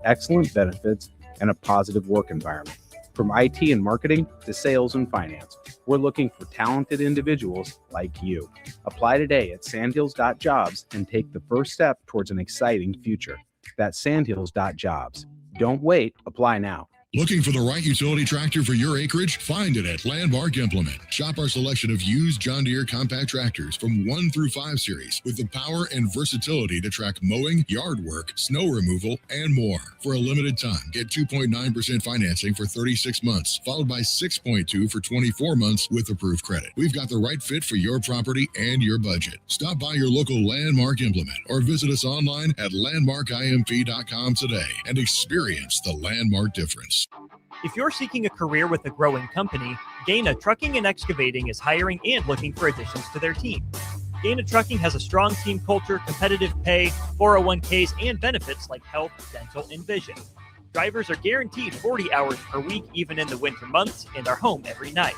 excellent benefits, and a positive work environment. From IT and marketing to sales and finance, we're looking for talented individuals like you. Apply today at sandhills.jobs and take the first step towards an exciting future. That's sandhills.jobs. Don't wait, apply now. Looking for the right utility tractor for your acreage? Find it at Landmark Implement. Shop our selection of used John Deere compact tractors from 1 through 5 series with the power and versatility to track mowing, yard work, snow removal, and more. For a limited time, get 2.9% financing for 36 months, followed by 6.2 for 24 months with approved credit. We've got the right fit for your property and your budget. Stop by your local Landmark Implement or visit us online at landmarkimp.com today and experience the Landmark difference. If you're seeking a career with a growing company, Gaina Trucking and Excavating is hiring and looking for additions to their team. Gaina Trucking has a strong team culture, competitive pay, 401ks, and benefits like health, dental, and vision. Drivers are guaranteed 40 hours per week, even in the winter months, and are home every night.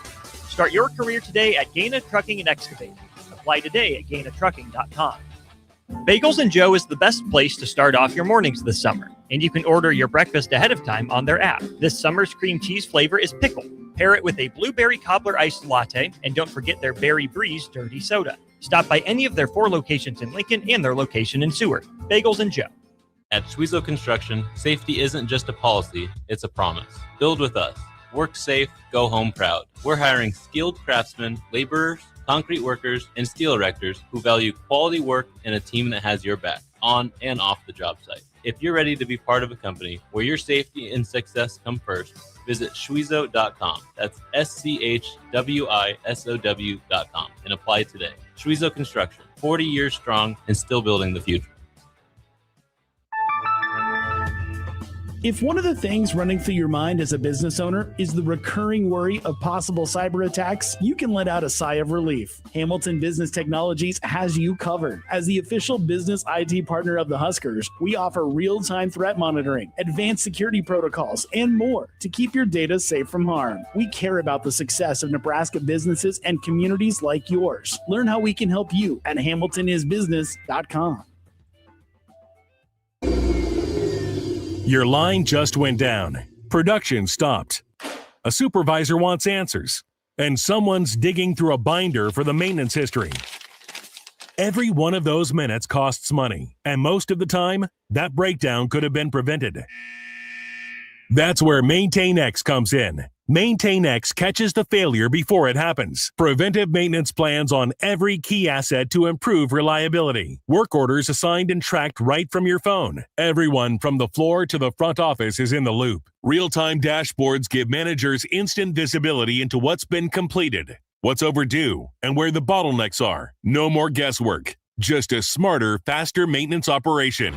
Start your career today at Gaina Trucking and Excavating. Apply today at gainatrucking.com. Bagels and Joe is the best place to start off your mornings this summer, and you can order your breakfast ahead of time on their app. This summer's cream cheese flavor is pickle. Pair it with a blueberry cobbler iced latte, and don't forget their Berry Breeze dirty soda. Stop by any of their 4 locations in Lincoln and their location in Seward. Bagels and Joe. At Schwezo Construction, safety isn't just a policy, it's a promise. Build with us. Work safe, go home proud. We're hiring skilled craftsmen, laborers, concrete workers, and steel erectors who value quality work and a team that has your back, on and off the job site. If you're ready to be part of a company where your safety and success come first, visit Schwezo.com. That's SCHWISOW.com and apply today. Schwezo Construction, 40 years strong and still building the future. If one of the things running through your mind as a business owner is the recurring worry of possible cyber attacks, you can let out a sigh of relief. Hamilton Business Technologies has you covered. As the official business IT partner of the Huskers, we offer real-time threat monitoring, advanced security protocols, and more to keep your data safe from harm. We care about the success of Nebraska businesses and communities like yours. Learn how we can help you at hamiltonisbusiness.com. Your line just went down. Production stopped. A supervisor wants answers. And someone's digging through a binder for the maintenance history. Every one of those minutes costs money. And most of the time, that breakdown could have been prevented. That's where MaintainX comes in. MaintainX catches the failure before it happens. Preventive maintenance plans on every key asset to improve reliability. Work orders assigned and tracked right from your phone. Everyone from the floor to the front office is in the loop. Real-time dashboards give managers instant visibility into what's been completed, what's overdue, and where the bottlenecks are. No more guesswork. Just a smarter, faster maintenance operation.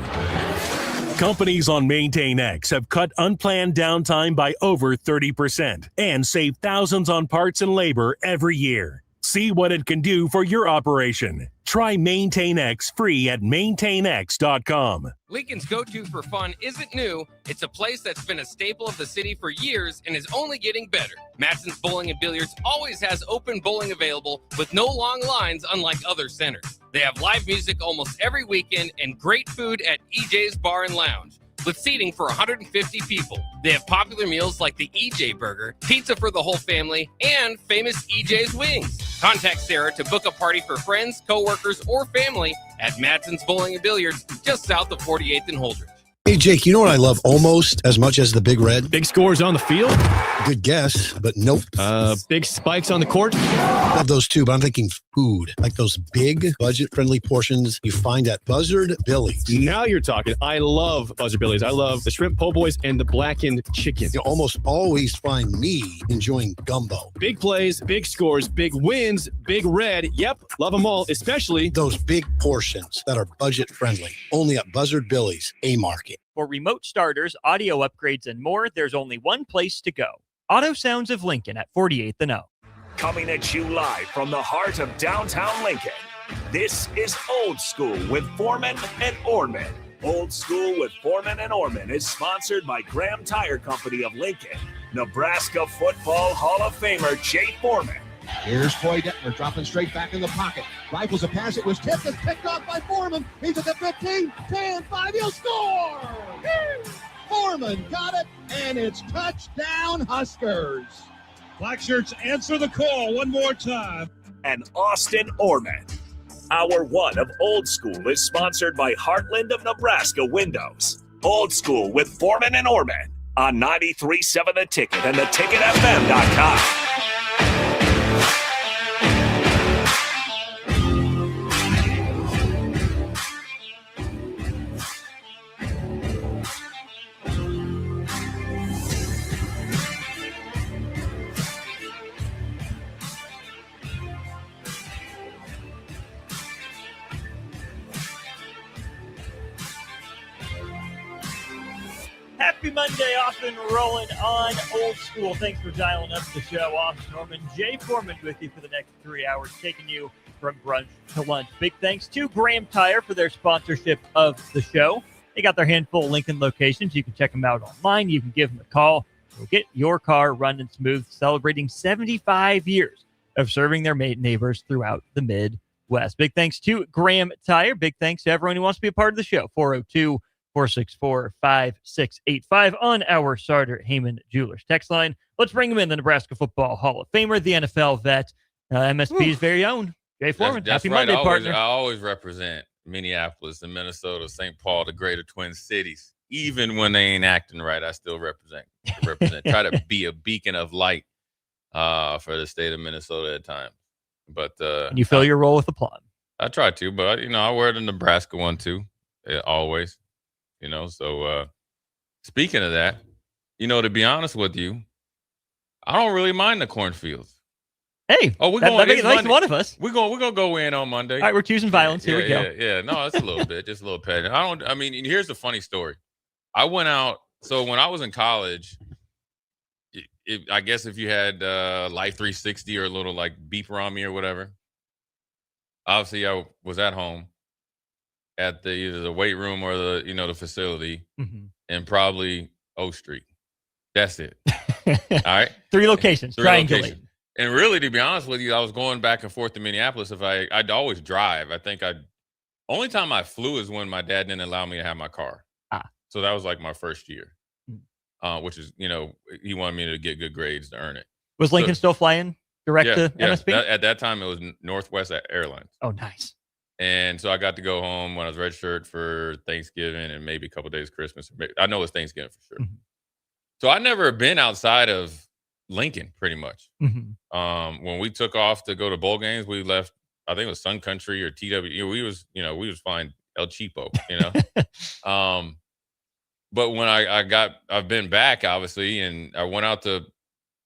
Companies on MaintainX have cut unplanned downtime by over 30% and saved thousands on parts and labor every year. See what it can do for your operation. Try MaintainX free at maintainx.com. Lincoln's go-to for fun isn't new. It's a place that's been a staple of the city for years and is only getting better. Matson's Bowling and Billiards always has open bowling available with no long lines, unlike other centers. They have live music almost every weekend and great food at EJ's Bar and Lounge, with seating for 150 people. They have popular meals like the EJ Burger, pizza for the whole family, and famous EJ's Wings. Contact Sarah to book a party for friends, coworkers, or family at Matson's Bowling and Billiards, just south of 48th and Holdridge. Hey, Jake, you know what I love almost as much as the Big Red? Big scores on the field? Good guess, but nope. Big spikes on the court? Love those too, but I'm thinking food. Like those big, budget-friendly portions you find at Buzzard Billy's. Now you're talking. I love Buzzard Billy's. I love the shrimp po' boys and the blackened chicken. You almost always find me enjoying gumbo. Big plays, big scores, big wins, Big Red. Yep, love them all, especially those big portions that are budget-friendly. Only at Buzzard Billy's, A-Market. For remote starters, audio upgrades, and more, there's only one place to go. Auto Sounds of Lincoln at 48th and O. Coming at you live from the heart of downtown Lincoln. This is Old School with Foreman and Orman. Old School with Foreman and Orman is sponsored by Graham Tire Company of Lincoln, Nebraska Football Hall of Famer Jay Foreman. Here's Troy Detmer dropping straight back in the pocket. Rifles a pass. It was tipped. It's picked off by Foreman. He's at the 15, 10, 5. He'll score! Foreman got it, and it's touchdown Huskers. Black shirts, answer the call one more time. And Austin Orman. Hour 1 of Old School is sponsored by Heartland of Nebraska Windows. Old School with Foreman and Orman on 93.7 The Ticket and theticketfm.com. Happy Monday, off and rolling on Old School. Thanks for dialing up the show. Austin Norman, Jay Foreman with you for the next 3 hours, taking you from brunch to lunch. Big thanks to Graham Tire for their sponsorship of the show. They got their handful of Lincoln locations. You can check them out online. You can give them a call. We'll get your car running smooth, celebrating 75 years of serving their neighbors throughout the Midwest. Big thanks to Graham Tire. Big thanks to everyone who wants to be a part of the show. 402-464-5685 on our Sartor Heyman Jewelers text line. Let's bring him in, the Nebraska Football Hall of Famer, the NFL vet, MSP's very own, Jay Foreman. That's Happy right. Monday, partner. I always represent Minneapolis and Minnesota, St. Paul, the greater Twin Cities. Even when they ain't acting right, I still represent. Try to be a beacon of light for the state of Minnesota at times. But and you fill your role with aplomb. I try to, but I wear the Nebraska one too, always. So speaking of that, to be honest with you, I don't really mind the cornfields. Hey, that makes one of us. We're gonna go in on Monday. All right, we're choosing violence. Here we go. Yeah. No, it's a little bit, just a little petty. Here's the funny story. I went out. So when I was in college, I guess if you had Life 360 or a little like beeper on me or whatever, obviously I was at home at either the weight room or the facility, and probably O Street. That's it. All right, 3 locations, triangulate. And really, to be honest with you, I was going back and forth to Minneapolis. I'd always drive. I think only time I flew is when my dad didn't allow me to have my car. So that was like my first year, which is he wanted me to get good grades to earn it. Was Lincoln still flying direct to MSP? At that time, it was Northwest Airlines. Oh, nice. And so I got to go home when I was redshirt for Thanksgiving and maybe a couple of days Christmas. I know it's Thanksgiving for sure. So I'd never been outside of Lincoln, pretty much. When we took off to go to bowl games, we left. I think it was Sun Country or TW. We was flying El Cheapo. But when I've been back, obviously, and I went out to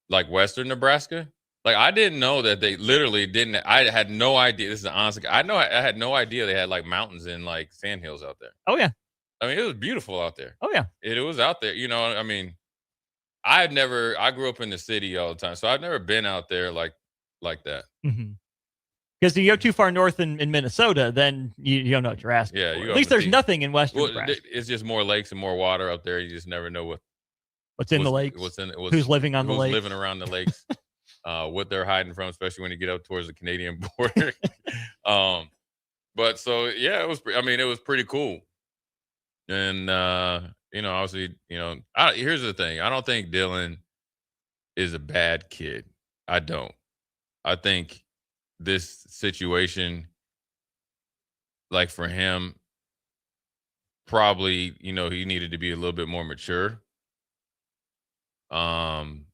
like Western Nebraska. Like, I didn't know that they literally didn't. I had no idea. This is honest. I had no idea they had like mountains and like sandhills out there. Oh, yeah. It was beautiful out there. Oh, yeah. It was out there. I grew up in the city all the time. So I've never been out there like that. Because if you go too far north in Minnesota, then you don't know what you're asking for. At least there's nothing in Western Nebraska. It's just more lakes and more water up there. You just never know what's in the lakes. Who's living on the lakes. Who's living around the lakes. What they're hiding from, especially when you get up towards the Canadian border. But so, yeah, it was pretty cool. And, obviously, here's the thing. I don't think Dylan is a bad kid. I don't. I think this situation, like for him, probably, he needed to be a little bit more mature. And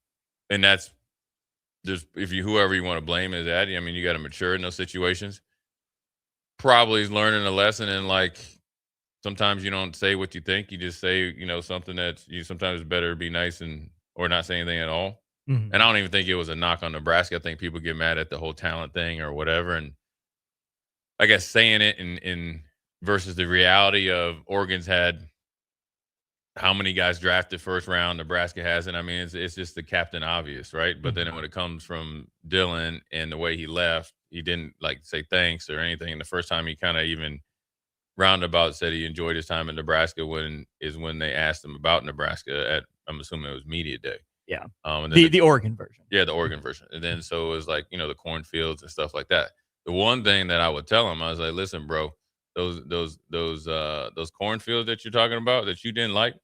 that's, whoever you want to blame is that. You got to mature in those situations. Probably is learning a lesson, and like sometimes you don't say what you think. You just say, something that sometimes it's better to be nice or not say anything at all. And I don't even think it was a knock on Nebraska. I think people get mad at the whole talent thing or whatever. And I guess saying it in versus the reality of Oregon's had how many guys drafted first round, Nebraska hasn't. It's just the captain obvious, right? But then when it comes from Dylan and the way he left, he didn't like say thanks or anything. And the first time he kind of even roundabout said he enjoyed his time in Nebraska when they asked him about Nebraska I'm assuming it was media day. Yeah. The Oregon version. Yeah, the Oregon version. And then so it was like, the cornfields and stuff like that. The one thing that I would tell him, I was like, listen, bro, those cornfields that you're talking about that you didn't like,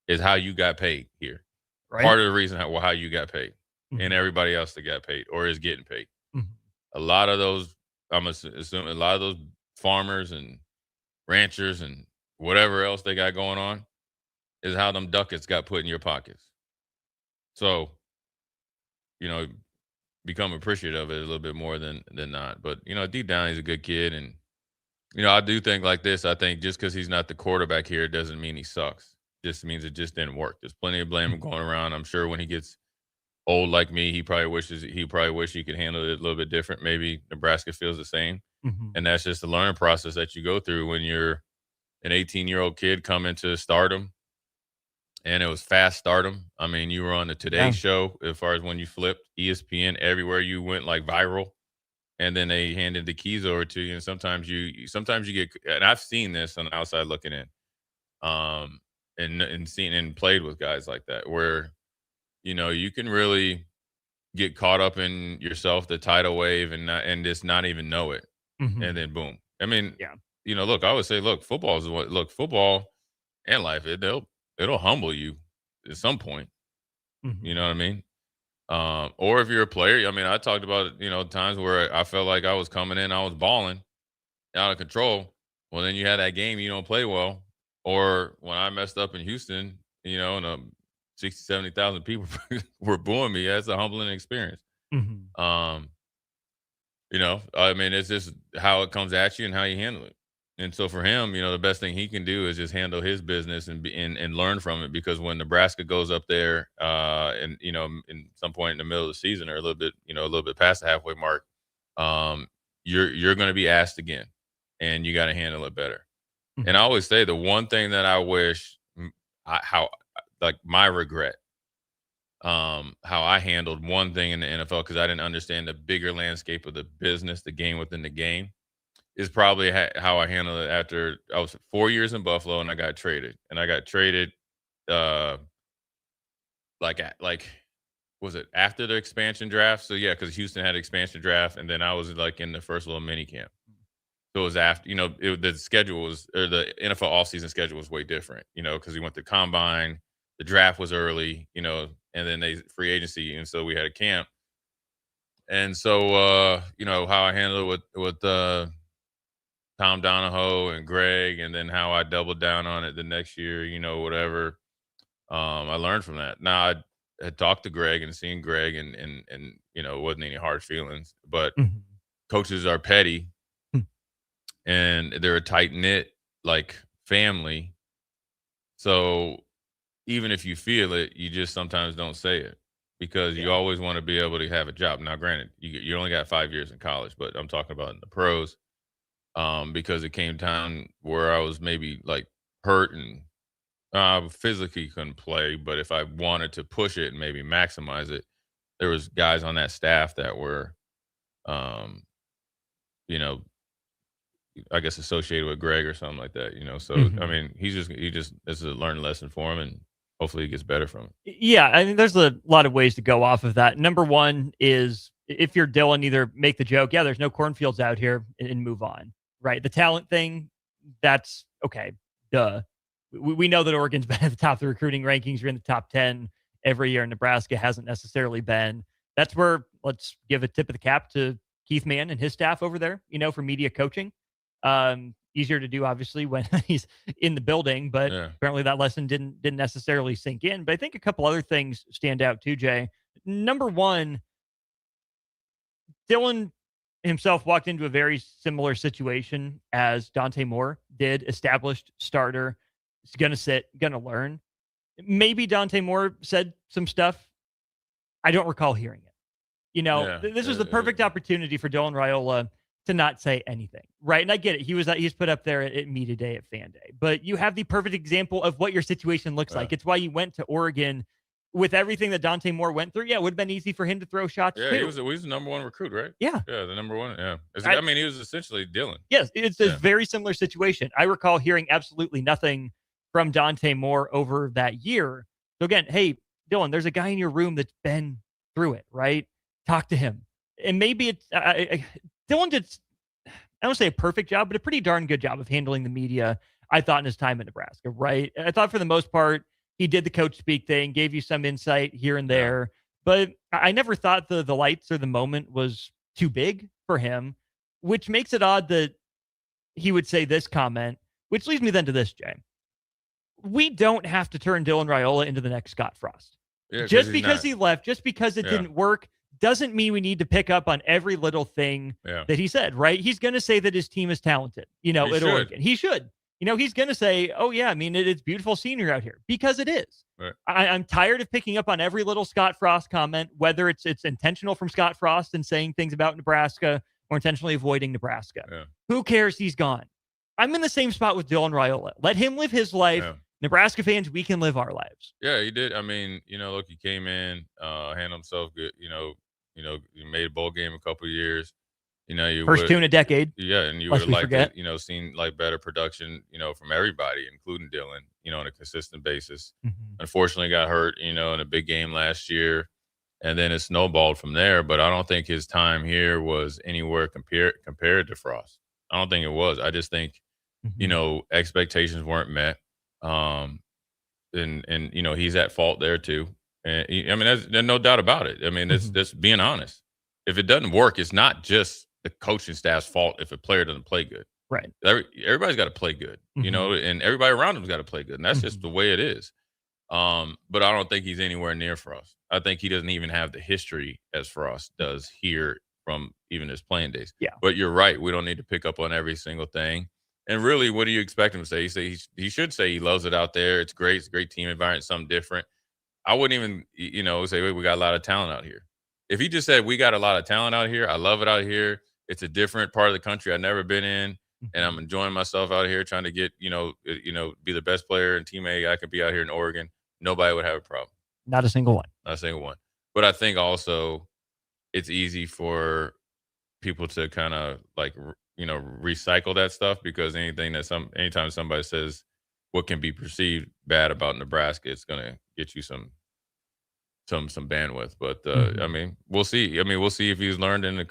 is how you got paid here. Right. Part of the reason how you got paid, Mhm. and everybody else that got paid or is getting paid. Mhm. A lot of those, I'm assuming, a lot of those farmers and ranchers and whatever else they got going on is how them ducats got put in your pockets. So, become appreciative of it a little bit more than not. But, deep down, he's a good kid. And, I do think like this. I think just because he's not the quarterback here doesn't mean he sucks. Just means it just didn't work. There's plenty of blame going around. I'm sure when he gets old like me, he probably wish he could handle it a little bit different. Maybe Nebraska feels the same. Mhm. And that's just the learning process that you go through when you're an 18-year-old kid coming to stardom. And it was fast stardom. I mean, you were on the Today Show as far as when you flipped ESPN, everywhere you went, like viral. And then they handed the keys over to you. And sometimes you get, and I've seen this on the outside looking in, and seen and played with guys like that where, you can really get caught up in yourself, the tidal wave, and just not even know it. Mhm. And then boom. I mean, Yeah. look, I would say, football and life, it'll humble you at some point. Mhm. You know what I mean? Or if you're a player, I mean, I talked about, times where I felt like I was coming in, I was balling out of control. Well, then you had that game, you don't play well. Or when I messed up in Houston, and 60, 70,000 people were booing me. That's a humbling experience. Mhm. I mean, it's just how it comes at you and how you handle it. And so for him, the best thing he can do is just handle his business and learn from it. Because when Nebraska goes up there, and in some point in the middle of the season or a little bit past the halfway mark, you're going to be asked again, and you got to handle it better. Mhm. And I always say the one thing that I wish, my regret, how I handled one thing in the NFL because I didn't understand the bigger landscape of the business, the game within the game, is probably how I handled it after I was 4 years in Buffalo and I got traded. And I got traded, was it after the expansion draft? So yeah, because Houston had expansion draft, and then I was like in the first little mini camp. So it was after, the schedule was, or the NFL offseason schedule was way different, because we went to combine, the draft was early, and then they free agency, and so we had a camp. And so, how I handled it with Tom Donahoe and Greg, and then how I doubled down on it the next year, whatever. I learned from that. Now I had talked to Greg and seen Greg, and it wasn't any hard feelings, but Mhm. coaches are petty. And they're a tight knit like family. So even if you feel it, you just sometimes don't say it because you always want to be able to have a job. Now, granted, you only got 5 years in college, but I'm talking about in the pros, because it came time where I was maybe like hurt and physically couldn't play. But if I wanted to push it and maybe maximize it, there was guys on that staff that were, you know, I guess associated with Greg or something like that, So Mhm. I mean, he just it's a learned lesson for him, and hopefully he gets better from it. Yeah, I mean, there's a lot of ways to go off of that. Number one is if you're Dylan, either make the joke, yeah, there's no cornfields out here, and move on. Right. The talent thing, that's okay. Duh. We know that Oregon's been at the top of the recruiting rankings. You're in the top 10 every year. Nebraska hasn't necessarily been. That's where let's give a tip of the cap to Keith Mann and his staff over there, for media coaching. Easier to do, obviously, when he's in the building, but apparently that lesson didn't necessarily sink in. But I think a couple other things stand out too, Jay. Number one, Dylan himself walked into a very similar situation as Dante Moore did. Established starter, is going to sit, going to learn. Maybe Dante Moore said some stuff. I don't recall hearing it. This was the perfect opportunity for Dylan Raiola to not say anything, right? And I get it. He's put up there at Media Day at Fan Day, but you have the perfect example of what your situation looks like. It's why you went to Oregon with everything that Dante Moore went through. Yeah, it would have been easy for him to throw shots. Yeah, too. he was the number one recruit, right? Yeah, the number one. Yeah, I mean, he was essentially Dylan. Yes, it's a very similar situation. I recall hearing absolutely nothing from Dante Moore over that year. So again, hey, Dylan, there's a guy in your room that's been through it, right? Talk to him. And maybe it's Dylan did, I don't say a perfect job, but a pretty darn good job of handling the media, I thought, in his time in Nebraska, right? I thought for the most part, he did the coach speak thing, gave you some insight here and there. But I never thought the lights or the moment was too big for him, which makes it odd that he would say this comment, which leads me then to this, Jay. We don't have to turn Dylan Raiola into the next Scott Frost. Yeah, just because he left, just because it didn't work, doesn't mean we need to pick up on every little thing that he said, right? He's going to say that his team is talented, at Oregon. He should. He's going to say, oh, yeah, I mean, it's beautiful scenery out here, because it is. Right. I'm tired of picking up on every little Scott Frost comment, whether it's intentional from Scott Frost and saying things about Nebraska or intentionally avoiding Nebraska. Yeah. Who cares? He's gone. I'm in the same spot with Dylan Raiola. Let him live his life. Yeah. Nebraska fans, we can live our lives. Yeah, he did. I mean, look, he came in, handled himself good. He made a bowl game a couple of years. First two in a decade. Yeah, and you would have liked it, seen like better production, from everybody, including Dylan, on a consistent basis. Mm-hmm. Unfortunately, got hurt, in a big game last year, and then it snowballed from there. But I don't think his time here was anywhere compared to Frost. I don't think it was. I just think, expectations weren't met. And he's at fault there too. And there's no doubt about it. I mean, that's being honest. If it doesn't work, it's not just the coaching staff's fault if a player doesn't play good. Right. Everybody's got to play good, and everybody around him's got to play good. And that's just the way it is. But I don't think he's anywhere near Frost. I think he doesn't even have the history as Frost does here from even his playing days. Yeah. But you're right. We don't need to pick up on every single thing. And really, what do you expect him to say? He should say he loves it out there. It's great. It's a great team environment, something different. I wouldn't even, say, wait, we got a lot of talent out here. If he just said, we got a lot of talent out here, I love it out here, it's a different part of the country I've never been in, and I'm enjoying myself out here trying to get, be the best player and teammate I could be out here in Oregon, nobody would have a problem. Not a single one. Not a single one. But I think also it's easy for people to kind of recycle that stuff, because anytime somebody says what can be perceived bad about Nebraska, it's going to get you some bandwidth. But I mean, we'll see. We'll see if he's learned in a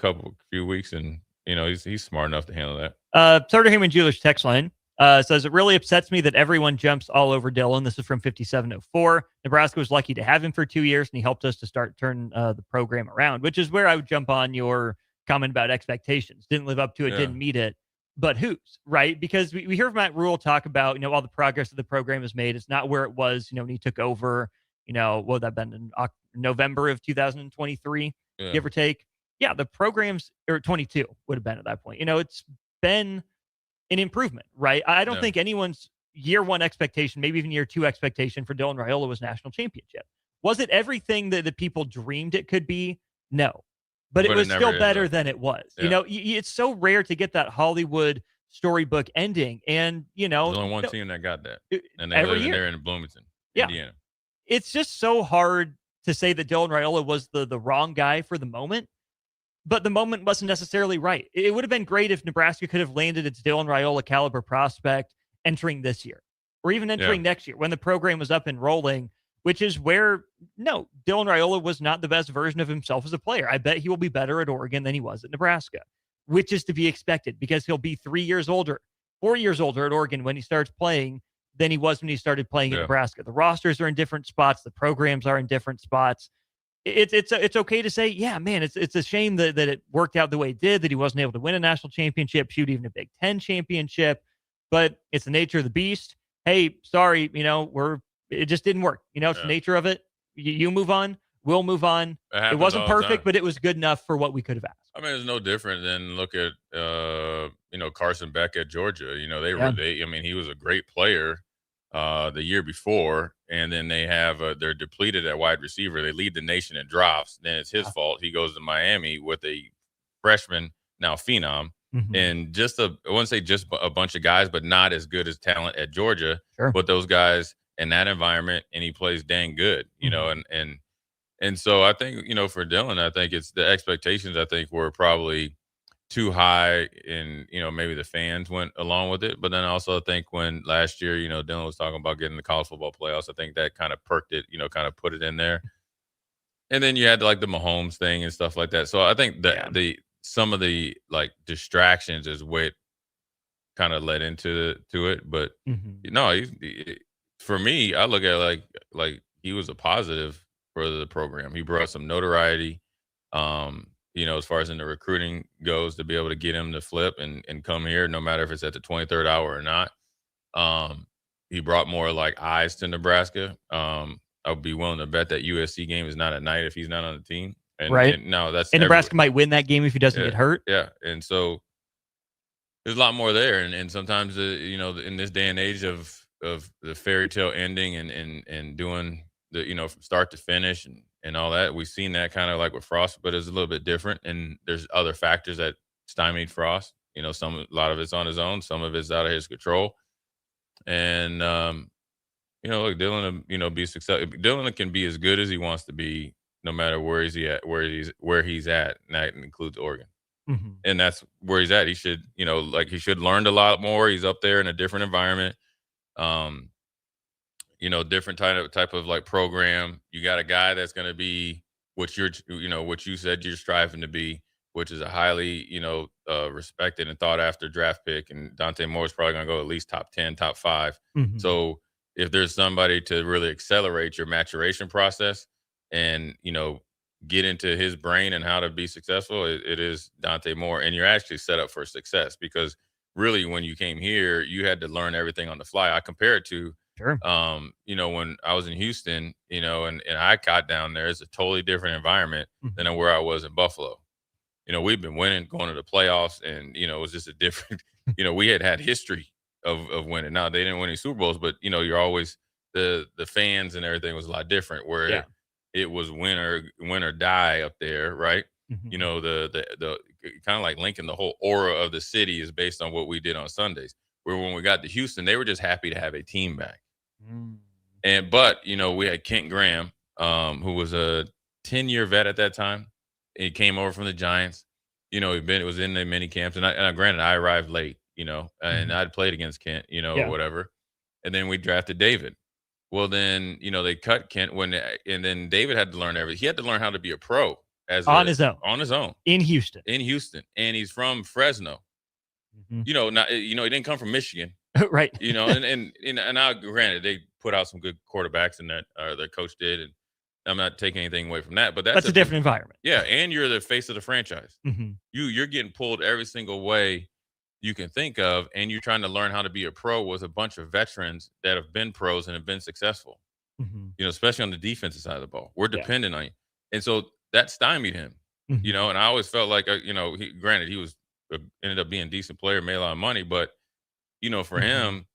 few weeks, and he's smart enough to handle that. Starter Heyman Jeweler's text line says, it really upsets me that everyone jumps all over Dylan. This is from 5704. Nebraska was lucky to have him for 2 years, and he helped us to turn the program around, which is where I would jump on your comment about expectations. Didn't live up to it, didn't meet it. But whose, right? Because we hear Matt Rule talk about, all the progress that the program has made. It's not where it was, when he took over, what would that have been in November of 2023, give or take? Yeah, the program's, or 22 would have been at that point. It's been an improvement, right? I don't think anyone's year one expectation, maybe even year two expectation for Dylan Raiola was national championship. Was it everything that the people dreamed it could be? No. But it was still better than it was. Yeah. It's so rare to get that Hollywood storybook ending. And, there's only one team that got that. And they live there in Bloomington, Indiana. It's just so hard to say that Dylan Raiola was the wrong guy for the moment. But the moment wasn't necessarily right. It would have been great if Nebraska could have landed its Dylan Raiola caliber prospect entering this year, or even entering next year when the program was up and rolling, which is where, Dylan Raiola was not the best version of himself as a player. I bet he will be better at Oregon than he was at Nebraska, which is to be expected because he'll be 4 years older at Oregon when he starts playing than he was when he started playing at Nebraska. The rosters are in different spots. The programs are in different spots. It's okay to say, it's a shame that it worked out the way it did, that he wasn't able to win a national championship, shoot even a Big Ten championship, but it's the nature of the beast. Hey, sorry, it just didn't work. It's the nature of it. You move on, we'll move on. It wasn't perfect, but it was good enough for what we could have asked. It's no different than look at, Carson Beck at Georgia. He was a great player the year before, and then they're depleted at wide receiver. They lead the nation in drops. Then it's his fault. He goes to Miami with a freshman, now phenom, and I wouldn't say just a bunch of guys, but not as good as talent at Georgia. Sure. But those guys in that environment, and he plays dang good, and so I think, for Dylan, I think it's the expectations, I think, were probably too high, and maybe the fans went along with it. But then also I think when last year, Dylan was talking about getting the college football playoffs, I think that kind of perked it, kind of put it in there. And then you had like the Mahomes thing and stuff like that. So I think that some of the distractions is what kind of led into it. But for me, I look at it like he was a positive for the program. He brought some notoriety, as far as in the recruiting goes, to be able to get him to flip and come here, no matter if it's at the 23rd hour or not. He brought more like eyes to Nebraska. I would be willing to bet that USC game is not at night if he's not on the team. And, right. And no, that's and Nebraska might win that game if he doesn't get hurt. Yeah, and so there's a lot more there. And sometimes in this day and age of the fairy tale ending and doing the from start to finish and all that, we've seen that kind of like with Frost, but it's a little bit different. And there's other factors that stymied Frost. A lot of it's on his own, some of it's out of his control. And look, Dylan, be successful. Dylan can be as good as he wants to be, no matter where he's at, and that includes Oregon. Mm-hmm. And that's where he's at. He should, he should learn a lot more. He's up there in a different environment, different type of like program. You got a guy that's going to be what you said you're striving to be, which is a highly, respected and thought after draft pick. And Dante Moore is probably going to go at least top 10, top 5. Mm-hmm. So if there's somebody to really accelerate your maturation process and, get into his brain and how to be successful, it is Dante Moore. And you're actually set up for success, because really when you came here, you had to learn everything on the fly. I compare it to, sure. When I was in Houston, and I got down there, it's a totally different environment than where I was in Buffalo. We've been winning, going to the playoffs, and, it was just a different, we had history of winning. Now, they didn't win any Super Bowls, but, you're always, the fans and everything was a lot different, where it was win or die up there, right? Mm-hmm. The kind of like Lincoln, the whole aura of the city is based on what we did on Sundays. Where when we got to Houston, they were just happy to have a team back. But we had Kent Graham, who was a 10-year vet at that time. He came over from the Giants. It was in the mini camps, and granted, I arrived late, and I'd played against Kent, or whatever. And then we drafted David. Well, then, they cut Kent and then David had to learn everything. He had to learn how to be a pro on his own in Houston. And he's from Fresno. Mm-hmm. He didn't come from Michigan. Right. And now, granted, they put out some good quarterbacks, and that their coach did, and I'm not taking anything away from that, but that's a different environment. Yeah, and you're the face of the franchise. Mm-hmm. You're getting pulled every single way you can think of, and you're trying to learn how to be a pro with a bunch of veterans that have been pros and have been successful. Mm-hmm. Especially on the defensive side of the ball, we're dependent on you, and so that stymied him. Mm-hmm. And I always felt like granted, he was ended up being a decent player, made a lot of money, but for him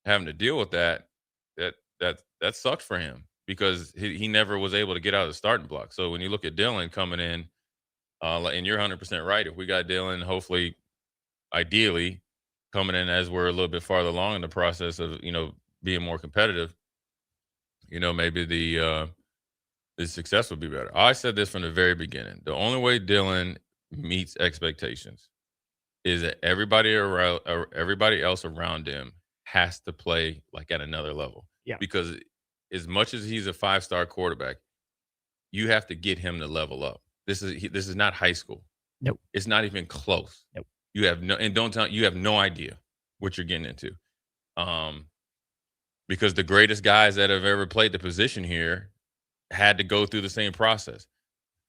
having to deal with that sucked for him, because he never was able to get out of the starting block. So when you look at Dylan coming in, and you're 100% right. If we got Dylan, hopefully, ideally, coming in as we're a little bit farther along in the process of being more competitive, maybe the success would be better. I said this from the very beginning. The only way Dylan meets expectations is that everybody else around him has to play like at another level. Yeah. Because as much as he's a 5-star quarterback, you have to get him to level up. This is not high school. Nope. It's not even close. Nope. You have no idea what you're getting into. Because the greatest guys that have ever played the position here had to go through the same process.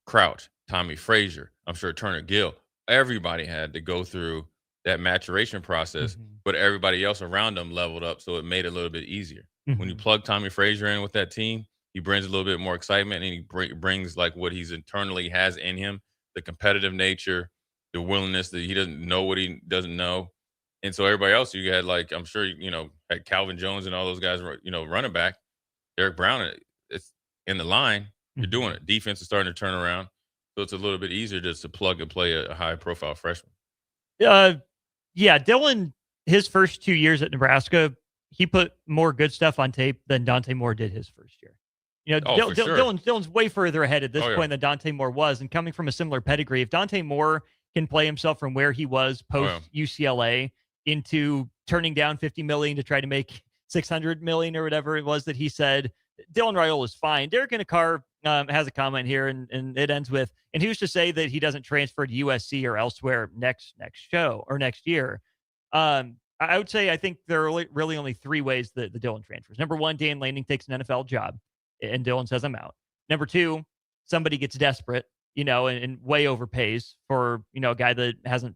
Crouch, Tommy Frazier, I'm sure Turner Gill, everybody had to go through that maturation process, but everybody else around them leveled up, so it made it a little bit easier. Mm-hmm. When you plug Tommy Frazier in with that team, he brings a little bit more excitement, and he brings like what he's internally has in him, the competitive nature, the willingness that he doesn't know what he doesn't know. And so everybody else, you had like, I'm sure, had Calvin Jones and all those guys, running back, Eric Brown, it's in the line, you're doing it. Defense is starting to turn around. So it's a little bit easier just to plug and play a high profile freshman. Dylan, his first 2 years at Nebraska, he put more good stuff on tape than Dante Moore did his first year. Dylan's way further ahead at this point than Dante Moore was, and coming from a similar pedigree. If Dante Moore can play himself from where he was post UCLA into turning down $50 million to try to make $600 million or whatever it was that he said, Dylan Raiola is fine. Derek Innicar has a comment here, and it ends with, and who's to say that he doesn't transfer to USC or elsewhere next show or next year? I would say I think there are really only three ways that the Dillon transfers. Number one, Dan Lanning takes an NFL job, and Dillon says, I'm out. Number two, somebody gets desperate, and way overpays for, a guy that hasn't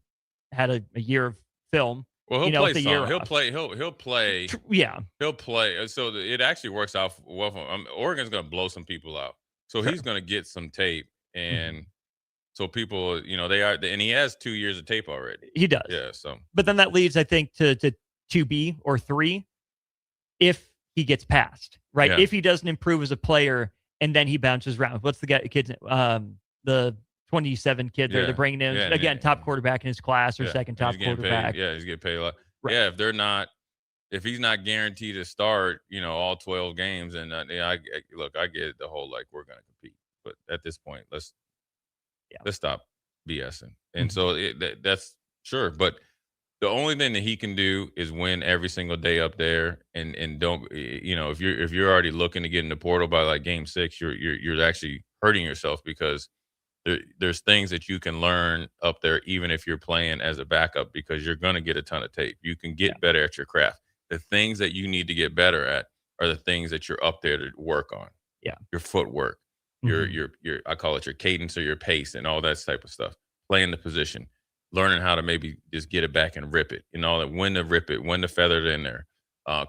had a year of film. Well, he'll play with a some. year He'll off. play. He'll play. Yeah. He'll play. So it actually works out well for him. Oregon's going to blow some people out. So he's going to get some tape. And so people, they are, and he has 2 years of tape already. He does. Yeah. So, but then that leads, I think, to 2B or 3 if he gets passed, right? Yeah. If he doesn't improve as a player and then he bounces around. What's the kid's name? The 27 kid they're bringing in. Again, top quarterback in his class or second top quarterback. He's getting paid a lot. Right. Yeah, if he's not guaranteed to start, all 12 games, and I get the whole, we're going to compete. But at this point, let's stop BSing. And so that's sure. But the only thing that he can do is win every single day up there, and don't, if you're already looking to get in the portal by game 6, you're actually hurting yourself, because there's things that you can learn up there, even if you're playing as a backup, because you're going to get a ton of tape. You can get better at your craft. The things that you need to get better at are the things that you're up there to work on. Yeah. Your footwork, your I call it your cadence or your pace and all that type of stuff. Playing the position, learning how to maybe just get it back and rip it, when to rip it, when to feather it in there,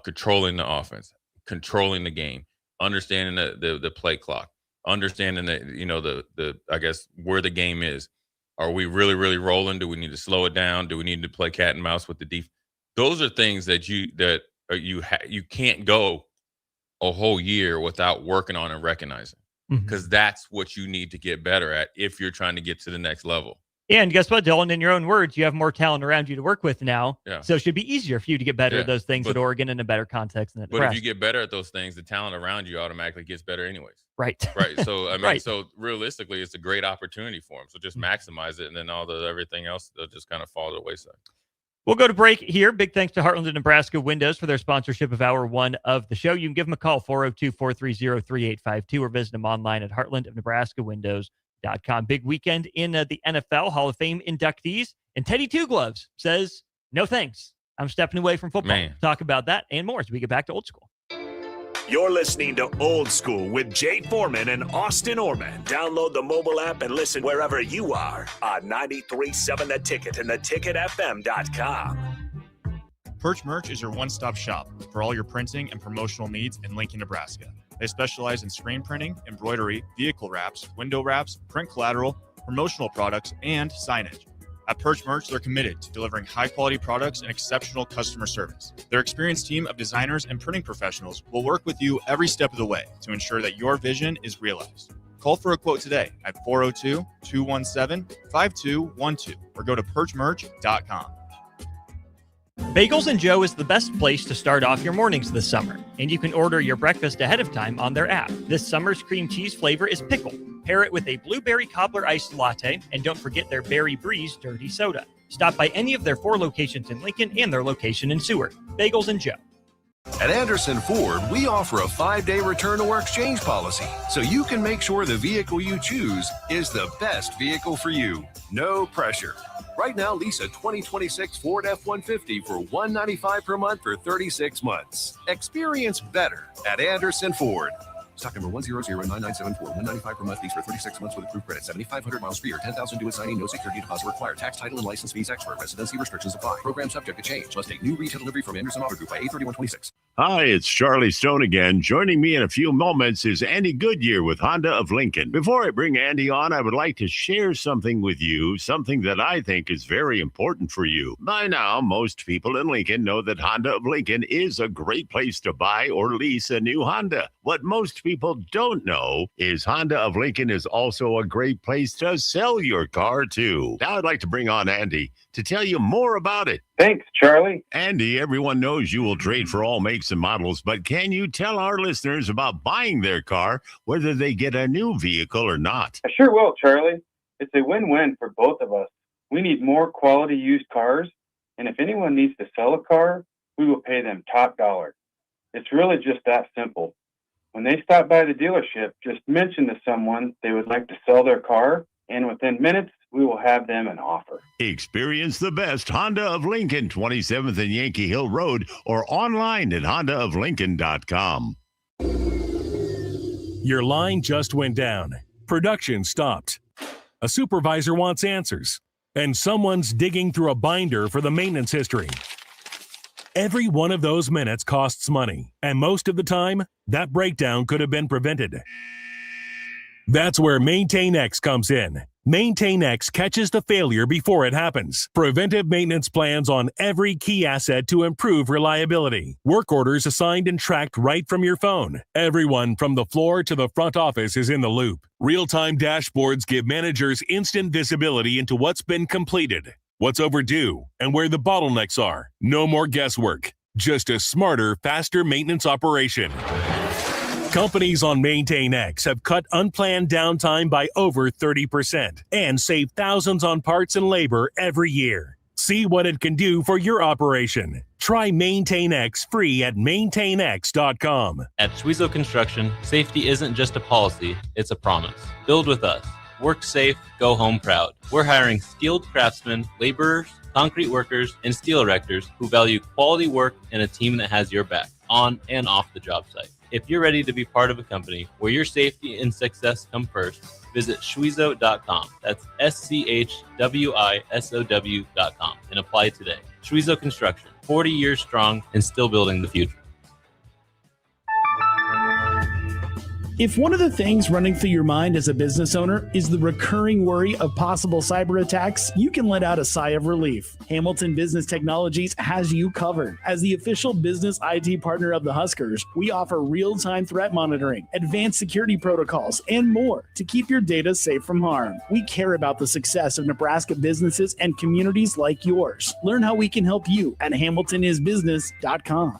controlling the offense, controlling the game, understanding the play clock, understanding that, the I guess where the game is. Are we really, really rolling? Do we need to slow it down? Do we need to play cat and mouse with the defense? Those are things that you can't go a whole year without working on and recognizing, because that's what you need to get better at if you're trying to get to the next level. And guess what, Dylan? In your own words, you have more talent around you to work with now. Yeah. So it should be easier for you to get better at those things at Oregon in a better context than at But if you get better at those things, the talent around you automatically gets better anyways. Right. Right. So, so realistically, it's a great opportunity for him. So just maximize it, and then everything else, they'll just kind of fall to the wayside. We'll go to break here. Big thanks to Heartland of Nebraska Windows for their sponsorship of Hour 1 of the show. You can give them a call, 402-430-3852, or visit them online at heartlandofnebraskawindows.com. Big weekend in the NFL. Hall of Fame inductees. And Teddy Two Gloves says, no thanks. I'm stepping away from football. Man. Talk about that and more as we get back to Old School. You're listening to Old School with Jay Foreman and Austin Orman. Download the mobile app and listen wherever you are on 93.7 The Ticket and theticketfm.com. Perch Merch is your one-stop shop for all your printing and promotional needs in Lincoln, Nebraska. They specialize in screen printing, embroidery, vehicle wraps, window wraps, print collateral, promotional products, and signage. At Perch Merch, they're committed to delivering high-quality products and exceptional customer service. Their experienced team of designers and printing professionals will work with you every step of the way to ensure that your vision is realized. Call for a quote today at 402-217-5212 or go to perchmerch.com. Bagels and Joe is the best place to start off your mornings this summer, and you can order your breakfast ahead of time on their app. This summer's cream cheese flavor is pickle. Pair it with a blueberry cobbler iced latte, and don't forget their Berry Breeze dirty soda. Stop by any of their 4 locations in Lincoln and their location in Seward. Bagels and Joe. At Anderson Ford, we offer a 5-day return or exchange policy, so you can make sure the vehicle you choose is the best vehicle for you. No pressure. Right now, lease a 2026 Ford F-150 for $195 per month for 36 months. Experience better at Anderson Ford. Stock number 1009974. $195 per month lease for 36 months with approved credit. 7,500 miles per year. 10,000 due at signing. No security deposit required. Tax, title, and license fees expert. Residency restrictions apply. Program subject to change. Must take new retail delivery from Anderson Auto Group by 8/31/26. Hi, it's Charlie Stone again. Joining me in a few moments is Andy Goodyear with Honda of Lincoln. Before I bring Andy on, I would like to share something with you, something that I think is very important for you. By now, most people in Lincoln know that Honda of Lincoln is a great place to buy or lease a new Honda. What most people don't know is Honda of Lincoln is also a great place to sell your car, too. Now I'd like to bring on Andy to tell you more about it. Thanks, Charlie. Andy, everyone knows you will trade for all makes and models, but can you tell our listeners about buying their car, whether they get a new vehicle or not? I sure will, Charlie. It's a win-win for both of us. We need more quality used cars, and if anyone needs to sell a car, we will pay them top dollar. It's really just that simple. When they stop by the dealership, just mention to someone they would like to sell their car, and within minutes, we will have them an offer. Experience the best Honda of Lincoln, 27th and Yankee Hill Road, or online at hondaoflincoln.com. Your line just went down. Production stopped. A supervisor wants answers, and someone's digging through a binder for the maintenance history. Every one of those minutes costs money, and most of the time, that breakdown could have been prevented. That's where MaintainX comes in. MaintainX catches the failure before it happens. Preventive maintenance plans on every key asset to improve reliability. Work orders assigned and tracked right from your phone. Everyone from the floor to the front office is in the loop. Real-time dashboards give managers instant visibility into what's been completed, what's overdue, and where the bottlenecks are. No more guesswork. Just a smarter, faster maintenance operation. Companies on MaintainX have cut unplanned downtime by over 30% and saved thousands on parts and labor every year. See what it can do for your operation. Try MaintainX free at maintainx.com. At Schwezo Construction, safety isn't just a policy, it's a promise. Build with us. Work safe, go home proud. We're hiring skilled craftsmen, laborers, concrete workers, and steel erectors who value quality work and a team that has your back, on and off the job site. If you're ready to be part of a company where your safety and success come first, visit Schwezo.com. That's SCHWISOW.com and apply today. Schwezo Construction, 40 years strong and still building the future. If one of the things running through your mind as a business owner is the recurring worry of possible cyber attacks, you can let out a sigh of relief. Hamilton Business Technologies has you covered. As the official business IT partner of the Huskers, we offer real-time threat monitoring, advanced security protocols, and more to keep your data safe from harm. We care about the success of Nebraska businesses and communities like yours. Learn how we can help you at hamiltonisbusiness.com.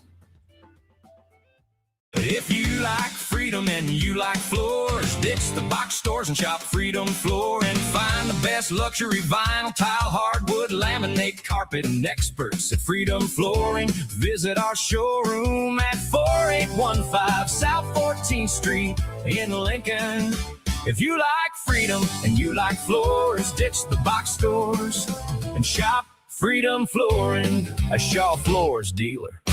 If you like freedom and you like floors, ditch the box stores and shop Freedom Floor and find the best luxury vinyl, tile, hardwood, laminate, carpet, and experts at Freedom Flooring. Visit our showroom at 4815 South 14th Street in Lincoln. If you like freedom and you like floors, ditch the box stores and shop Freedom Flooring, a Shaw Floors dealer.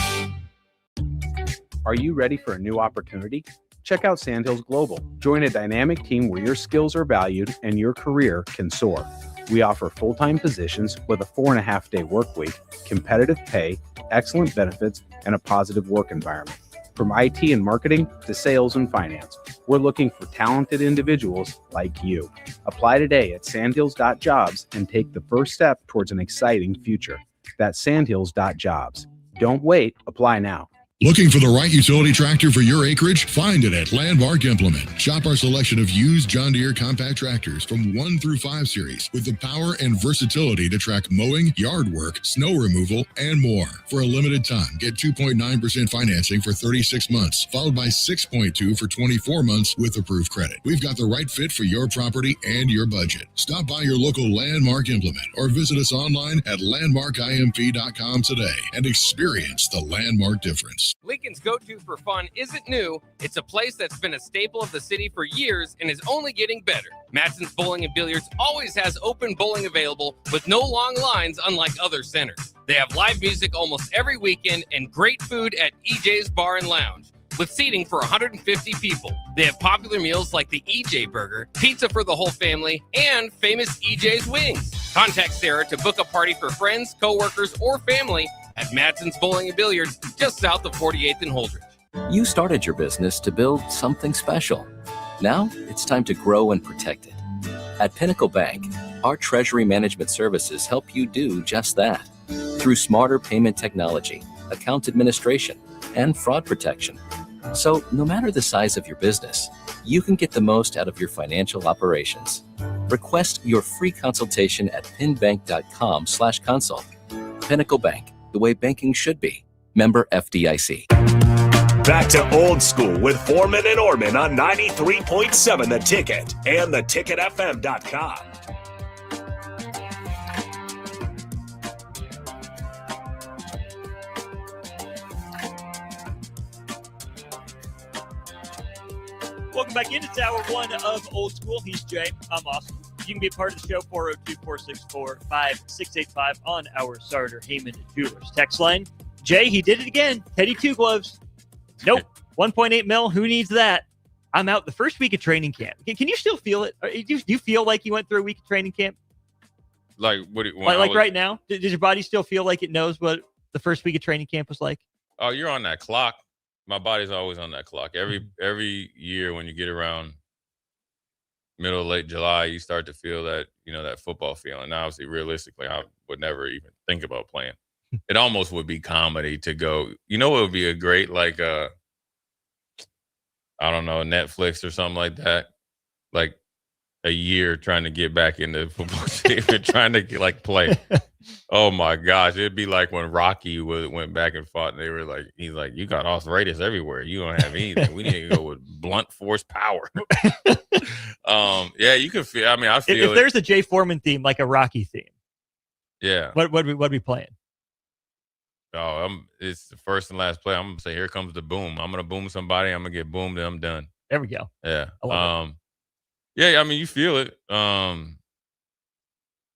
Are you ready for a new opportunity? Check out Sandhills Global. Join a dynamic team where your skills are valued and your career can soar. We offer full-time positions with a 4.5-day work week, competitive pay, excellent benefits, and a positive work environment. From IT and marketing to sales and finance, we're looking for talented individuals like you. Apply today at sandhills.jobs and take the first step towards an exciting future. That's sandhills.jobs. Don't wait, apply now. Looking for the right utility tractor for your acreage? Find it at Landmark Implement. Shop our selection of used John Deere compact tractors from 1 through 5 series with the power and versatility to track mowing, yard work, snow removal, and more. For a limited time, get 2.9% financing for 36 months, followed by 6.2% for 24 months with approved credit. We've got the right fit for your property and your budget. Stop by your local Landmark Implement or visit us online at landmarkimp.com today and experience the Landmark difference. Lincoln's go-to for fun isn't new. It's a place that's been a staple of the city for years and is only getting better. Matson's Bowling and Billiards always has open bowling available with no long lines unlike other centers. They have live music almost every weekend and great food at EJ's Bar and Lounge with seating for 150 people. They have popular meals like the EJ Burger, pizza for the whole family, and famous EJ's Wings. Contact Sarah to book a party for friends, coworkers, or family at Matson's Bowling and Billiards, just south of 48th and Holdridge. You started your business to build something special. Now it's time to grow and protect it. At Pinnacle Bank, our treasury management services help you do just that. Through smarter payment technology, account administration, and fraud protection. So no matter the size of your business, you can get the most out of your financial operations. Request your free consultation at pinbank.com/consult. Pinnacle Bank, the way banking should be. Member FDIC. Back to Old School with Foreman and Orman on 93.7 The Ticket and theticketfm.com. Welcome back into Tower 1 of Old School. He's Jay. I'm Austin. You can be a part of the show, 402-464-5685 on our Sartor Heyman Jewelers text line. Jay, he did it again. Teddy Two Gloves. Nope. 1.8 mil. Who needs that? I'm out the first week of training camp. Can you still feel it? Do you feel like you went through a week of training camp? Like what? Right now? Does your body still feel like it knows what the first week of training camp was like? Oh, you're on that clock. My body's always on that clock. Every year when you get around middle of late July, you start to feel that, that football feeling. Now, obviously, realistically, I would never even think about playing. It almost would be comedy to go, it would be a great, I don't know, Netflix or something like that. Like a year trying to get back into football shape and trying to play. Oh my gosh. It'd be like when Rocky went back and fought and he's like, you got arthritis everywhere. You don't have anything. We need to go with blunt force power. Yeah, you can feel, I feel if there's a Jay Foreman theme, like a Rocky theme. Yeah. What we playing? Oh, it's the first and last play. I'm going to say, here comes the boom. I'm going to boom somebody. I'm going to get boomed and I'm done. There we go. Yeah. I love it. Yeah, you feel it. But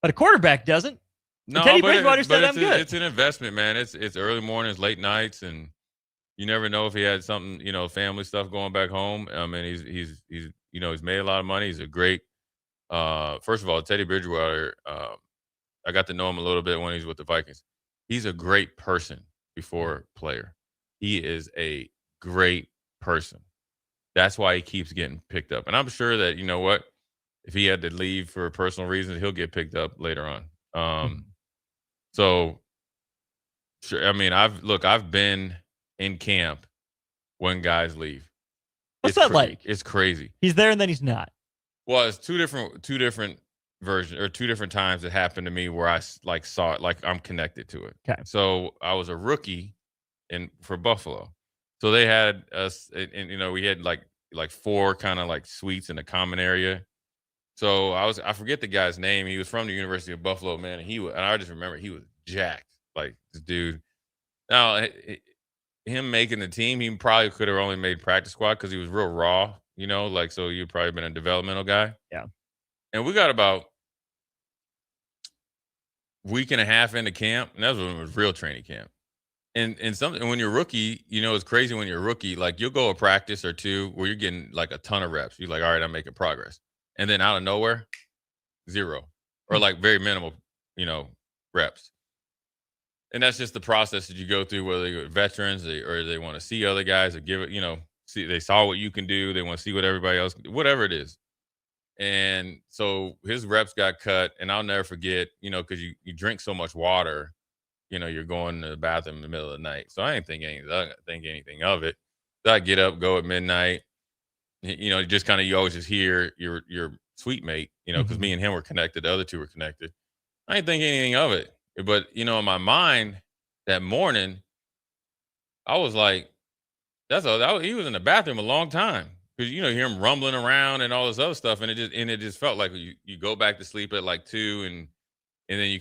a quarterback doesn't. No, Teddy Bridgewater said I'm good. It's an investment, man. It's early mornings, late nights, and you never know if he had something, family stuff going back home. He's made a lot of money. He's a great. First of all, Teddy Bridgewater. I got to know him a little bit when he's with the Vikings. He's a great person before player. He is a great person. That's why he keeps getting picked up. And I'm sure that, if he had to leave for personal reasons, he'll get picked up later on. So, sure. I've been in camp when guys leave. What's that like? It's crazy. He's there and then he's not. Well, it's two different versions or two different times it happened to me where I saw it, I'm connected to it. Okay. So I was a rookie for Buffalo. So they had us, and we had like four kind of suites in a common area. So I forget the guy's name. He was from the University of Buffalo, man, and I just remember he was jacked, this dude. Now, him making the team, he probably could have only made practice squad because he was real raw, so you've probably been a developmental guy. Yeah. And we got about week and a half into camp, and that was when it was real training camp. And when you're a rookie, it's crazy when you're a rookie, you'll go a practice or two where you're getting a ton of reps. You're like, all right, I'm making progress. And then out of nowhere, 0 or very minimal, reps. And that's just the process that you go through, whether you're veterans or they want to see other guys or give it, see, they saw what you can do. They want to see what everybody else can do, whatever it is. And so his reps got cut, and I'll never forget, because you drink so much water, you're going to the bathroom in the middle of the night. So I didn't think anything of it. So I get up, go at midnight. Just kind of, you always just hear your suite mate, because me and him were connected. The other two were connected. I didn't think anything of it. But, in my mind that morning, I was like, he was in the bathroom a long time. Because, you hear him rumbling around and all this other stuff. And it just felt like you go back to sleep at 2 and then you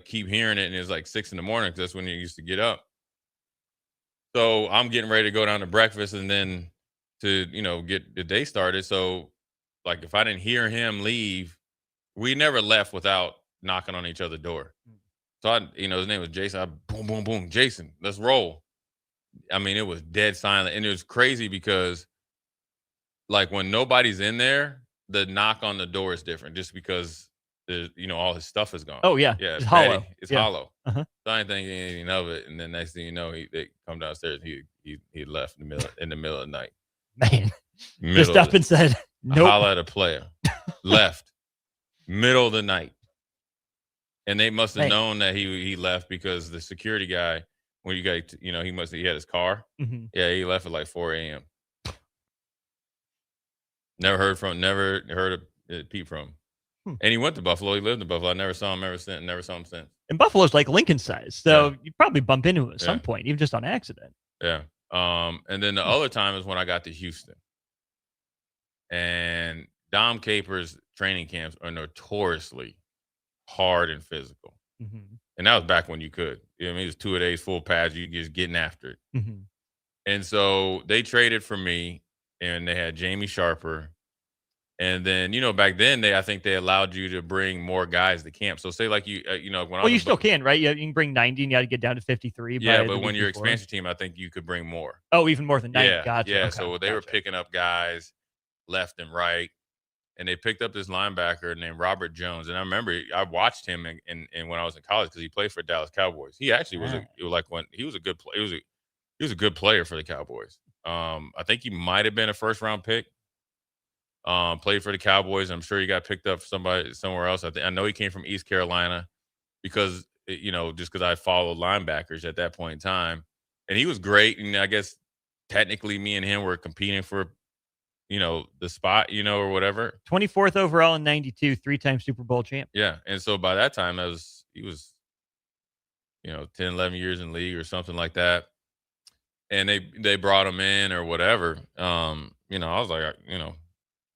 keep hearing it. And it's 6 a.m. because that's when you used to get up. So I'm getting ready to go down to breakfast and then to, get the day started. So if I didn't hear him leave, we never left without knocking on each other's door. So his name was Jason. Boom, boom, boom. Jason, let's roll. It was dead silent. And it was crazy because when nobody's in there, the knock on the door is different just because all his stuff is gone. Oh yeah. Yeah. It's hollow. It's Yeah. hollow. Uh-huh. So I didn't think anything of it. And then next thing you know, they come downstairs. He left in the middle of the night. Man. Just up and said, nope. Holla at a player. Left. Middle of the night. And they must have known that he left because the security guy, when he had his car. Mm-hmm. Yeah, he left at 4 a.m. Never heard a peep from him. And he went to Buffalo. He lived in Buffalo. I never saw him since. And Buffalo's like Lincoln size. So you probably bump into him at some point, even just on accident. Yeah. And then the other time is when I got to Houston. And Dom Capers training camps are notoriously hard and physical. Mm-hmm. And that was back when you could. It was 2 a days, full pads. You just getting after it. Mm-hmm. And so they traded for me, and they had Jamie Sharper And then, back then I think they allowed you to bring more guys to camp. So say like when I was you still can, right? You can bring 90 and you got to get down to 53. Yeah, but when you're expansion team, I think you could bring more. Oh, even more than 90. Yeah, Gotcha. yeah. Okay. So they were picking up guys left and right, and they picked up this linebacker named Robert Jones. And I remember I watched him in when I was in college because he played for Dallas Cowboys. He actually was he was a good play. He was a good player for the Cowboys. I think he might have been a first round pick. Played for the Cowboys. I'm sure he got picked up somewhere else. I know he came from East Carolina because just because I followed linebackers at that point in time, and he was great. And I guess technically, me and him were competing for the spot, or whatever. 24th overall in '92, 3-time Super Bowl champ. Yeah, and so by that time, he was 10, 11 years in the league or something like that. And they brought him in or whatever. I was like,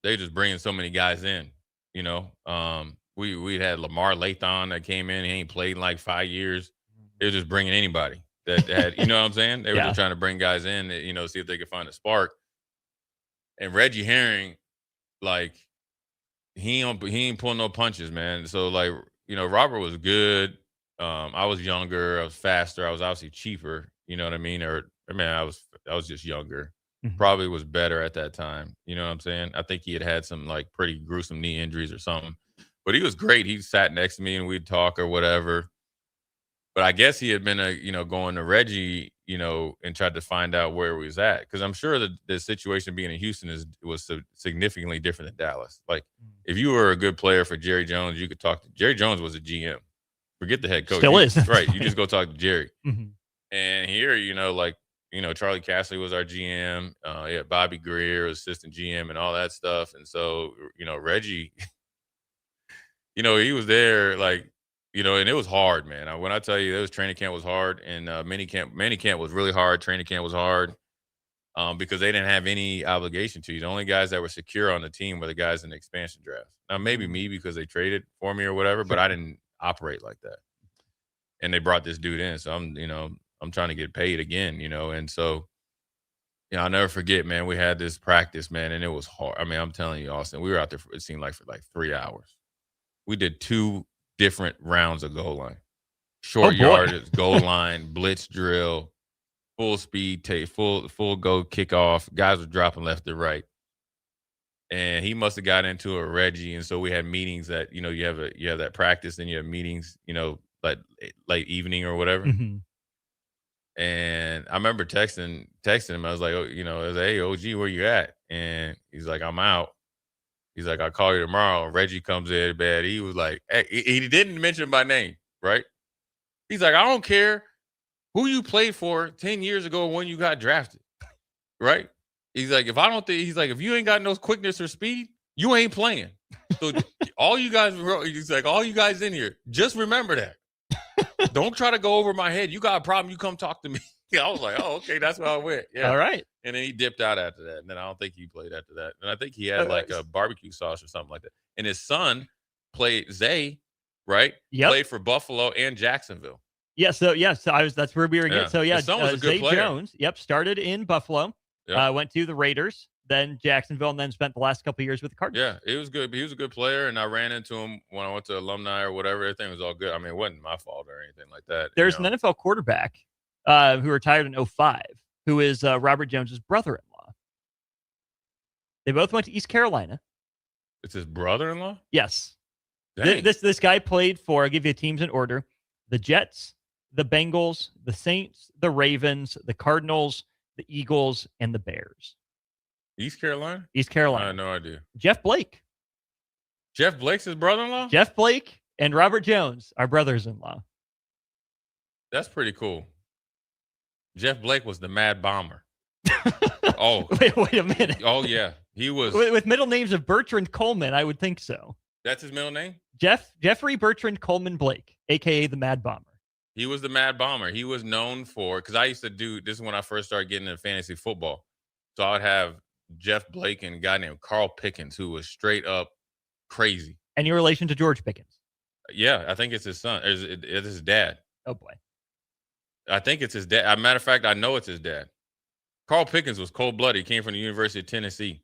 they just bringing so many guys in, we had Lamar Lathon that came in. He ain't played in like 5 years. They were just bringing anybody that had, you know what I'm saying? They were just trying to bring guys in, see if they could find a spark. And Reggie Herring, like, he ain't pulling no punches, man. So like, Robert was good. I was younger. I was faster. I was obviously cheaper. You know what I mean? I was just younger. Probably was better at that time. You know what I'm saying? I think he had some like pretty gruesome knee injuries or something, but he was great. He sat next to me and we'd talk or whatever. But I guess he had been going to Reggie, and tried to find out where he was at. Because I'm sure that the situation being in Houston was significantly different than Dallas. Like if you were a good player for Jerry Jones, you could talk to Jerry Jones was a GM. Forget the head coach. Still is. Right. You just go talk to Jerry. And here, Charlie Castley was our GM. Bobby Greer was assistant GM and all that stuff. And so, Reggie, he was there like, and it was hard, man. When I tell you, those training camp was hard, and mini camp was really hard. Training camp was hard because they didn't have any obligation to you. The only guys that were secure on the team were the guys in the expansion draft. Now, maybe me because they traded for me or whatever, but I didn't operate like that. And they brought this dude in, so I'm trying to get paid again, and so, I'll never forget, man, we had this practice, man, and it was hard. I mean, I'm telling you, Austin, we were out there, it seemed like for like 3 hours. We did 2 different rounds of goal line. Short yardage, goal line, blitz drill, full speed, full go kickoff. Guys were dropping left to right. And he must have got into a Reggie, and so we had meetings that, you have that practice, and you have meetings, like late evening or whatever. And I remember texting him. I was like, hey, OG, where you at? And he's like, I'm out. He's like, I'll call you tomorrow. Reggie comes in bad. He was like, hey, he didn't mention my name, right? He's like, I don't care who you played for 10 years ago when you got drafted, right? He's like, if you ain't got no quickness or speed, you ain't playing. So all you guys in here, just remember that. Don't try to go over my head. You got a problem, you come talk to me. I was like, oh, okay, that's where I went. Yeah. All right. And then he dipped out after that. And then I don't think he played after that. And I think he had like a barbecue sauce or something like that. And his son played Zay, right? Yep. Played for Buffalo and Jacksonville. Yeah. So that's where we were getting. So His son was a good Zay player. Jones. Yep. Started in Buffalo. Yep. Went to the Raiders, then Jacksonville, and then spent the last couple of years with the Cardinals. Yeah, it was good. He was a good player, and I ran into him when I went to alumni or whatever. Everything was all good. I mean, it wasn't my fault or anything like that. There's an NFL quarterback who retired in 2005, who is Robert Jones's brother-in-law. They both went to East Carolina. It's his brother-in-law? Yes. Dang. This guy played for, I'll give you the teams in order, the Jets, the Bengals, the Saints, the Ravens, the Cardinals, the Eagles, and the Bears. East Carolina? East Carolina. I had no idea. Jeff Blake. Jeff Blake's his brother-in-law? Jeff Blake and Robert Jones are brothers-in-law. That's pretty cool. Jeff Blake was the Mad Bomber. Oh. Wait a minute. Oh, yeah. He was. With middle names of Bertrand Coleman, I would think so. That's his middle name? Jeffrey Bertrand Coleman Blake, a.k.a. the Mad Bomber. He was the Mad Bomber. He was known for, because I used to this is when I first started getting into fantasy football. So I would have Jeff Blake and a guy named Carl Pickens, who was straight up crazy. Any relation to George Pickens? Yeah, I think it's his son. It's his dad. Oh, boy. I think it's his dad. As a matter of fact, I know it's his dad. Carl Pickens was cold-blooded. He came from the University of Tennessee.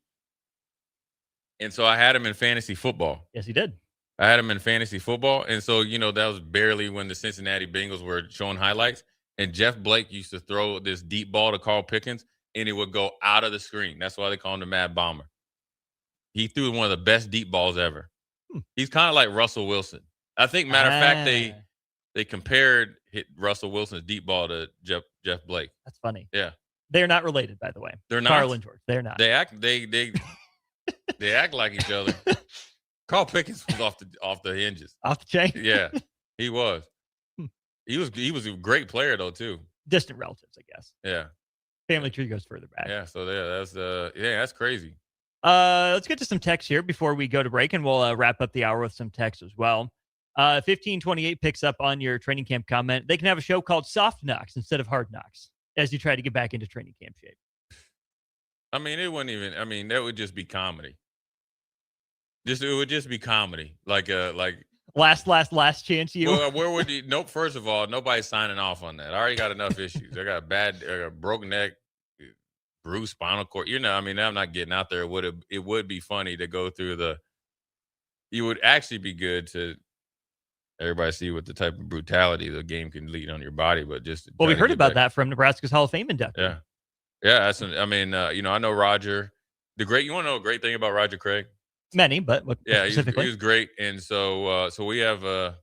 And so I had him in fantasy football. Yes, he did. I had him in fantasy football. And so, that was barely when the Cincinnati Bengals were showing highlights. And Jeff Blake used to throw this deep ball to Carl Pickens, and it would go out of the screen. That's why they call him the Mad Bomber. He threw one of the best deep balls ever. He's kind of like Russell Wilson. I think, matter of fact, they compared Russell Wilson's deep ball to Jeff Blake. That's funny. Yeah. They're not related, by the way. They're not. Carl and George. They're not. They act they act like each other. Carl Pickens was off the hinges. Off the chain? Yeah. He was. He was a great player though, too. Distant relatives, I guess. Yeah. Family tree goes further back. Yeah, so that's crazy. Let's get to some text here before we go to break, and we'll wrap up the hour with some text as well. 1528 picks up on your training camp comment. They can have a show called Soft Knocks instead of Hard Knocks as you try to get back into training camp shape. I mean, it wouldn't even. I mean, that would just be comedy. It would just be comedy, like last chance you. Well, where would you? Nope. First of all, nobody's signing off on that. I already got enough issues. I got a broken neck, bruised spinal cord. I mean, I'm not getting out there. It would be funny to go through it would actually be good to everybody see what the type of brutality the game can lead on your body. But just we heard about that from Nebraska's Hall of Fame inductee. Yeah. I know Roger. You want to know a great thing about Roger Craig? Many, but what specifically? He was great. And so we have a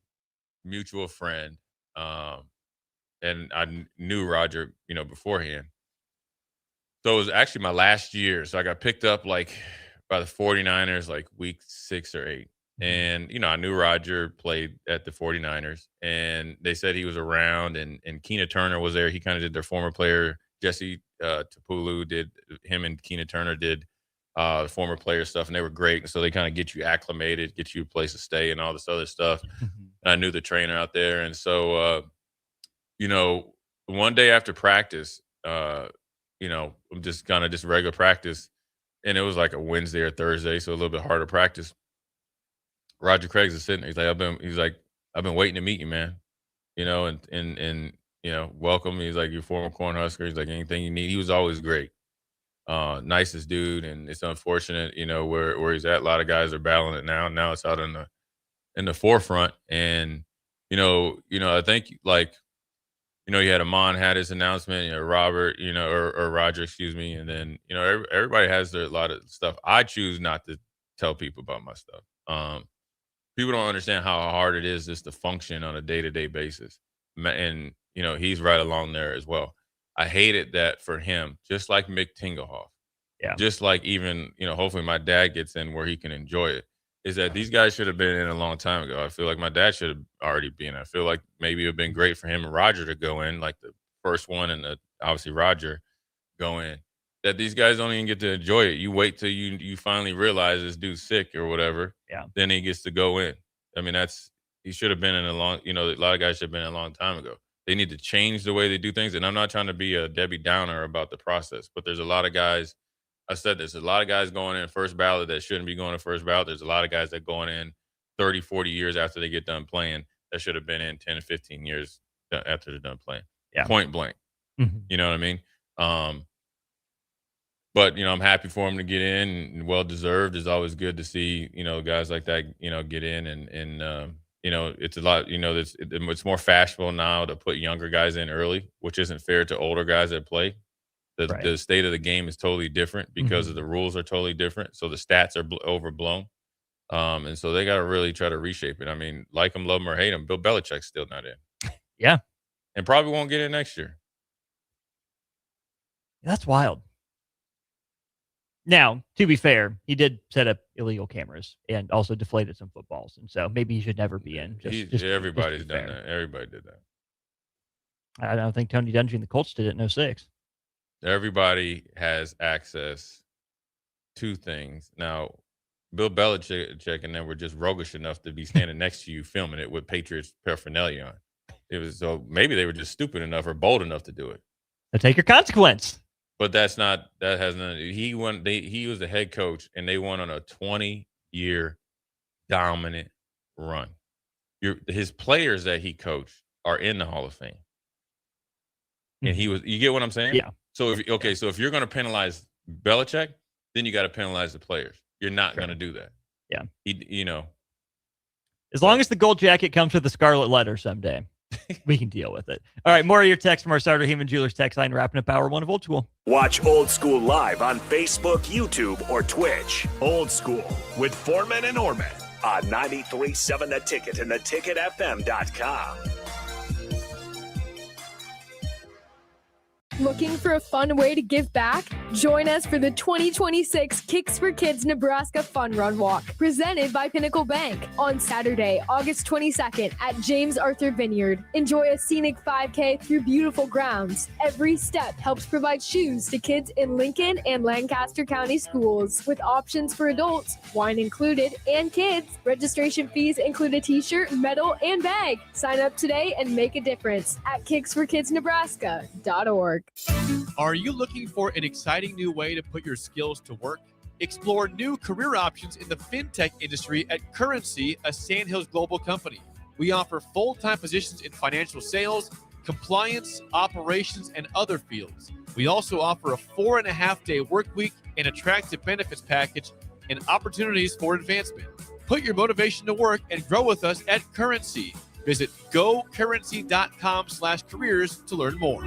mutual friend, and I knew Roger, beforehand. So it was actually my last year. So I got picked up by the 49ers, week 6 or 8. And, I knew Roger played at the 49ers, and they said he was around, and Keena Turner was there. He kind of did their former player, Jesse Tapulu him and Keena Turner did the former player stuff, and they were great. And so they kind of get you acclimated, get you a place to stay and all this other stuff. And I knew the trainer out there. And so, one day after practice, just regular practice, and it was like a Wednesday or Thursday, so a little bit harder practice. Roger Craig's is sitting there. I've been waiting to meet you, man. And welcome. He's like, your former Cornhusker. He's like, anything you need. He was always great. Nicest dude, and it's unfortunate, where he's at. A lot of guys are battling it now. Now it's out in the forefront, and I think you had Amon had his announcement, Robert, or Roger, excuse me, and then everybody has a lot of stuff. I choose not to tell people about my stuff. People don't understand how hard it is just to function on a day-to-day basis, and he's right along there as well. I hated that for him, just like Mick Tingelhoff. Yeah. Just like even, hopefully my dad gets in where he can enjoy it, is that these guys should have been in a long time ago. I feel like my dad should have already been. I feel like maybe it would have been great for him and Roger to go in, like the first one, and obviously Roger go in. That these guys don't even get to enjoy it. You wait till you finally realize this dude's sick or whatever. Yeah. Then he gets to go in. I mean, he should have been in a lot of guys should have been in a long time ago. They need to change the way they do things. And I'm not trying to be a Debbie Downer about the process, but there's a lot of guys. I said there's a lot of guys going in first ballot that shouldn't be going to first ballot. There's a lot of guys that going in 30, 40 years after they get done playing that should have been in 10 to 15 years after they're done playing. Yeah. Point blank. Mm-hmm. You know what I mean? But, I'm happy for him to get in, and well-deserved. It's always good to see, guys like that, get in and it's a lot, it's more fashionable now to put younger guys in early, which isn't fair to older guys that play. The state of the game is totally different because of the rules are totally different. So the stats are overblown. And so they got to really try to reshape it. I mean, like them, love them, or hate them, Bill Belichick's still not in. Yeah. And probably won't get in next year. That's wild. Now, to be fair, he did set up illegal cameras and also deflated some footballs. And so maybe he should never be in. Everybody's done that. Everybody did that. I don't think Tony Dungy and the Colts did it in 06. Everybody has access to things. Now, Bill Belichick and them were just roguish enough to be standing next to you filming it with Patriots paraphernalia on. It was so maybe they were just stupid enough or bold enough to do it. So take your consequence. But that has nothing. He was the head coach, and they went on a 20-year dominant run. His players that he coached are in the Hall of Fame. And you get what I'm saying? Yeah. So if you're going to penalize Belichick, then you got to penalize the players. you're not going to do that. Yeah. You know. As long as the gold jacket comes with a scarlet letter someday, we can deal with it. All right, more of your texts from our Starter Heyman Jewelers text line, wrapping up hour one of Old School. Watch Old School live on Facebook, YouTube, or Twitch. Old School with Foreman and Orman on 93.7 The Ticket and theticketfm.com. Looking for a fun way to give back? Join us for the 2026 Kicks for Kids Nebraska Fun Run Walk, presented by Pinnacle Bank, on Saturday, August 22nd at James Arthur Vineyard. Enjoy a scenic 5K through beautiful grounds. Every step helps provide shoes to kids in Lincoln and Lancaster County schools, with options for adults, wine included, and kids. Registration fees include a t-shirt, medal, and bag. Sign up today and make a difference at kicksforkidsnebraska.org. Are you looking for an exciting new way to put your skills to work? Explore new career options in the fintech industry at Currency, a Sandhills global company. We offer full-time positions in financial sales, compliance, operations, and other fields. We also offer a 4.5-day work week, an attractive benefits package, and opportunities for advancement. Put your motivation to work and grow with us at Currency. Visit gocurrency.com/careers to learn more.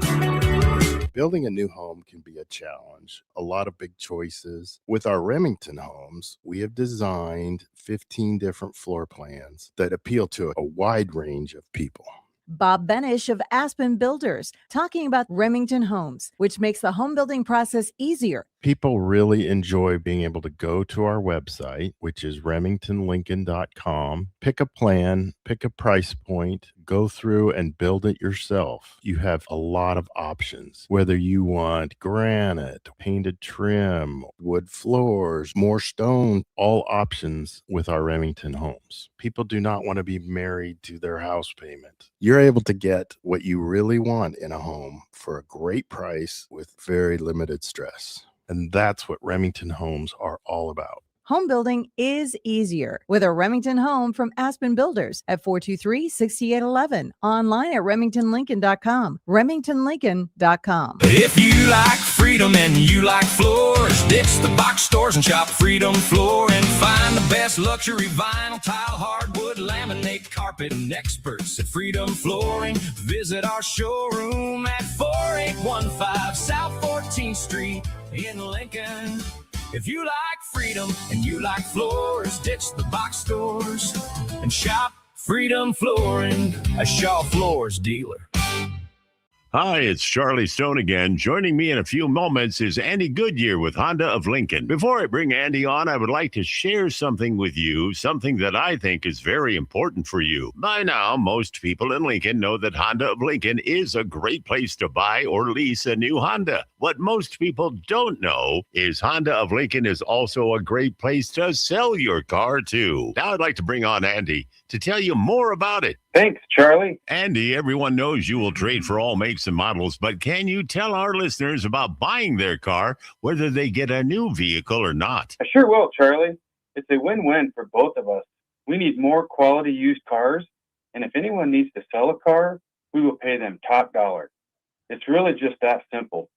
Building a new home can be a challenge, a lot of big choices. With our Remington homes, we have designed 15 different floor plans that appeal to a wide range of people. Bob Benish of Aspen Builders, talking about Remington Homes, which makes the home building process easier. People really enjoy being able to go to our website, which is remingtonlincoln.com, pick a plan, pick a price point, go through and build it yourself. You have a lot of options, whether you want granite, painted trim, wood floors, more stone, all options with our Remington homes. People do not want to be married to their house payment. You're able to get what you really want in a home for a great price with very limited stress. And that's what Remington homes are all about. Home building is easier with a Remington home from Aspen Builders at 423-6811. Online at remingtonlincoln.com. remingtonlincoln.com. If you like freedom and you like floors, ditch the box stores and shop Freedom Floor and find the best luxury vinyl, tile, hardwood, laminate, carpet, and experts at Freedom Flooring. Visit our showroom at 4815 South 14th Street in Lincoln. If you like freedom and you like floors, ditch the box stores and shop Freedom Flooring, a Shaw Floors dealer. Hi, it's Charlie Stone again. Joining me in a few moments is Andy Goodyear with Honda of Lincoln. Before I bring Andy on, I would like to share something with you, something that I think is very important for you. By now, most people in Lincoln know that Honda of Lincoln is a great place to buy or lease a new Honda. What most people don't know is Honda of Lincoln is also a great place to sell your car, too. Now I'd like to bring on Andy to tell you more about it. Thanks, Charlie. Andy, everyone knows you will trade for all makes and models, but can you tell our listeners about buying their car, whether they get a new vehicle or not? I sure will, Charlie. It's a win-win for both of us. We need more quality used cars, and if anyone needs to sell a car, we will pay them top dollar. It's really just that simple.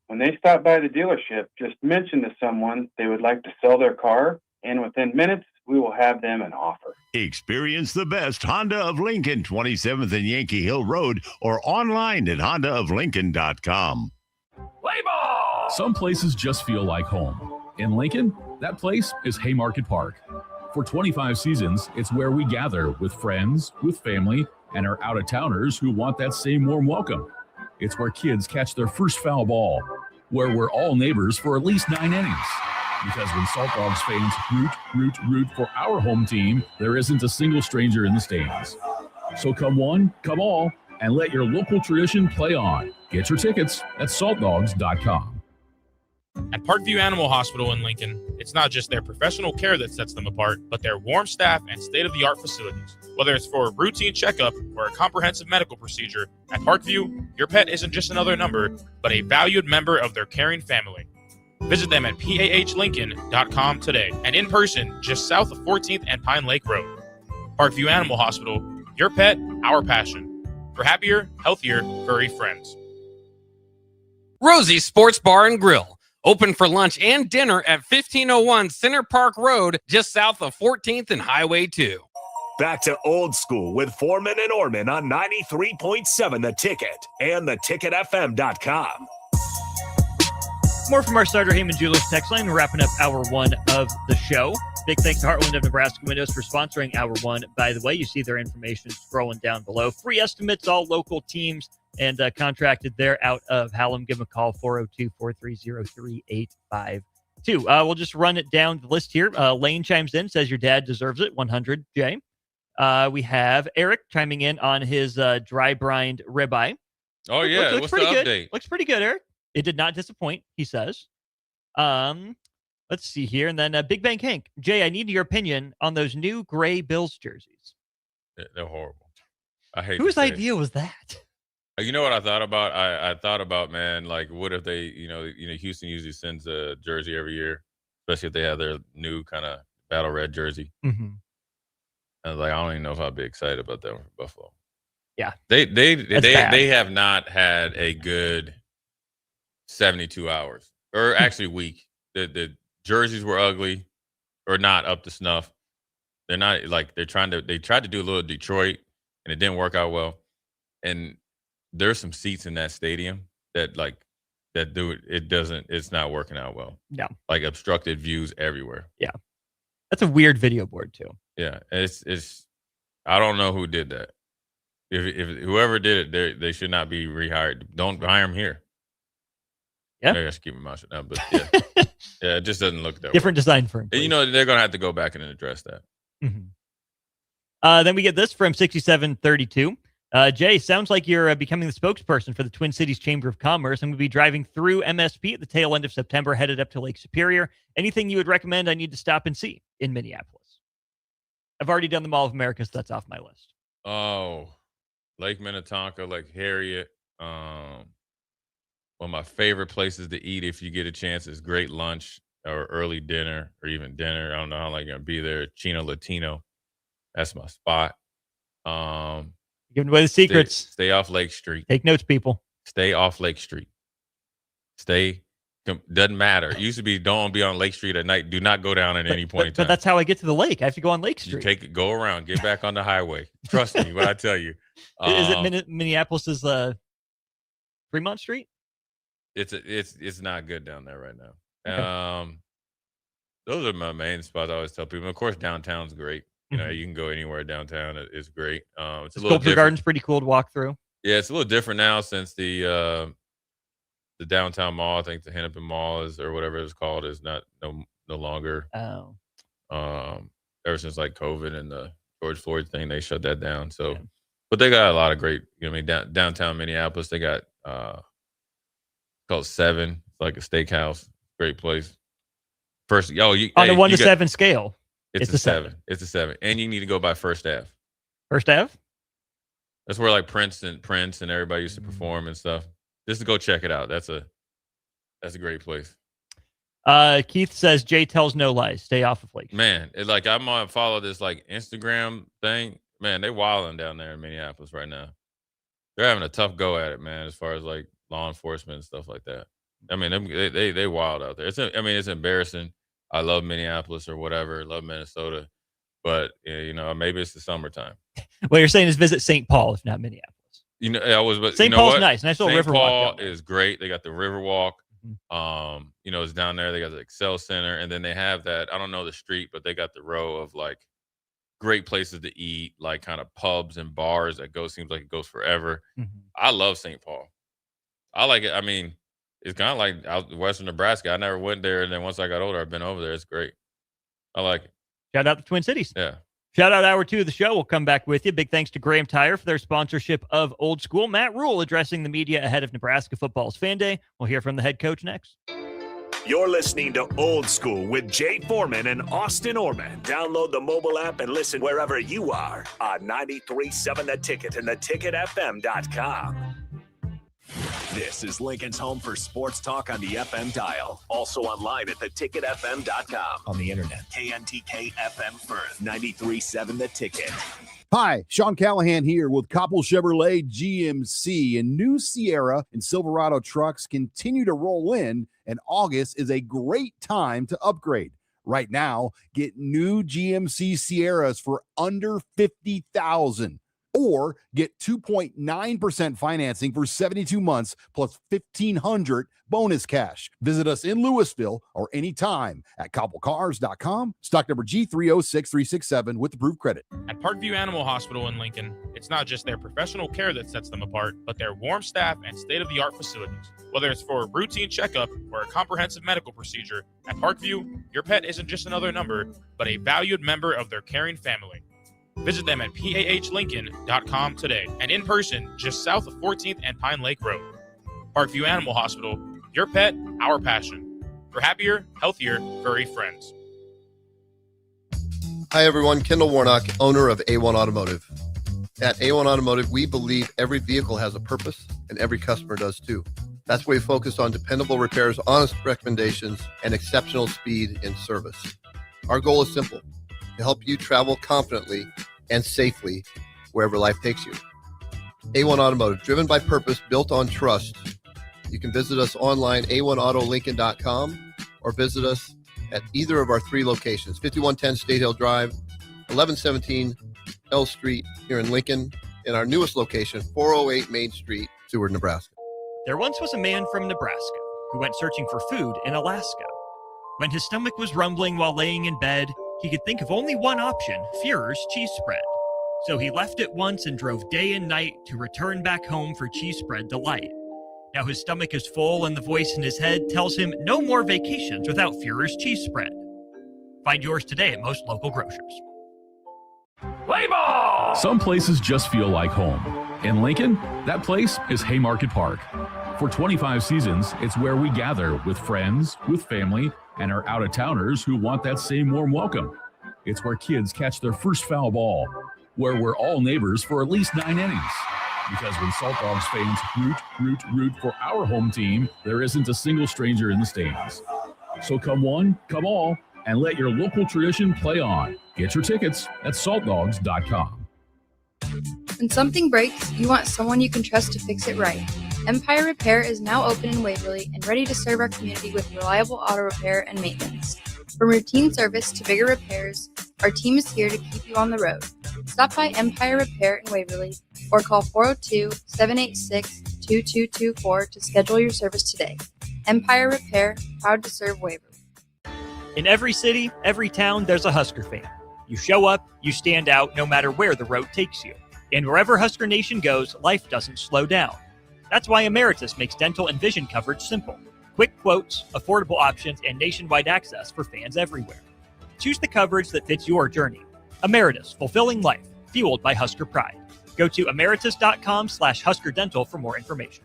When they stop by the dealership, just mention to someone they would like to sell their car, and within minutes, we will have them an offer. Experience the best Honda of Lincoln, 27th and Yankee Hill Road, or online at hondaoflincoln.com. Play ball! Some places just feel like home. In Lincoln, that place is Haymarket Park. For 25 seasons, it's where we gather with friends, with family, and our out-of-towners who want that same warm welcome. It's where kids catch their first foul ball, where we're all neighbors for at least 9 innings. Because when Salt Dogs fans root for our home team, there isn't a single stranger in the stands. So come one, come all, and let your local tradition play on. Get your tickets at saltdogs.com. At Parkview Animal Hospital in Lincoln, it's not just their professional care that sets them apart, but their warm staff and state-of-the-art facilities. Whether it's for a routine checkup or a comprehensive medical procedure, at Parkview, your pet isn't just another number, but a valued member of their caring family. Visit them at pahlincoln.com today and in person just south of 14th and Pine Lake Road. Parkview Animal Hospital, your pet, our passion. For happier, healthier, furry friends. Rosie's Sports Bar and Grill, Open for lunch and dinner at 1501 Center Park Road, just south of 14th and Highway 2. Back to Old School with Foreman and Orman on 93.7 The Ticket and theticketfm.com. More from our starter Heyman Jewelers text line. We're wrapping up hour one of the show. Big thanks to Heartland of Nebraska Windows for sponsoring hour one. By the way, you see their information scrolling down below. Free estimates, all local teams, and contracted there out of Hallam. Give them a call, 402-430-3852. We'll just run it down the list here. Lane chimes in, says your dad deserves it, 100, Jay. We have Eric chiming in on his dry brined ribeye. Oh, yeah. Looks What's pretty the good. update? Looks pretty good, Eric. It did not disappoint, he says. Let's see here. And then Big Bang Hank. Jay, I need your opinion on those new gray Bills jerseys. They're horrible. I hate Whose to say it. idea was that? You know what I thought about? I thought about, man, like, what if they, Houston usually sends a jersey every year, especially if they have their new kind of battle red jersey. Mm-hmm. I was like, I don't even know if I'd be excited about that one for Buffalo. Yeah. They have not had a good 72 hours, or actually week. The jerseys were ugly or not up to snuff. They're not like they tried to do a little Detroit and it didn't work out well. And there's some seats in that stadium that do it. It's not working out well. No. Like obstructed views everywhere. Yeah. That's a weird video board too. Yeah. It's I don't know who did that. If whoever did it, they should not be rehired. Don't hire them here. Yeah. I should keep my mouth shut now, but yeah. Yeah, it just doesn't look that Different way. design firm. And, they're going to have to go back and address that. Mm-hmm. Then we get this from 6732. Jay, sounds like you're becoming the spokesperson for the Twin Cities Chamber of Commerce. I'm going to be driving through MSP at the tail end of September, headed up to Lake Superior. Anything you would recommend I need to stop and see in Minneapolis? I've already done the Mall of America, so that's off my list. Oh, Lake Minnetonka, Lake Harriet. One of my favorite places to eat if you get a chance is great lunch or early dinner or even dinner. I don't know how long you're going to be there. Chino Latino. That's my spot. Giving away the secrets. Stay off Lake Street. Take notes, people. Stay off Lake Street. Doesn't matter. It used to be don't be on Lake Street at night. Do not go down at any point in time. But that's how I get to the lake. I have to go on Lake Street. Go around. Get back on the highway. Trust me when I tell you. Is it Minneapolis's Fremont Street? It's not good down there right now. Okay. Those are my main spots. I always tell people. Of course, downtown's great. You can go anywhere downtown. It's great. It's a little Sculpture Garden's pretty cool to walk through. Yeah, it's a little different now since the downtown mall. I think the Hennepin Mall or whatever it's called is no longer. Oh. Ever since like COVID and the George Floyd thing, they shut that down. So, but they got a lot of great. Downtown Minneapolis, they got called Seven, like a steakhouse, great place. On the 1 to 7 scale. It's a 7. It's a 7. And you need to go by First Ave. First Ave? That's where like Prince and everybody used to perform and stuff. Just to go check it out. That's a great place. Keith says Jay tells no lies. Stay off of Lake. Man, I'm gonna follow this like Instagram thing. Man, they wilding down there in Minneapolis right now. They're having a tough go at it, man, as far as like law enforcement and stuff like that. I mean, they wild out there. It's embarrassing. I love Minneapolis or whatever. Love Minnesota, but maybe it's the summertime. What you're saying is visit St. Paul, if not Minneapolis. St. Paul's nice. Nice little river walk. St. Paul is great. They got the river walk. It's down there. They got the Excel Center, and then they have that. I don't know the street, but they got the row of like great places to eat, like kind of pubs and bars that seems like it goes forever. I love St. Paul. I like it. I mean, it's kind of like out Western Nebraska. I never went there, and then once I got older, I've been over there. It's great. I like it. Shout out to Twin Cities. Yeah. Shout out hour 2 of the show. We'll come back with you. Big thanks to Graham Tire for their sponsorship of Old School. Matt Rule addressing the media ahead of Nebraska football's Fan Day. We'll hear from the head coach next. You're listening to Old School with Jay Foreman and Austin Orman. Download the mobile app and listen wherever you are on 93.7 The Ticket and theticketfm.com. This is Lincoln's home for sports talk on the FM dial. Also online at theticketfm.com. On the internet. KNTK FM Firth, 93.7 The Ticket. Hi, Sean Callahan here with Koppel Chevrolet GMC, and new Sierra and Silverado trucks continue to roll in, and August is a great time to upgrade. Right now, get new GMC Sierras for under $50,000 or get 2.9% financing for 72 months plus $1,500 bonus cash. Visit us in Louisville or anytime at koppelcars.com. Stock number G306367 with approved credit. At Parkview Animal Hospital in Lincoln, it's not just their professional care that sets them apart, but their warm staff and state-of-the-art facilities. Whether it's for a routine checkup or a comprehensive medical procedure, at Parkview, your pet isn't just another number, but a valued member of their caring family. Visit them at PAHLincoln.com today and in person just south of 14th and Pine Lake Road. Parkview Animal Hospital, your pet, our passion. For happier, healthier, furry friends. Hi everyone, Kendall Warnock, owner of A1 Automotive. At A1 Automotive, we believe every vehicle has a purpose and every customer does too. That's why we focus on dependable repairs, honest recommendations, and exceptional speed in service. Our goal is simple, to help you travel confidently and safely wherever life takes you. A1 Automotive, driven by purpose, built on trust. You can visit us online, a1autolincoln.com, or visit us at either of our three locations, 5110 State Hill Drive, 1117 L Street here in Lincoln, and our newest location, 408 Main Street, Seward, Nebraska. There once was a man from Nebraska who went searching for food in Alaska. When his stomach was rumbling while laying in bed, he could think of only one option, Führer's cheese spread. So he left at once and drove day and night to return back home for cheese spread delight. Now his stomach is full and the voice in his head tells him no more vacations without Führer's cheese spread. Find yours today at most local grocers. Play ball! Some places just feel like home. In Lincoln, that place is Haymarket Park. For 25 seasons, it's where we gather with friends, with family, and our out-of-towners who want that same warm welcome. It's where kids catch their first foul ball, where we're all neighbors for at least 9 innings. Because when Salt Dogs fans root for our home team, there isn't a single stranger in the stands. So come one, come all, and let your local tradition play on. Get your tickets at saltdogs.com. When something breaks, you want someone you can trust to fix it right. Empire Repair is now open in Waverly and ready to serve our community with reliable auto repair and maintenance. From routine service to bigger repairs, our team is here to keep you on the road. Stop by Empire Repair in Waverly or call 402-786-2224 to schedule your service today. Empire Repair, proud to serve Waverly. In every city, every town, there's a Husker fan. You show up, you stand out no matter where the road takes you. And wherever Husker Nation goes, life doesn't slow down. That's why Emeritus makes dental and vision coverage simple. Quick quotes, affordable options, and nationwide access for fans everywhere. Choose the coverage that fits your journey. Emeritus, fulfilling life, fueled by Husker pride. Go to emeritus.com/Husker Dental for more information.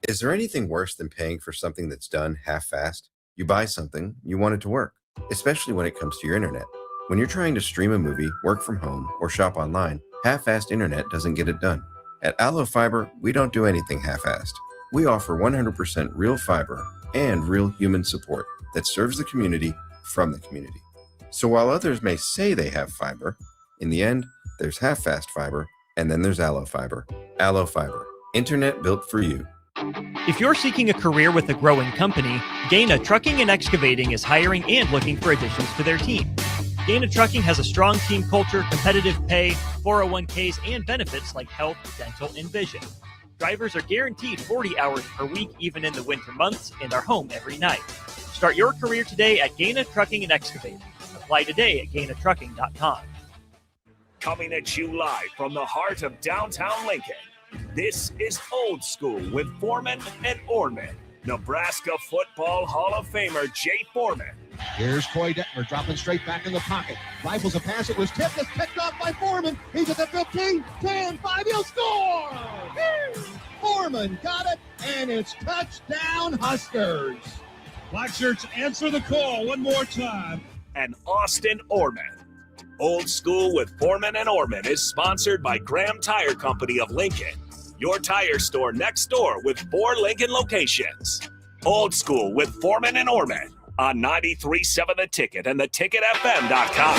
Is there anything worse than paying for something that's done half-assed? You buy something, you want it to work, especially when it comes to your internet. When you're trying to stream a movie, work from home, or shop online, half-assed internet doesn't get it done. At Allo Fiber, we don't do anything half-assed. We offer 100% real fiber and real human support that serves the community from the community. So while others may say they have fiber, in the end, there's half-fast fiber, and then there's Allo Fiber. Allo Fiber, internet built for you. If you're seeking a career with a growing company, Gaina Trucking and Excavating is hiring and looking for additions to their team. Gaina Trucking has a strong team culture, competitive pay, 401ks, and benefits like health, dental, and vision. Drivers are guaranteed 40 hours per week, even in the winter months, and are home every night. Start your career today at Gaina Trucking and Excavating. Apply today at GainaTrucking.com. Coming at you live from the heart of downtown Lincoln. This is Old School with Foreman and Orman. Nebraska Football Hall of Famer Jay Foreman. Here's Coy Detmer dropping straight back in the pocket. Rifles a pass. It was tipped. It's picked off by Foreman. He's at the 15, 10, 5. He'll score! Foreman got it, and it's touchdown Huskers. Black shirts answer the call one more time. And Austin Orman. Old School with Foreman and Orman is sponsored by Graham Tire Company of Lincoln. Your tire store next door with 4 Lincoln locations. Old School with Foreman and Orman on 93.7 The Ticket and theticketfm.com.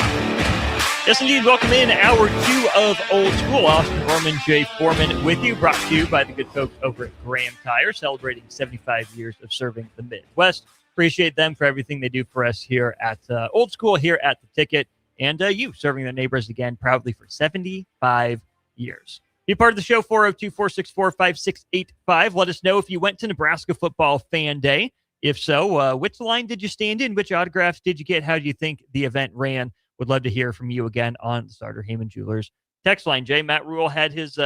Yes, indeed. Welcome in hour 2 of Old School. Austin Orman, Jay Foreman with you, brought to you by the good folks over at Graham Tire, celebrating 75 years of serving the Midwest. Appreciate them for everything they do for us here at Old School, here at The Ticket, and you serving their neighbors again proudly for 75 years. Be part of the show, 402-464-5685. Let us know if you went to Nebraska Football Fan Day. If so, which line did you stand in? Which autographs did you get? How do you think the event ran? Would love to hear from you again on the Starter Heyman Jewelers text line. Jay, Matt Rule had his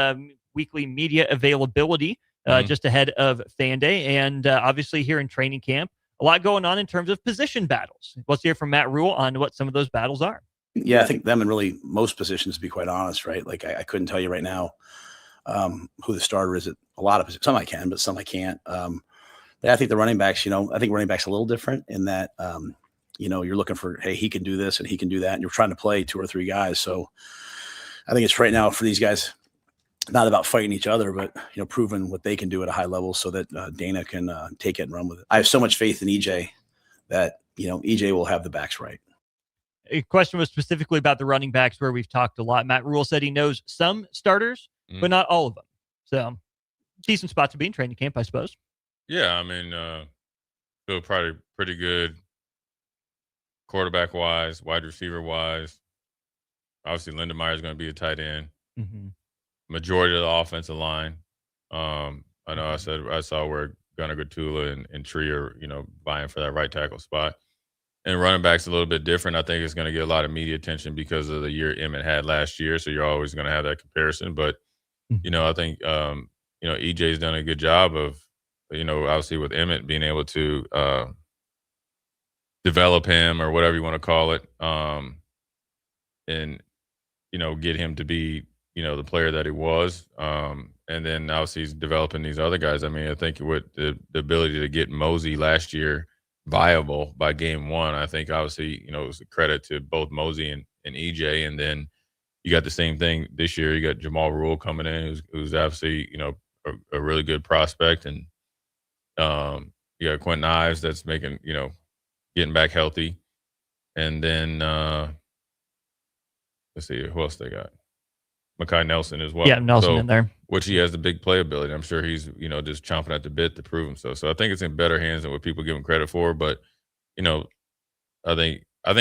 weekly media availability just ahead of Fan Day, and obviously here in training camp, a lot going on in terms of position battles. Let's hear from Matt Rule on what some of those battles are. Yeah, I think them in really most positions, to be quite honest, right? Like I couldn't tell you right now who the starter is at a lot of positions. Some I can, but some I can't. I think the running backs, I think running backs a little different in that, you're looking for, hey, he can do this and he can do that. And you're trying to play 2 or 3 guys. So I think it's right now for these guys, not about fighting each other, but, proving what they can do at a high level so that Dana can take it and run with it. I have so much faith in EJ that, EJ will have the backs right. A question was specifically about the running backs where we've talked a lot. Matt Rule said he knows some starters, but not all of them. So decent spot to be in training camp, I suppose. Yeah, I mean, feel probably pretty good quarterback-wise, wide receiver-wise. Obviously, Lindenmeyer is going to be a tight end. Mm-hmm. Majority of the offensive line. I know I saw where Gunnar Gatula and Tree are, vying for that right tackle spot. And running back's a little bit different. I think it's going to get a lot of media attention because of the year Emmett had last year. So you're always going to have that comparison. But, I think, EJ's done a good job of, obviously with Emmett being able to develop him or whatever you want to call it, and, get him to be, the player that he was. And then obviously he's developing these other guys. I mean, I think with the ability to get Mosey last year viable by game 1, I think obviously, it was a credit to both Mosey and EJ. And then you got the same thing this year. You got Jamal Rule coming in, who's obviously, a really good prospect. And you got Quentin Ives that's making, getting back healthy. And then let's see, who else they got? Makai Nelson as well. Yeah, Nelson in there. Which he has the big playability. I'm sure he's, just chomping at the bit to prove himself. So I think it's in better hands than what people give him credit for. But, I think I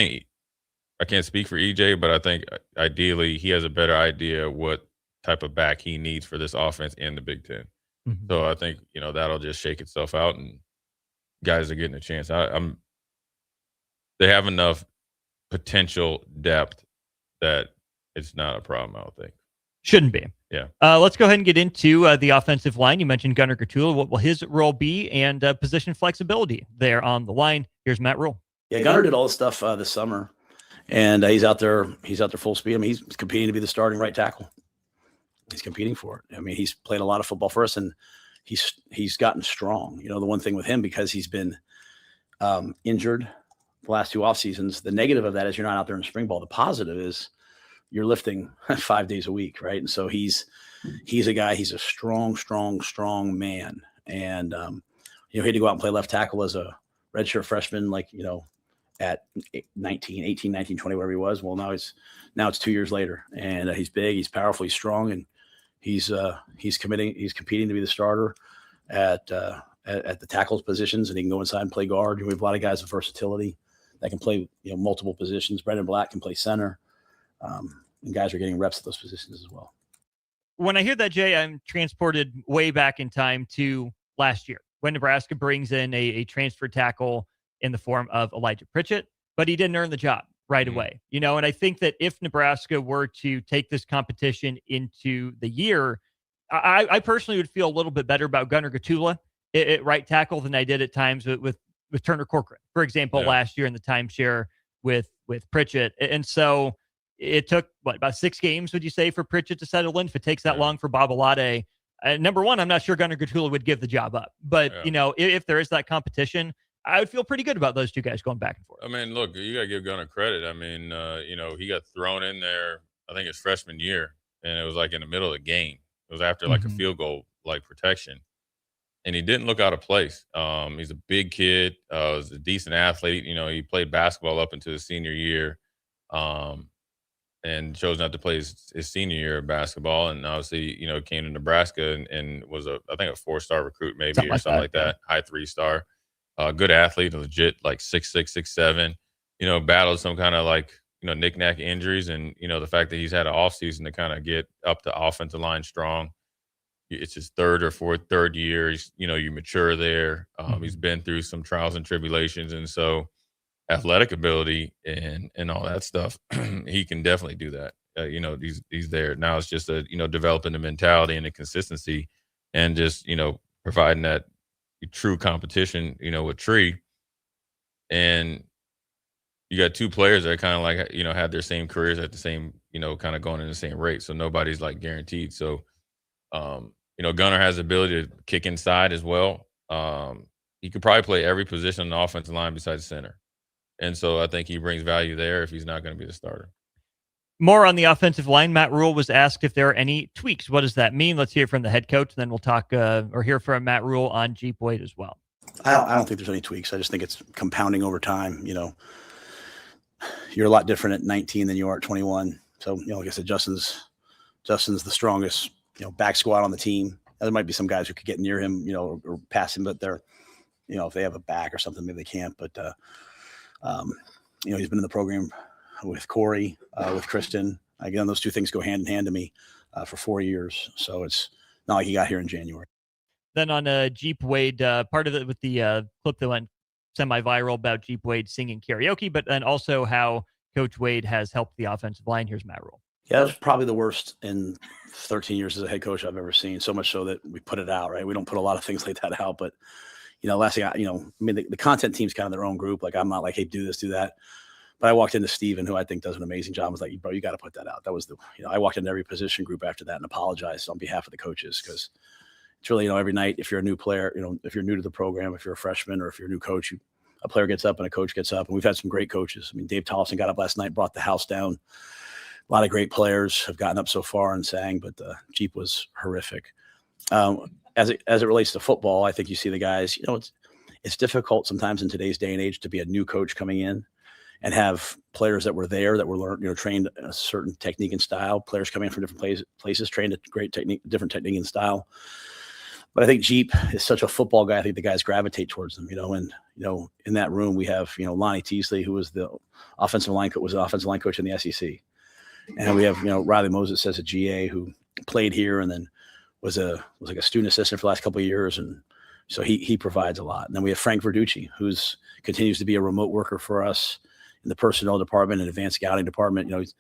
can't speak for EJ, but I think ideally he has a better idea what type of back he needs for this offense in the Big Ten. Mm-hmm. So I think, that'll just shake itself out and guys are getting a chance. They have enough potential depth that it's not a problem, I don't think. Shouldn't be. Yeah. Let's go ahead and get into the offensive line. You mentioned Gunnar Gatula. What will his role be and position flexibility there on the line? Here's Matt Rule. Yeah, Gunnar did all this stuff this summer, and he's out there full speed. I mean, he's competing to be the starting right tackle. He's competing for it. I mean, he's played a lot of football for us, and he's gotten strong. The one thing with him, because he's been injured the last 2 off seasons, the negative of that is you're not out there in spring ball. The positive is you're lifting 5 days a week, right? And so he's a guy. He's a strong man, and he had to go out and play left tackle as a redshirt freshman, at 18, 19, 20, whatever he was. Well, now it's 2 years later, and he's big, he's powerful, he's strong, and he's competing to be the starter at the tackles positions, and he can go inside and play guard. We have a lot of guys with versatility that can play multiple positions. Brendan Black can play center, and guys are getting reps at those positions as well. When I hear that, Jay, I'm transported way back in time to last year when Nebraska brings in a transfer tackle in the form of Elijah Pritchett, but he didn't earn the job right away. And I think that if Nebraska were to take this competition into the year, I personally would feel a little bit better about Gunnar Gatula at right tackle than I did at times with Turner Corcoran, for example, last year in the timeshare with Pritchett. And so it took, about 6 games, would you say, for Pritchett to settle in? If it takes that long for Bob Alade, number one, I'm not sure Gunnar Gatula would give the job up. But, if there is that competition, I would feel pretty good about those 2 guys going back and forth. I mean, look, you got to give Gunnar credit. I mean, he got thrown in there, I think his freshman year, and it was in the middle of the game. It was after a field goal protection, and he didn't look out of place. He's a big kid. Was a decent athlete. He played basketball up into his senior year, and and chose not to play his senior year of basketball. And obviously, came to Nebraska and was I think a 4-star recruit maybe something like that, high 3-star. Good athlete, legit, like 6'6", 6'7", battled some kind of like, knick-knack injuries. And, the fact that he's had an offseason to kind of get up the offensive line strong. It's his third year. He's, you mature there. He's been through some trials and tribulations. And so athletic ability and all that stuff, he can definitely do that. He's there. Now it's just developing the mentality and the consistency and just, providing that true competition, with Tree. And you got two players that kind of like, had their same careers at the same, kind of going in the same rate. So nobody's like guaranteed. So, Gunnar has the ability to kick inside as well. He could probably play every position on the offensive line besides center. And so I think he brings value there if he's not going to be the starter. More on the offensive line. Matt Rule was asked if there are any tweaks. What does that mean? Let's hear from the head coach, and then we'll talk or hear from Matt Rule on Jeep Wade as well. I don't think there's any tweaks. I just think it's compounding over time. You're a lot different at 19 than you are at 21. So, like I said, Justin's the strongest, back squat on the team. There might be some guys who could get near him, or pass him, but they're, if they have a back or something, maybe they can't. But, he's been in the program with Corey, with Kristen. Again, those two things go hand in hand to me for 4 years. So it's not like he got here in January. Then on Jeep Wade, part of it with the clip that went semi-viral about Jeep Wade singing karaoke, but then also how Coach Wade has helped the offensive line. Here's Matt Rule. Yeah, that was probably the worst in 13 years as a head coach I've ever seen. So much so that we put it out, right? We don't put a lot of things like that out, but last thing the content team's kind of their own group. Like I'm not like, hey, do this, do that. But I walked into Steven, who I think does an amazing job. I was like, bro, you got to put that out. That was I walked into every position group after that and apologized on behalf of the coaches, because it's really, every night, if you're a new player, if you're new to the program, if you're a freshman or if you're a new coach, a player gets up and a coach gets up. And we've had some great coaches. I mean, Dave Tollefson got up last night, brought the house down. A lot of great players have gotten up so far and sang, but Jeep was horrific. As it relates to football, I think you see the guys, it's difficult sometimes in today's day and age to be a new coach coming in and have players that were there that were learned, trained a certain technique and style, players coming in from different places, trained a great technique, different technique and style. But I think Jeep is such a football guy. I think the guys gravitate towards him, and, in that room we have, Lonnie Teasley, who was the offensive line coach in the SEC. And we have, Riley Moses as a GA who played here and then was like a student assistant for the last couple of years. And so he provides a lot. And then we have Frank Verducci, who's continues to be a remote worker for us in the personnel department and advanced scouting department. He's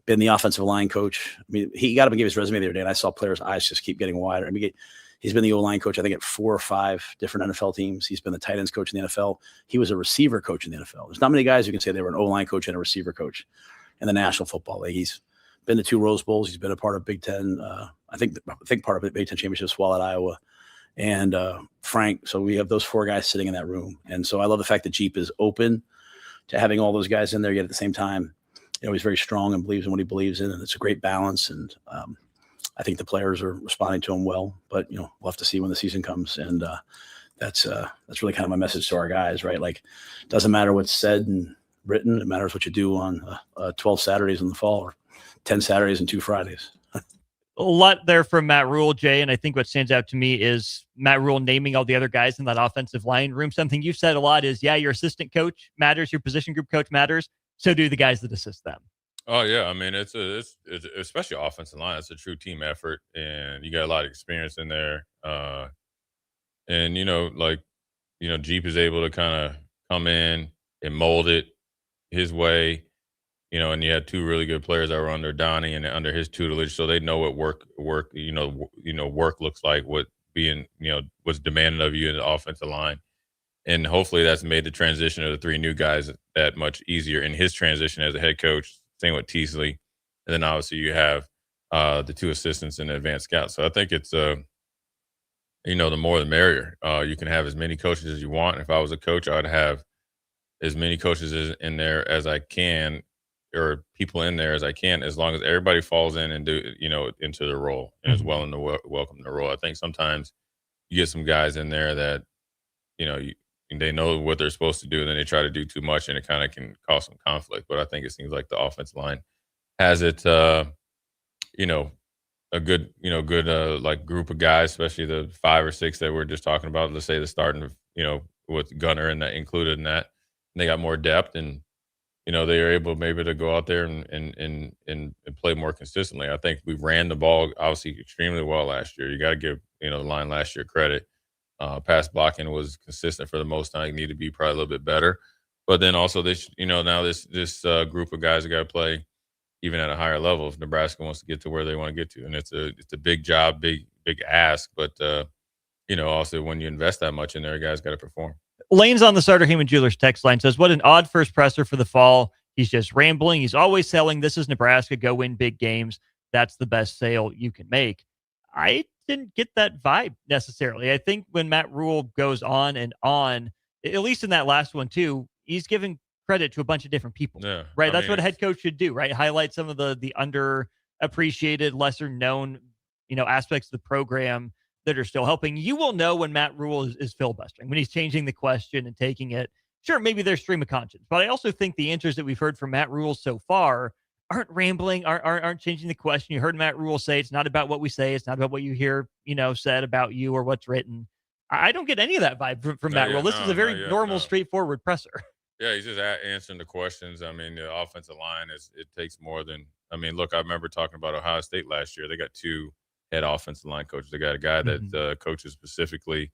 been the offensive line coach. I mean, he got up and gave his resume the other day, and I saw players' eyes just keep getting wider. I mean, he's been the O-line coach, I think, at 4 or 5 different NFL teams. He's been the tight ends coach in the NFL. He was a receiver coach in the NFL. There's not many guys who can say they were an O-line coach and a receiver coach in the National Football League. He's been to 2 Rose Bowls. He's been a part of Big Ten. I think part of it, Big Ten championships while at Iowa. And Frank. So we have those 4 guys sitting in that room. And so I love the fact that Jeep is open to having all those guys in there, yet at the same time, he's very strong and believes in what he believes in. And it's a great balance. And I think the players are responding to him well, but we'll have to see when the season comes. And that's really kind of my message to our guys, right? Like, it doesn't matter what's said and written. It matters what you do on 12 Saturdays in the fall or 10 Saturdays and 2 Fridays. A lot there from Matt Rule, Jay, and I think what stands out to me is Matt Rule naming all the other guys in that offensive line room. Something you've said a lot is, your assistant coach matters, your position group coach matters, so do the guys that assist them. Oh yeah, I mean it's especially offensive line. It's a true team effort, and you got a lot of experience in there. And Jeep is able to kind of come in and mold it his way. And you had 2 really good players that were under Donnie and under his tutelage, so they know what work looks like, what being, what's demanded of you in the offensive line. And hopefully that's made the transition of the 3 new guys that much easier in his transition as a head coach. Same with Teasley. And then obviously you have the 2 assistants and the advanced scouts. So I think it's, the more the merrier. You can have as many coaches as you want. If I was a coach, I'd have as many coaches in there as I can, or people in there as I can, as long as everybody falls in and do, into the role and is well in the welcome the role. I think sometimes you get some guys in there that, they know what they're supposed to do, and then they try to do too much, and it kind of can cause some conflict. But I think it seems like the offensive line has it, you know, a good, like group of guys, especially the 5 or 6 that we're just talking about. Let's say the starting, with Gunner and that included in that, and they got more depth, and they are able maybe to go out there and play more consistently. I think we ran the ball obviously extremely well last year. You got to give the line last year credit. Pass blocking was consistent for the most time. You need to be probably a little bit better, but then also this now this group of guys that got to play even at a higher level if Nebraska wants to get to where they want to get to. And it's a big job, big ask, but also when you invest that much in there, guys got to perform. Lane's on the Starter Heyman Jewelers text line, says, what an odd first presser for the fall. He's just rambling. He's always selling, this is Nebraska, go win big games. That's the best sale you can make. I didn't get that vibe necessarily. I think when Matt Rule goes on and on, at least in that last one too, he's giving credit to a bunch of different people. Yeah, right? That's what a head coach should do, right? Highlight some of the underappreciated, lesser known, aspects of the program that are still helping. You will know when Matt Rule is filibustering, when he's changing the question and taking it. Sure, maybe there's stream of conscience, but I also think the answers that we've heard from Matt Rule so far aren't rambling, aren't changing the question. You heard Matt Rule say it's not about what we say, it's not about what you hear, said about you or what's written. I don't get any of that vibe from Matt Rule. This is a very normal, straightforward presser. Yeah, he's just answering the questions. I mean, the offensive line it takes more than. I mean, look, I remember talking about Ohio State last year. They got 2 head offensive line coaches. They got a guy that coaches specifically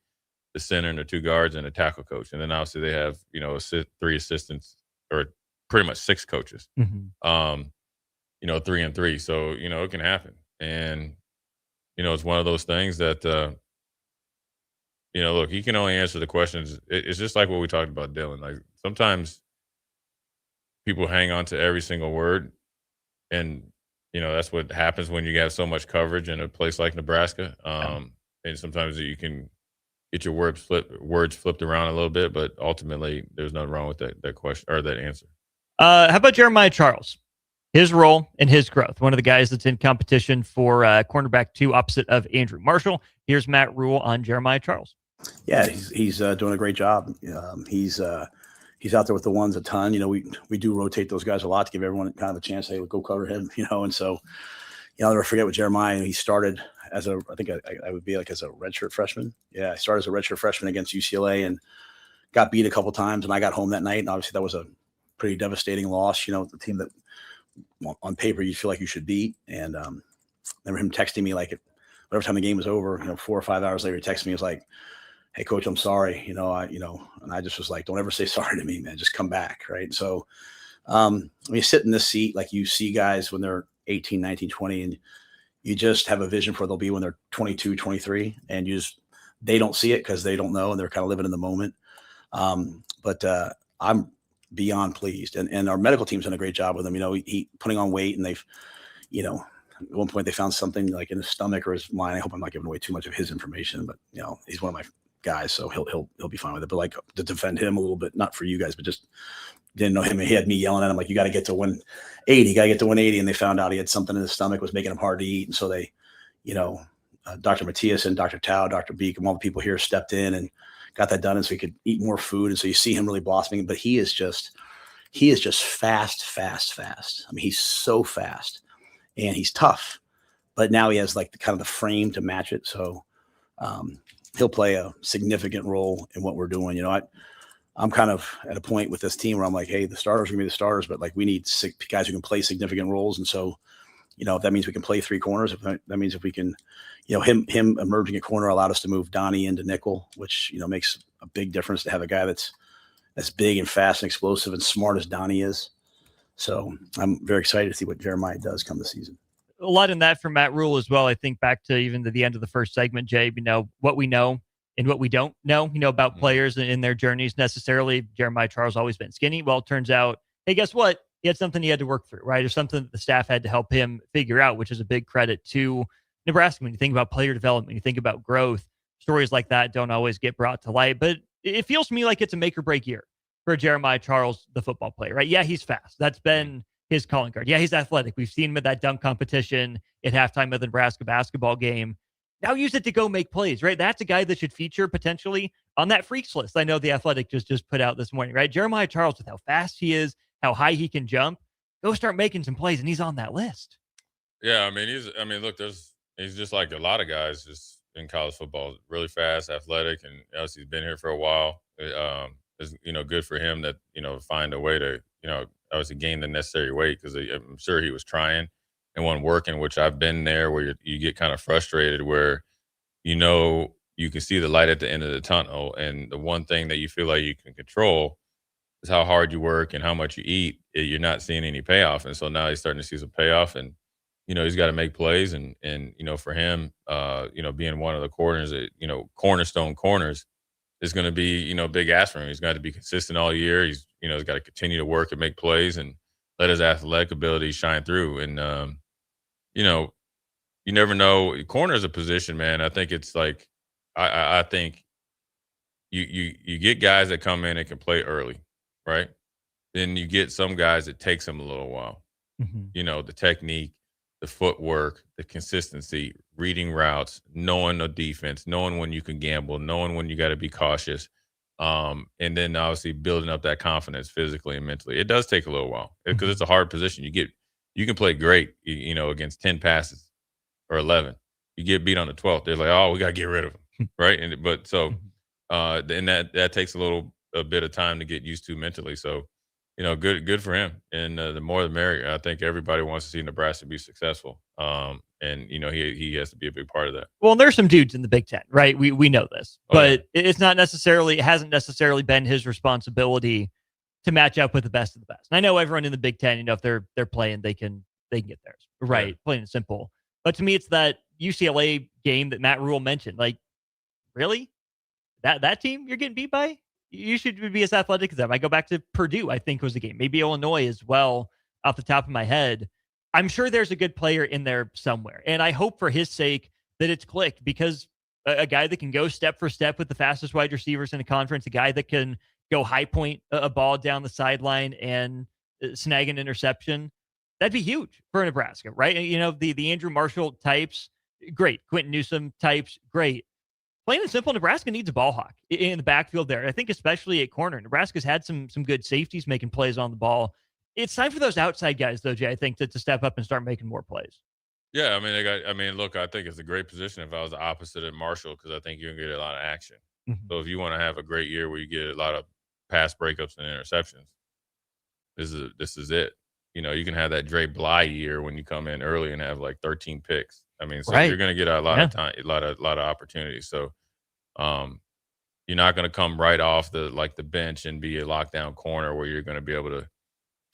the center and the 2 guards and a tackle coach. And then obviously they have, 3 assistants or pretty much 6 coaches, 3 and 3. So, it can happen. And, it's one of those things that, look, he can only answer the questions. It's just like what we talked about, Dylan. Like sometimes people hang on to every single word, and that's what happens when you have so much coverage in a place like Nebraska. And sometimes you can get your words flipped around a little bit, but ultimately there's nothing wrong with that question or that answer. How about Jeremiah Charles? His role and his growth. One of the guys that's in competition for cornerback 2 opposite of Andrew Marshall. Here's Matt Rule on Jeremiah Charles. Yeah, he's doing a great job. He's out there with the ones a ton. We do rotate those guys a lot to give everyone kind of a chance. Hey, go cover him, and so, I'll never forget with Jeremiah. He started as I think I would be like as a redshirt freshman. Yeah, I started as a redshirt freshman against UCLA and got beat a couple times. And I got home that night, and obviously that was a pretty devastating loss. The team that on paper you feel like you should beat. And I remember him texting me like whatever time the game was over. 4 or 5 hours later, he texted me. He was like, "Hey, coach, I'm sorry." And I just was like, "Don't ever say sorry to me, man. Just come back." Right. So when you sit in this seat, like you see guys when they're 18, 19, 20, and you just have a vision for what they'll be when they're 22, 23, and they don't see it because they don't know, and they're kind of living in the moment. But I'm beyond pleased. And our medical team's done a great job with him. He putting on weight, and they've, at one point they found something like in his stomach or his mind. I hope I'm not giving away too much of his information, but he's one of my guys, so he'll be fine with it. But like to defend him a little bit, not for you guys, but just didn't know him. He had me yelling at him like, "You got to get to 180, you got to get to 180." And they found out he had something in his stomach was making him hard to eat. And so they, Dr. Matthias and Dr. Tao, Dr. Beek, and all the people here stepped in and got that done. And so he could eat more food. And so you see him really blossoming, but he is just fast. I mean, he's so fast and he's tough, but now he has like the kind of the frame to match it. So he'll play a significant role in what we're doing. I'm kind of at a point with this team where I'm like, hey, the starters are gonna be the starters, but like we need 6 guys who can play significant roles. And so, if that means we can play 3 corners, if that means if we can, him emerging at corner allowed us to move Donnie into nickel, which, makes a big difference to have a guy that's big and fast and explosive and smart as Donnie is. So I'm very excited to see what Jeremiah does come this season. A lot in that from Matt Rule as well. I think back to even to the end of the first segment, Jay, what we know and what we don't know, about players and in their journeys necessarily. Jeremiah Charles always been skinny. Well, it turns out, hey, guess what? He had something he had to work through, right? Or something that the staff had to help him figure out, which is a big credit to Nebraska. When you think about player development, you think about growth, stories like that don't always get brought to light. But it feels to me like it's a make or break year for Jeremiah Charles, the football player, right? Yeah, he's fast. That's been his calling card. Yeah, he's athletic. We've seen him at that dunk competition at halftime of the Nebraska basketball game. Now use it to go make plays, right? That's a guy that should feature potentially on that freaks list. I know the Athletic just put out this morning, right? Jeremiah Charles, with how fast he is, how high he can jump, go start making some plays, and he's on that list. Yeah, look, he's just like a lot of guys just in college football, really fast, athletic, and obviously he's been here for a while. It's good for him that find a way to obviously gain the necessary weight, because I'm sure he was trying and wasn't working, which I've been there, where you get kind of frustrated, where you can see the light at the end of the tunnel, and the one thing that you feel like you can control is how hard you work and how much you eat. You're not seeing any payoff, and so now he's starting to see some payoff, and he's got to make plays, and for him, being one of the corners, cornerstone corners, is going to be big ask for him. He's got to be consistent all year. He's got to continue to work and make plays and let his athletic ability shine through. And you never know. Corner is a position, man. I think it's like I think you get guys that come in and can play early, right? Then you get some guys that takes them a little while. The technique, the footwork, the consistency, reading routes, knowing the defense, knowing when you can gamble, knowing when you got to be cautious, and then obviously building up that confidence physically and mentally. It does take a little while because it's a hard position. You can play great, against 10 passes or 11. You get beat on the 12th. They're like, oh, we got to get rid of them, right? And that takes a bit of time to get used to mentally. So, good for him. And the more the merrier. I think everybody wants to see Nebraska be successful. And he has to be a big part of that. Well, there's some dudes in the Big Ten, right? We know this, but it hasn't necessarily been his responsibility to match up with the best of the best. And I know everyone in the Big Ten, if they're playing, they can get theirs, right? Yeah. Plain and simple. But to me, it's that UCLA game that Matt Rule mentioned. Like, really? That team you're getting beat by? You should be as athletic as them. I go back to Purdue, I think was the game. Maybe Illinois as well, off the top of my head. I'm sure there's a good player in there somewhere. And I hope for his sake that it's clicked, because a guy that can go step for step with the fastest wide receivers in the conference, a guy that can go high point a ball down the sideline and snag an interception, that'd be huge for Nebraska, right? The Andrew Marshall types, great. Quentin Newsom types, great. Plain and simple, Nebraska needs a ball hawk in the backfield there. I think especially at corner. Nebraska's had some good safeties making plays on the ball. It's time for those outside guys, though, Jay, I think, to step up and start making more plays. Yeah, look, I think it's a great position if I was the opposite at Marshall, because I think you're going to get a lot of action. So if you want to have a great year where you get a lot of pass breakups and interceptions, this is it. You can have that Dre Bly year when you come in early and have like 13 picks. You're going to get a lot of time, a lot of opportunities. So, you're not going to come right off the bench and be a lockdown corner where you're going to be able to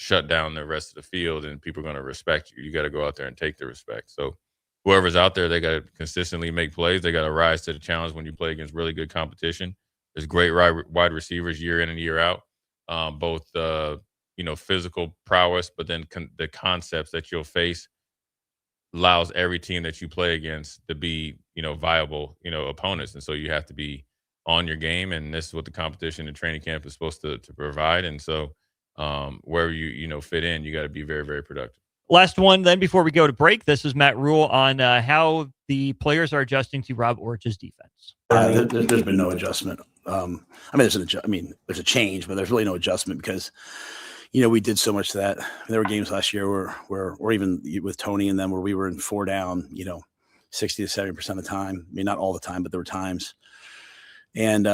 shut down the rest of the field and people are going to respect you. You got to go out there and take the respect. So, whoever's out there, they got to consistently make plays. They got to rise to the challenge when you play against really good competition. There's great wide receivers year in and year out, both physical prowess, but then the concepts that you'll face allows every team that you play against to be, viable, opponents. And so you have to be on your game. And this is what the competition and training camp is supposed to provide. And so wherever you fit in, you got to be very, very productive. Last one then before we go to break. This is Matt Rule on how the players are adjusting to Rob Orch's defense. There's been no adjustment. There's a change, but there's really no adjustment because we did so much that there were games last year where or even with Tony and them where we were in 4 down, 60 to 70% of the time. Not all the time, but there were times. And,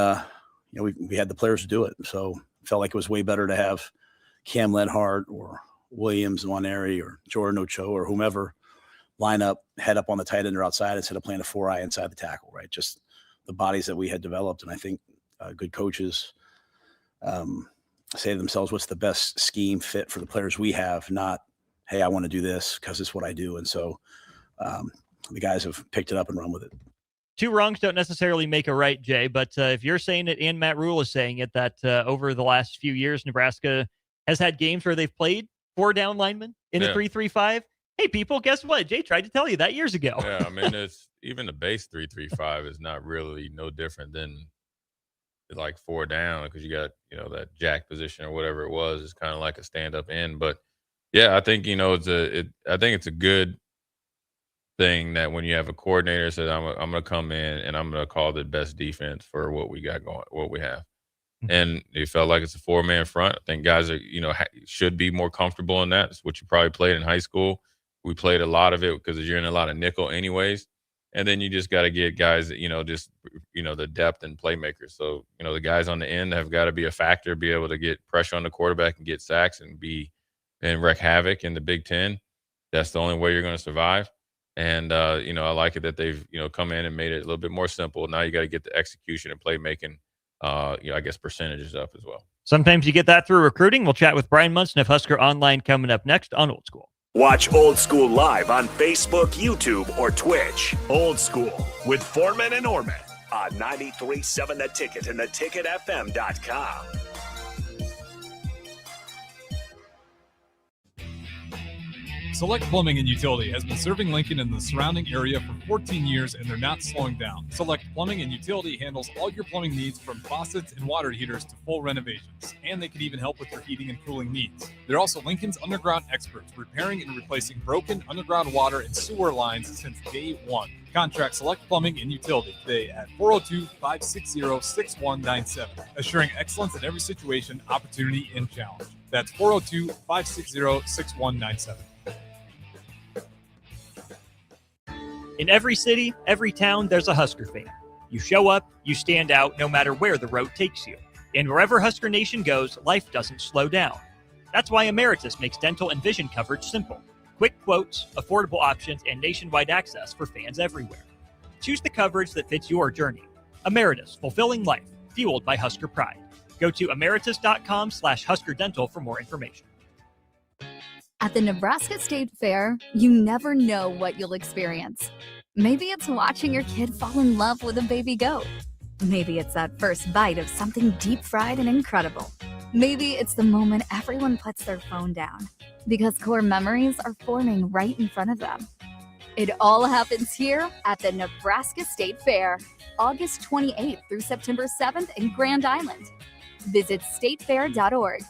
we had the players to do it. So it felt like it was way better to have Cam Lenhart or Williams Nwaneri or Jordan Ocho or whomever line up, head up on the tight end or outside instead of playing a 4-eye inside the tackle, right? Just the bodies that we had developed. And I think good coaches say to themselves, what's the best scheme fit for the players we have? Not, hey, I want to do this because it's what I do. And so the guys have picked it up and run with it. 2 wrongs don't necessarily make a right, Jay, but if you're saying it and Matt Rule is saying it, that over the last few years, Nebraska has had games where they've played 4 down linemen in a 3-3-5. Hey, people, guess what? Jay tried to tell you that years ago. Yeah, it's even the base 3-3-5 is not really no different than like 4 down because you got, that jack position or whatever it was. It's kind of like a stand-up end. But, yeah, I think, I think it's a good thing that when you have a coordinator says, I'm going to come in and I'm going to call the best defense for what we got going, what we have. and it felt like it's a 4-man front. I think guys are, should be more comfortable in that. It's what you probably played in high school. We played a lot of it because you're in a lot of nickel anyways. And then you just got to get guys that, the depth and playmakers. So, the guys on the end have got to be a factor, be able to get pressure on the quarterback and get sacks and wreak havoc in the Big Ten. That's the only way you're going to survive. And, I like it that they've, come in and made it a little bit more simple. Now you got to get the execution and playmaking, I guess, percentages up as well. Sometimes you get that through recruiting. We'll chat with Brian Munson of Husker Online coming up next on Old School. Watch Old School live on Facebook, YouTube, or Twitch. Old School with Foreman and Orman on 93.7 The Ticket and theticketfm.com. Select Plumbing and Utility has been serving Lincoln and the surrounding area for 14 years, and they're not slowing down. Select Plumbing and Utility handles all your plumbing needs, from faucets and water heaters to full renovations, and they can even help with your heating and cooling needs. They're also Lincoln's underground experts, repairing and replacing broken underground water and sewer lines since day one. Contact Select Plumbing and Utility today at 402-560-6197, assuring excellence in every situation, opportunity, and challenge. That's 402-560-6197. In every city, every town, there's a Husker fan. You show up, you stand out, no matter where the road takes you. And wherever Husker Nation goes, life doesn't slow down. That's why Emeritus makes dental and vision coverage simple. Quick quotes, affordable options, and nationwide access for fans everywhere. Choose the coverage that fits your journey. Emeritus, fulfilling life, fueled by Husker pride. Go to emeritus.com/Husker Dental for more information. At the Nebraska State Fair, you never know what you'll experience. Maybe it's watching your kid fall in love with a baby goat. Maybe it's that first bite of something deep fried and incredible. Maybe it's the moment everyone puts their phone down, because core memories are forming right in front of them. It all happens here at the Nebraska State Fair, August 28th through September 7th in Grand Island. Visit statefair.org.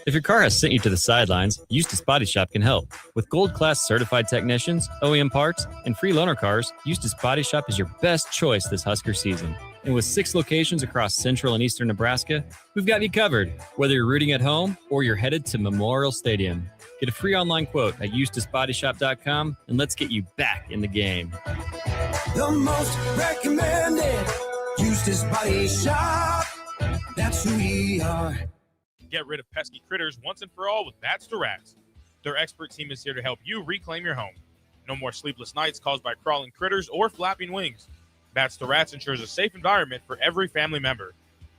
If your car has sent you to the sidelines, Eustace Body Shop can help. With gold-class certified technicians, OEM parts, and free loaner cars, Eustace Body Shop is your best choice this Husker season. And with 6 locations across central and eastern Nebraska, we've got you covered, whether you're rooting at home or you're headed to Memorial Stadium. Get a free online quote at EustaceBodyShop.com, and let's get you back in the game. The most recommended Eustace Body Shop. That's who we are. Get rid of pesky critters once and for all with Bats to Rats. Their expert team is here to help you reclaim your home. No more sleepless nights caused by crawling critters or flapping wings. Bats to Rats ensures a safe environment for every family member.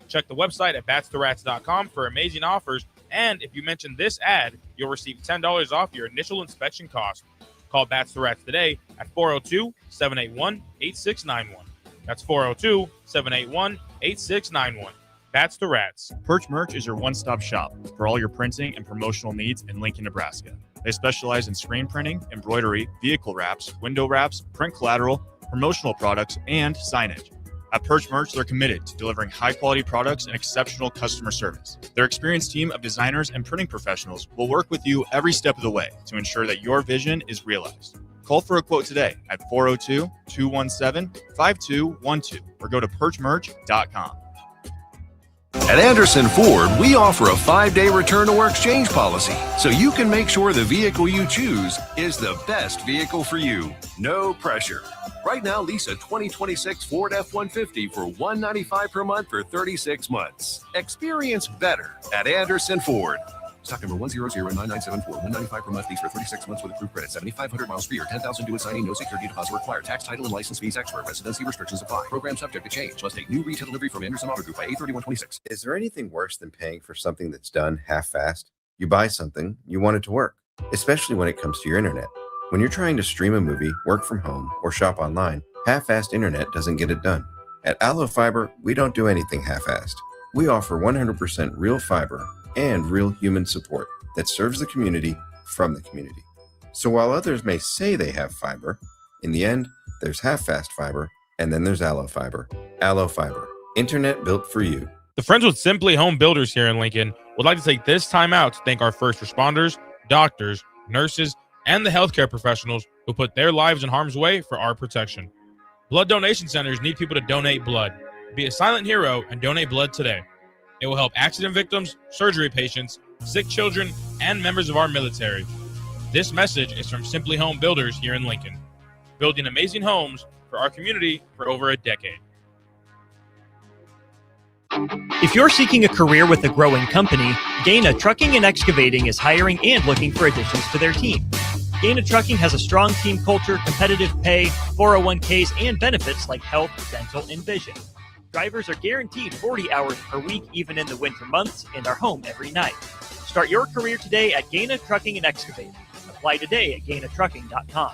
Check the website at batstoRats.com for amazing offers, and if you mention this ad, you'll receive $10 off your initial inspection cost. Call Bats to Rats today at 402-781-8691. That's 402-781-8691. Bats to Rats. Perch Merch is your one-stop shop for all your printing and promotional needs in Lincoln, Nebraska. They specialize in screen printing, embroidery, vehicle wraps, window wraps, print collateral, promotional products, and signage. At Perch Merch, they're committed to delivering high-quality products and exceptional customer service. Their experienced team of designers and printing professionals will work with you every step of the way to ensure that your vision is realized. Call for a quote today at 402-217-5212 or go to perchmerch.com. At Anderson Ford, we offer a 5-day return or exchange policy, so you can make sure the vehicle you choose is the best vehicle for you. No pressure. Right now, lease a 2026 Ford F-150 for $195 per month for 36 months. Experience better at Anderson Ford. Stock number 1009974. $195 per month lease for 36 months with approved credit. 7,500 miles per year. 10,000 due at signing. No security deposit required. Tax, title, and license fees extra. Residency restrictions apply. Program subject to change. Must take new retail delivery from Anderson Auto Group by 8/31/26. Is there anything worse than paying for something that's done half-assed? You buy something, you want it to work, especially when it comes to your internet. When you're trying to stream a movie, work from home, or shop online, half-assed internet doesn't get it done. At Allo Fiber, we don't do anything half-assed. We offer 100% real fiber and real human support that serves the community from the community. So while others may say they have fiber, in the end, there's half-fast fiber, and then there's Allo Fiber. Allo Fiber, internet built for you. The Friends with Simply Home Builders here in Lincoln would like to take this time out to thank our first responders, doctors, nurses, and the healthcare professionals who put their lives in harm's way for our protection. Blood donation centers need people to donate blood. Be a silent hero and donate blood today. It will help accident victims, surgery patients, sick children, and members of our military. This message is from Simply Home Builders here in Lincoln, building amazing homes for our community for over a decade. If you're seeking a career with a growing company, Gaina Trucking and Excavating is hiring and looking for additions to their team. Gaina Trucking has a strong team culture, competitive pay, 401ks, and benefits like health, dental, and vision. Drivers are guaranteed 40 hours per week, even in the winter months, and are home every night. Start your career today at Gaina Trucking and Excavating. Apply today at GainaTrucking.com.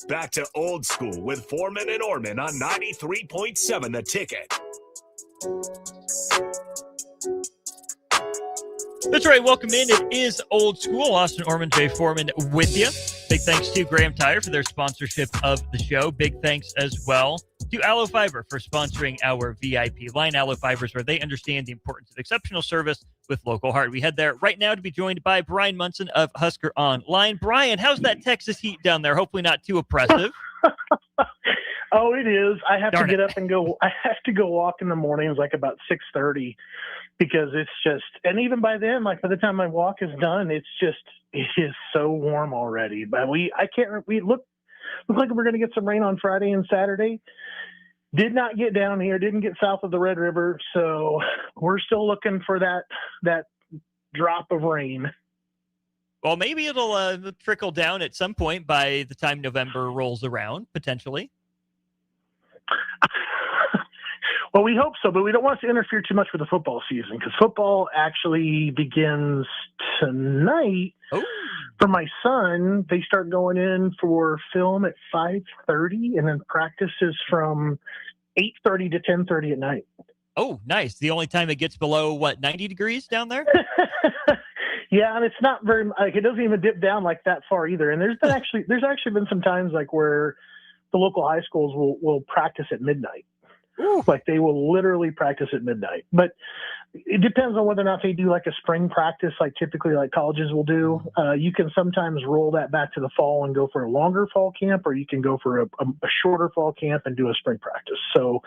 Back to Old School with Foreman and Orman on 93.7 The Ticket. That's right. Welcome in. It is Old School. Austin Orman, Jay Foreman with you. Big thanks to Graham Tire for their sponsorship of the show. Big thanks as well to Aloe Fiber for sponsoring our VIP line. Aloe Fiber is where they understand the importance of exceptional service with local heart. We head there right now to be joined by Brian Munson of Husker Online. Brian, how's that Texas heat down there? Hopefully not too oppressive. Oh, it is. I have Darn to get it. up and go. I have to go walk in the mornings, like about 6:30, because it's just. And even by then, like by the time my walk is done, it is so warm already. But we look like we're going to get some rain on Friday and Saturday. Did not get down here. Didn't get south of the Red River, so we're still looking for that drop of rain. Well, maybe it'll trickle down at some point by the time November rolls around, potentially. Well, we hope so, but we don't want it to interfere too much with the football season, because football actually begins tonight. Oh. For my son, they start going in for film at 5:30, and then practice is from 8:30 to 10:30 at night. Oh, nice. The only time it gets below, 90 degrees down there? Yeah, and it's not very like it doesn't even dip down like that far either. And there's actually been some times like where the local high schools will practice at midnight. Ooh. Like they will literally practice at midnight. But it depends on whether or not they do like a spring practice, like typically like colleges will do. You can sometimes roll that back to the fall and go for a longer fall camp, or you can go for a shorter fall camp and do a spring practice. So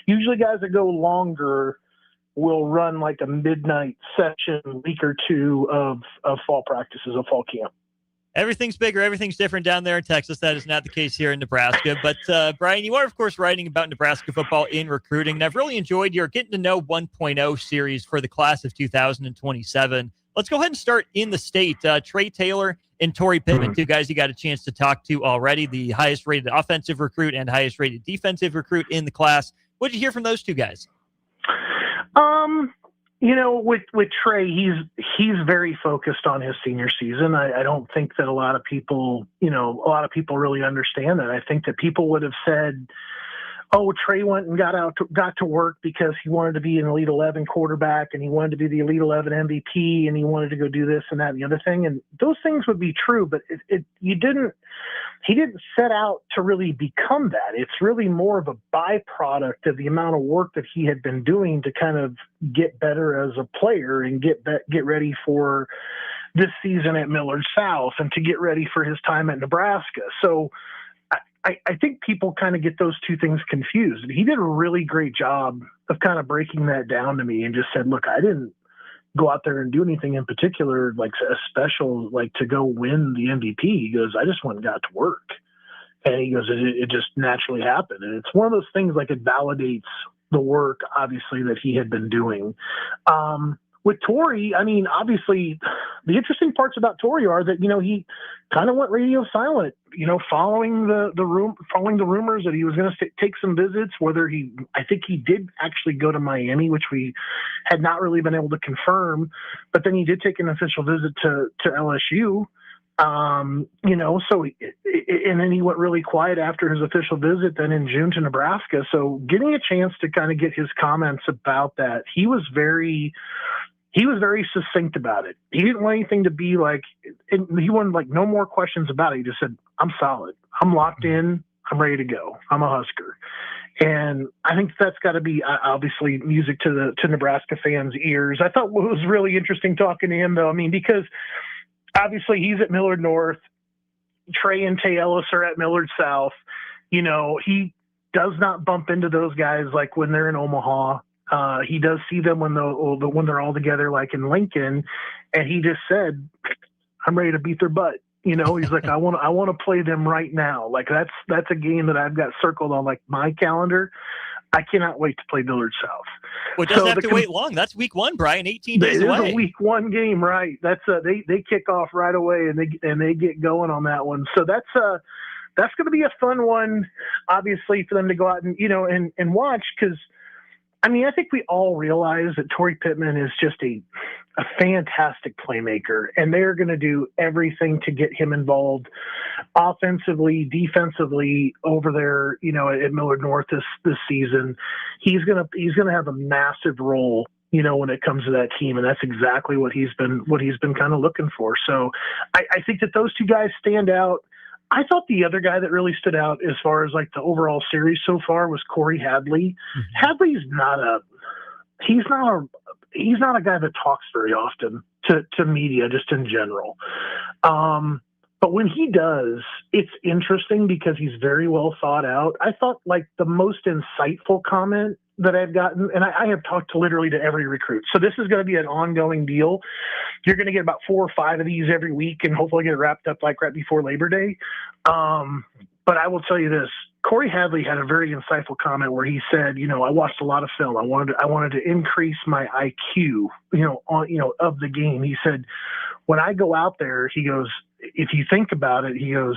usually guys that go longer will run like a midnight session, week or two of fall practices, of fall camp. Everything's bigger. Everything's different down there in Texas. That is not the case here in Nebraska. But, Brian, you are, of course, writing about Nebraska football in recruiting. And I've really enjoyed your Getting to Know 1.0 series for the class of 2027. Let's go ahead and start in the state. Trey Taylor and Torrey Pittman, two guys you got a chance to talk to already, the highest-rated offensive recruit and highest-rated defensive recruit in the class. What did you hear from those two guys? With Trey, he's very focused on his senior season. I don't think that a lot of people really understand that. I think that people would have said, oh, Trey went and got to work because he wanted to be an Elite 11 quarterback and he wanted to be the Elite 11 MVP and he wanted to go do this and that and the other thing. And those things would be true, but he didn't set out to really become that. It's really more of a byproduct of the amount of work that he had been doing to kind of get better as a player and get ready for this season at Millard South and to get ready for his time at Nebraska. So I think people kind of get those two things confused. He did a really great job of kind of breaking that down to me and just said, look, I didn't go out there and do anything in particular, like a special, like to go win the MVP. He goes, I just went and got to work. And he goes, it just naturally happened. And it's one of those things, like it validates the work, obviously, that he had been doing. With Torrey, I mean, obviously, the interesting parts about Torrey are that, he kind of went radio silent, following the rumors that he was going to take some visits, I think he did actually go to Miami, which we had not really been able to confirm, but then he did take an official visit to LSU. And then he went really quiet after his official visit, then in June to Nebraska. So getting a chance to kind of get his comments about that, he was very succinct about it. He didn't want anything to be like, he wanted like no more questions about it. He just said, I'm solid. I'm locked in. I'm ready to go. I'm a Husker. And I think that's got to be obviously music to Nebraska fans' ears. I thought what was really interesting talking to him, though, I mean, because obviously he's at Millard North. Trey and Tay Ellis are at Millard South. He does not bump into those guys like when they're in Omaha. He does see them when they're all together, like in Lincoln, and he just said, "I'm ready to beat their butt." He's like, I want to play them right now. Like that's a game that I've got circled on like my calendar. I cannot wait to play Dillard South. Well, it doesn't have to wait long. That's week 1, Brian. 18 days away. It is a week 1 game, right? That's they kick off right away and they get going on that one. So that's going to be a fun one, obviously, for them to go out and and watch, because I mean, I think we all realize that Torrey Pittman is just a fantastic playmaker, and they're going to do everything to get him involved offensively, defensively over there, at Millard North this season. He's going to have a massive role, when it comes to that team, and that's exactly what he's been kind of looking for. So I think that those two guys stand out. I thought the other guy that really stood out as far as like the overall series so far was Corey Hadley. Mm-hmm. Hadley's not a guy that talks very often to media, just in general. But when he does, it's interesting because he's very well thought out. I thought like the most insightful comment that I've gotten, and I have talked to literally to every recruit. So this is going to be an ongoing deal. You're going to get about 4 or 5 of these every week and hopefully get it wrapped up like right before Labor Day. But I will tell you this, Corey Hadley had a very insightful comment where he said, I watched a lot of film. I wanted to increase my IQ, of the game. He said, when I go out there, he goes, if you think about it, he goes,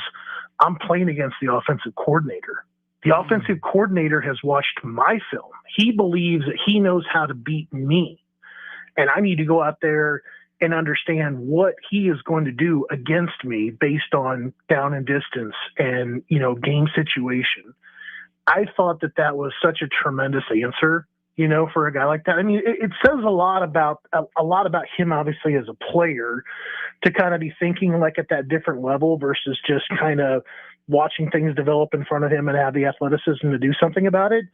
I'm playing against the offensive coordinator. The offensive coordinator has watched my film. He believes that he knows how to beat me. And I need to go out there and understand what he is going to do against me based on down and distance and, game situation. I thought that was such a tremendous answer, for a guy like that. I mean, it says a lot about him, obviously, as a player, to kind of be thinking like at that different level versus just kind of watching things develop in front of him and have the athleticism to do something about it.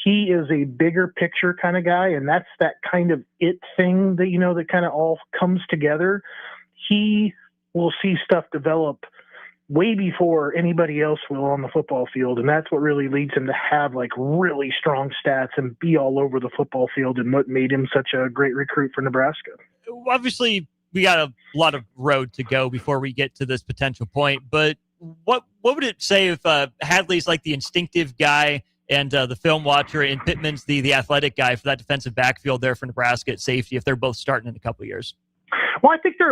He is a bigger picture kind of guy, and that's that kind of it thing that, that kind of all comes together. He will see stuff develop way before anybody else will on the football field, and that's what really leads him to have like really strong stats and be all over the football field, and what made him such a great recruit for Nebraska. Obviously, we got a lot of road to go before we get to this potential point, but what would it say if Hadley's like the instinctive guy and the film watcher, and Pittman's the athletic guy for that defensive backfield there for Nebraska at safety, if they're both starting in a couple of years? Well, I think they're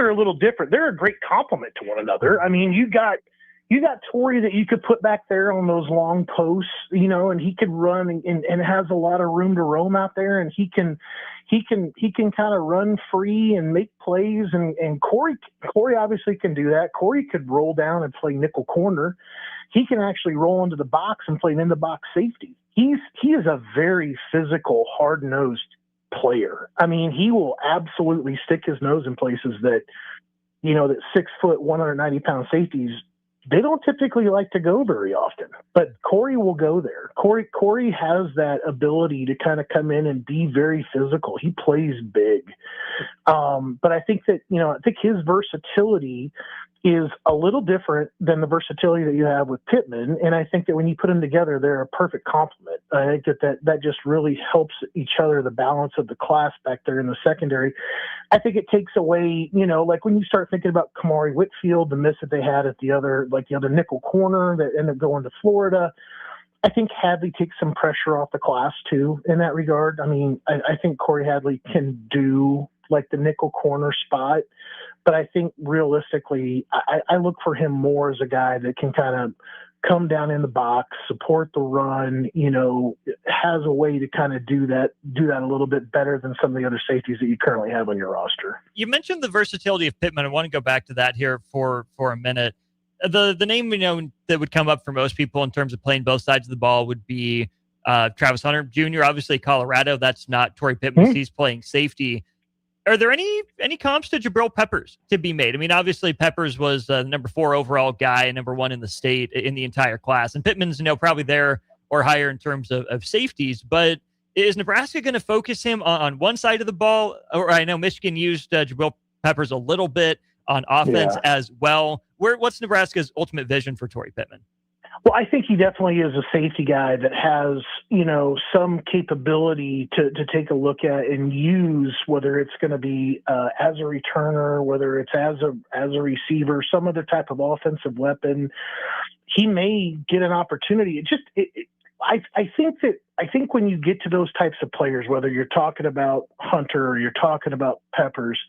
a little different. They're a great complement to one another. I mean, you got Torrey that you could put back there on those long posts, and he could run and has a lot of room to roam out there, and he can kind of run free and make plays. And Corey obviously can do that. Corey could roll down and play nickel corner. He can actually roll into the box and play an in-the-box safety. He is a very physical, hard-nosed player. I mean, he will absolutely stick his nose in places that, that 6 foot, 190-pound safeties, they don't typically like to go very often. But Corey will go there. Corey has that ability to kind of come in and be very physical. He plays big. But I think that, his versatility is a little different than the versatility that you have with Pittman. And I think that when you put them together, they're a perfect complement. I think that just really helps each other, the balance of the class back there in the secondary. I think it takes away, like when you start thinking about Kamari Whitfield, the miss that they had at the other nickel corner that ended up going to Florida, I think Hadley takes some pressure off the class too in that regard. I mean, I think Corey Hadley can do like the nickel corner spot, but I think realistically, I look for him more as a guy that can kind of come down in the box, support the run, has a way to kind of do that a little bit better than some of the other safeties that you currently have on your roster. You mentioned the versatility of Pittman. I want to go back to that here for a minute. The name that would come up for most people in terms of playing both sides of the ball would be Travis Hunter Jr., obviously Colorado. That's not Torrey Pittman. Mm-hmm. He's playing safety. Are there any comps to Jabril Peppers to be made? I mean, obviously Peppers was the number 4 overall guy and number 1 in the state in the entire class. And Pittman's, probably there or higher in terms of safeties. But is Nebraska going to focus him on one side of the ball? Or I know Michigan used Jabril Peppers a little bit on offense as well. What's Nebraska's ultimate vision for Torrey Pittman? Well, I think he definitely is a safety guy that has, some capability to take a look at and use, whether it's going to be as a returner, whether it's as a receiver, some other type of offensive weapon. He may get an opportunity. I think when you get to those types of players, whether you're talking about Hunter or you're talking about Peppers,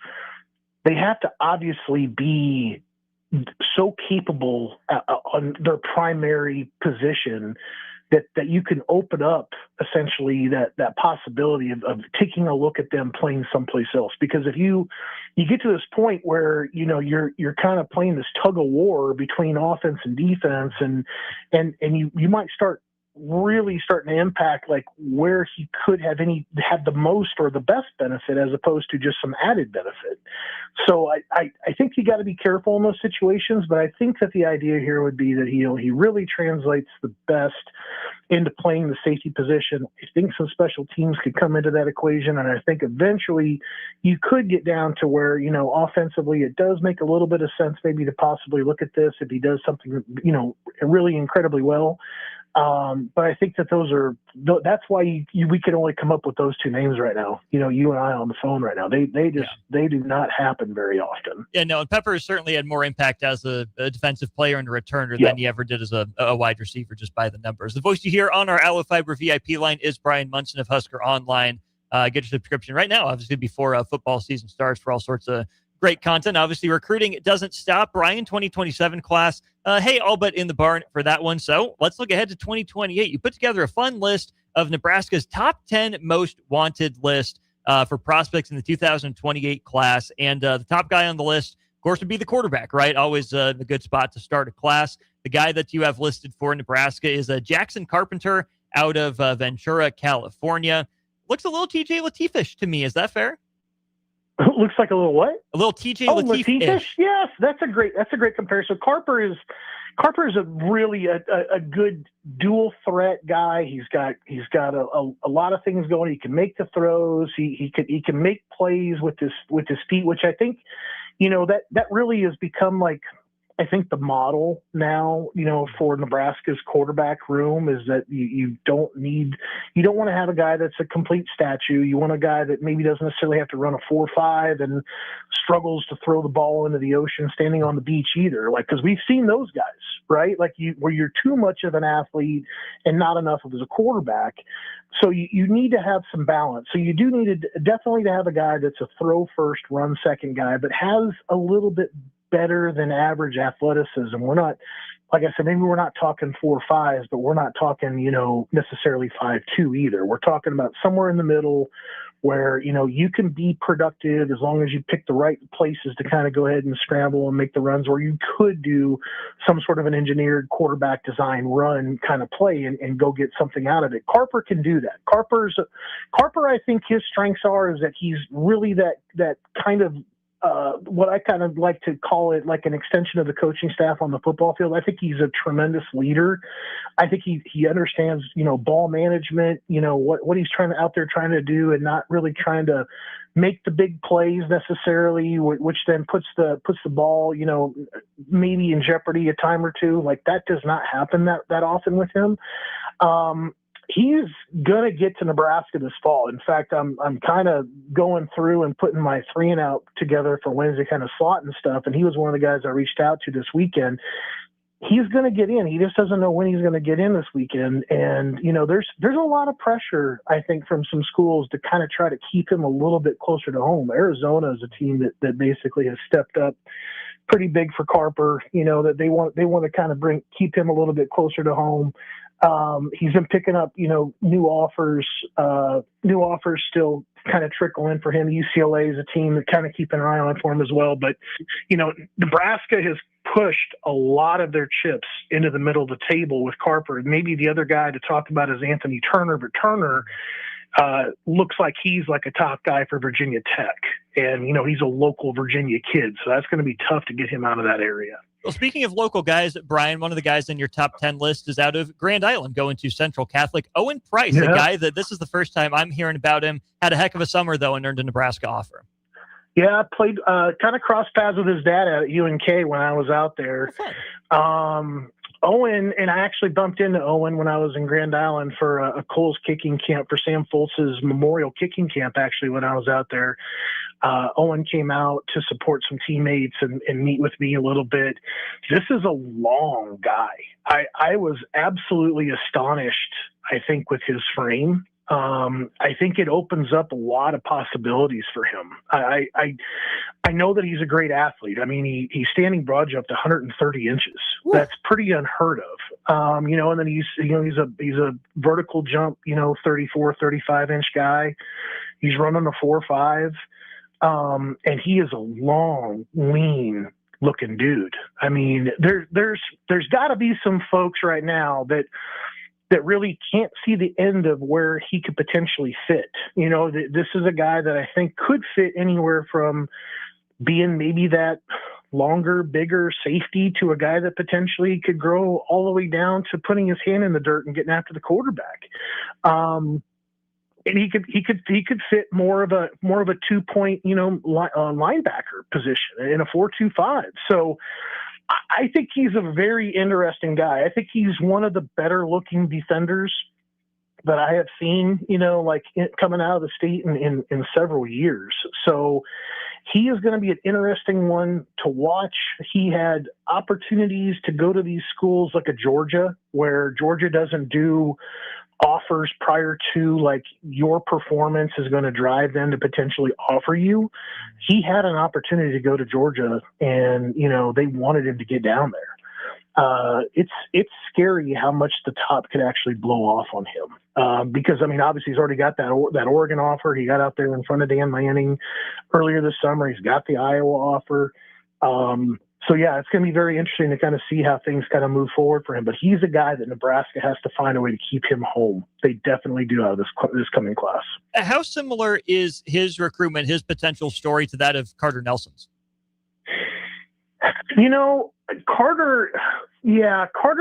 they have to obviously be so capable on their primary position that you can open up essentially that possibility of taking a look at them playing someplace else. Because if you get to this point where you're kind of playing this tug of war between offense and defense, and you might start really starting to impact like where he could have the most or the best benefit as opposed to just some added benefit. So I think you got to be careful in those situations, but I think that the idea here would be that he really translates the best into playing the safety position. I think some special teams could come into that equation, and I think eventually you could get down to where, offensively it does make a little bit of sense maybe to possibly look at this if he does something, really incredibly well. But I think that that's why we could only come up with those two names right now. You and I on the phone right now. They do not happen very often. Yeah, no, and Peppers certainly had more impact as a defensive player and a returner than he ever did as a wide receiver, just by the numbers. The voice you hear on our Allo Fiber VIP line is Brian Munson of Husker Online. Get your subscription right now, obviously, before football season starts, for all sorts of great content. Obviously, recruiting doesn't stop. Brian, 2027 class, all but in the barn for that one. So let's look ahead to 2028. You put together a fun list of Nebraska's top 10 most wanted list for prospects in the 2028 class. And the top guy on the list, of course, would be the quarterback, right? Always a good spot to start a class. The guy that you have listed for Nebraska is Jackson Carpenter out of Ventura, California. Looks a little TJ Lateefish to me. Is that fair? Looks like a little what? A little TJ Lateefish. Yes, that's a great comparison. Carper is a really a good dual threat guy. He's got a lot of things going. He can make the throws. He can make plays with his feet, which I think that really has become like, I think the model now, for Nebraska's quarterback room is that you don't want to have a guy that's a complete statue. You want a guy that maybe doesn't necessarily have to run a 4.5 and struggles to throw the ball into the ocean standing on the beach either. Like, because we've seen those guys, right? Like where you're too much of an athlete and not enough of as a quarterback. So you need to have some balance. So you do need definitely to have a guy that's a throw first, run second guy, but has a little bit better than average athleticism. We're not, like I said, maybe we're not talking 4.5s, but we're not talking, necessarily 5.2 either. We're talking about somewhere in the middle where, you can be productive as long as you pick the right places to kind of go ahead and scramble and make the runs, where you could do some sort of an engineered quarterback design run kind of play and go get something out of it. Carper can do that. Carper, I think his strengths is that he's really that kind of, what I kind of like to call it like an extension of the coaching staff on the football field. I think he's a tremendous leader. I think he understands, ball management, what he's trying to do, and not really trying to make the big plays necessarily, which then puts the ball, maybe in jeopardy a time or two. Like that does not happen that often with him. He's going to get to Nebraska this fall. In fact, I'm kind of going through and putting my 3 and out together for Wednesday kind of slot and stuff. And he was one of the guys I reached out to this weekend. He's going to get in. He just doesn't know when he's going to get in this weekend. And, there's a lot of pressure, I think, from some schools to kind of try to keep him a little bit closer to home. Arizona is a team that basically has stepped up pretty big for Carper, that they want to kind of keep him a little bit closer to home. He's been picking up, new offers still kind of trickle in for him. UCLA is a team that kind of keep an eye on for him as well. But, Nebraska has pushed a lot of their chips into the middle of the table with Carper. Maybe the other guy to talk about is Anthony Turner, but Turner looks like he's like a top guy for Virginia Tech. And, he's a local Virginia kid. So that's going to be tough to get him out of that area. Well, speaking of local guys, Brian, one of the guys in your top 10 list is out of Grand Island, going to Central Catholic. Owen Price, a guy that this is the first time I'm hearing about him, had a heck of a summer, though, and earned a Nebraska offer. Yeah, I played, kind of crossed paths with his dad at UNK when I was out there. Owen, and I actually bumped into Owen when I was in Grand Island for a Coles kicking camp for Sam Foltz's memorial kicking camp, actually, when I was out there. Owen came out to support some teammates and meet with me a little bit. This is a long guy. I was absolutely astonished, I think, with his frame. I think it opens up a lot of possibilities for him. I know that he's a great athlete. I mean, he's standing broad jump to 130 inches. Woo. That's pretty unheard of. And then he's a vertical jump, 34, 35 inch guy. He's running a 4.5. And he is a long, lean looking dude. I mean, there's gotta be some folks right now that really can't see the end of where he could potentially fit. This is a guy that I think could fit anywhere from being maybe that longer, bigger safety to a guy that potentially could grow all the way down to putting his hand in the dirt and getting after the quarterback. And he could fit more of a 2-point, linebacker position in a 4-2-5. So I think he's a very interesting guy. I think he's one of the better looking defenders that I have seen, coming out of the state in several years. So he is going to be an interesting one to watch. He had opportunities to go to these schools like a Georgia, where Georgia doesn't do offers prior to, like, your performance is going to drive them to potentially offer you. He had an opportunity to go to Georgia, and they wanted him to get down there. It's scary how much the top could actually blow off on him, because I mean, obviously he's already got that Oregon offer. He got out there in front of Dan Lanning earlier this summer. He's got the Iowa offer. So yeah, it's going to be very interesting to kind of see how things kind of move forward for him. But he's a guy that Nebraska has to find a way to keep him home. They definitely do out of this coming class. How similar is his recruitment, his potential story, to that of Carter Nelson's? Carter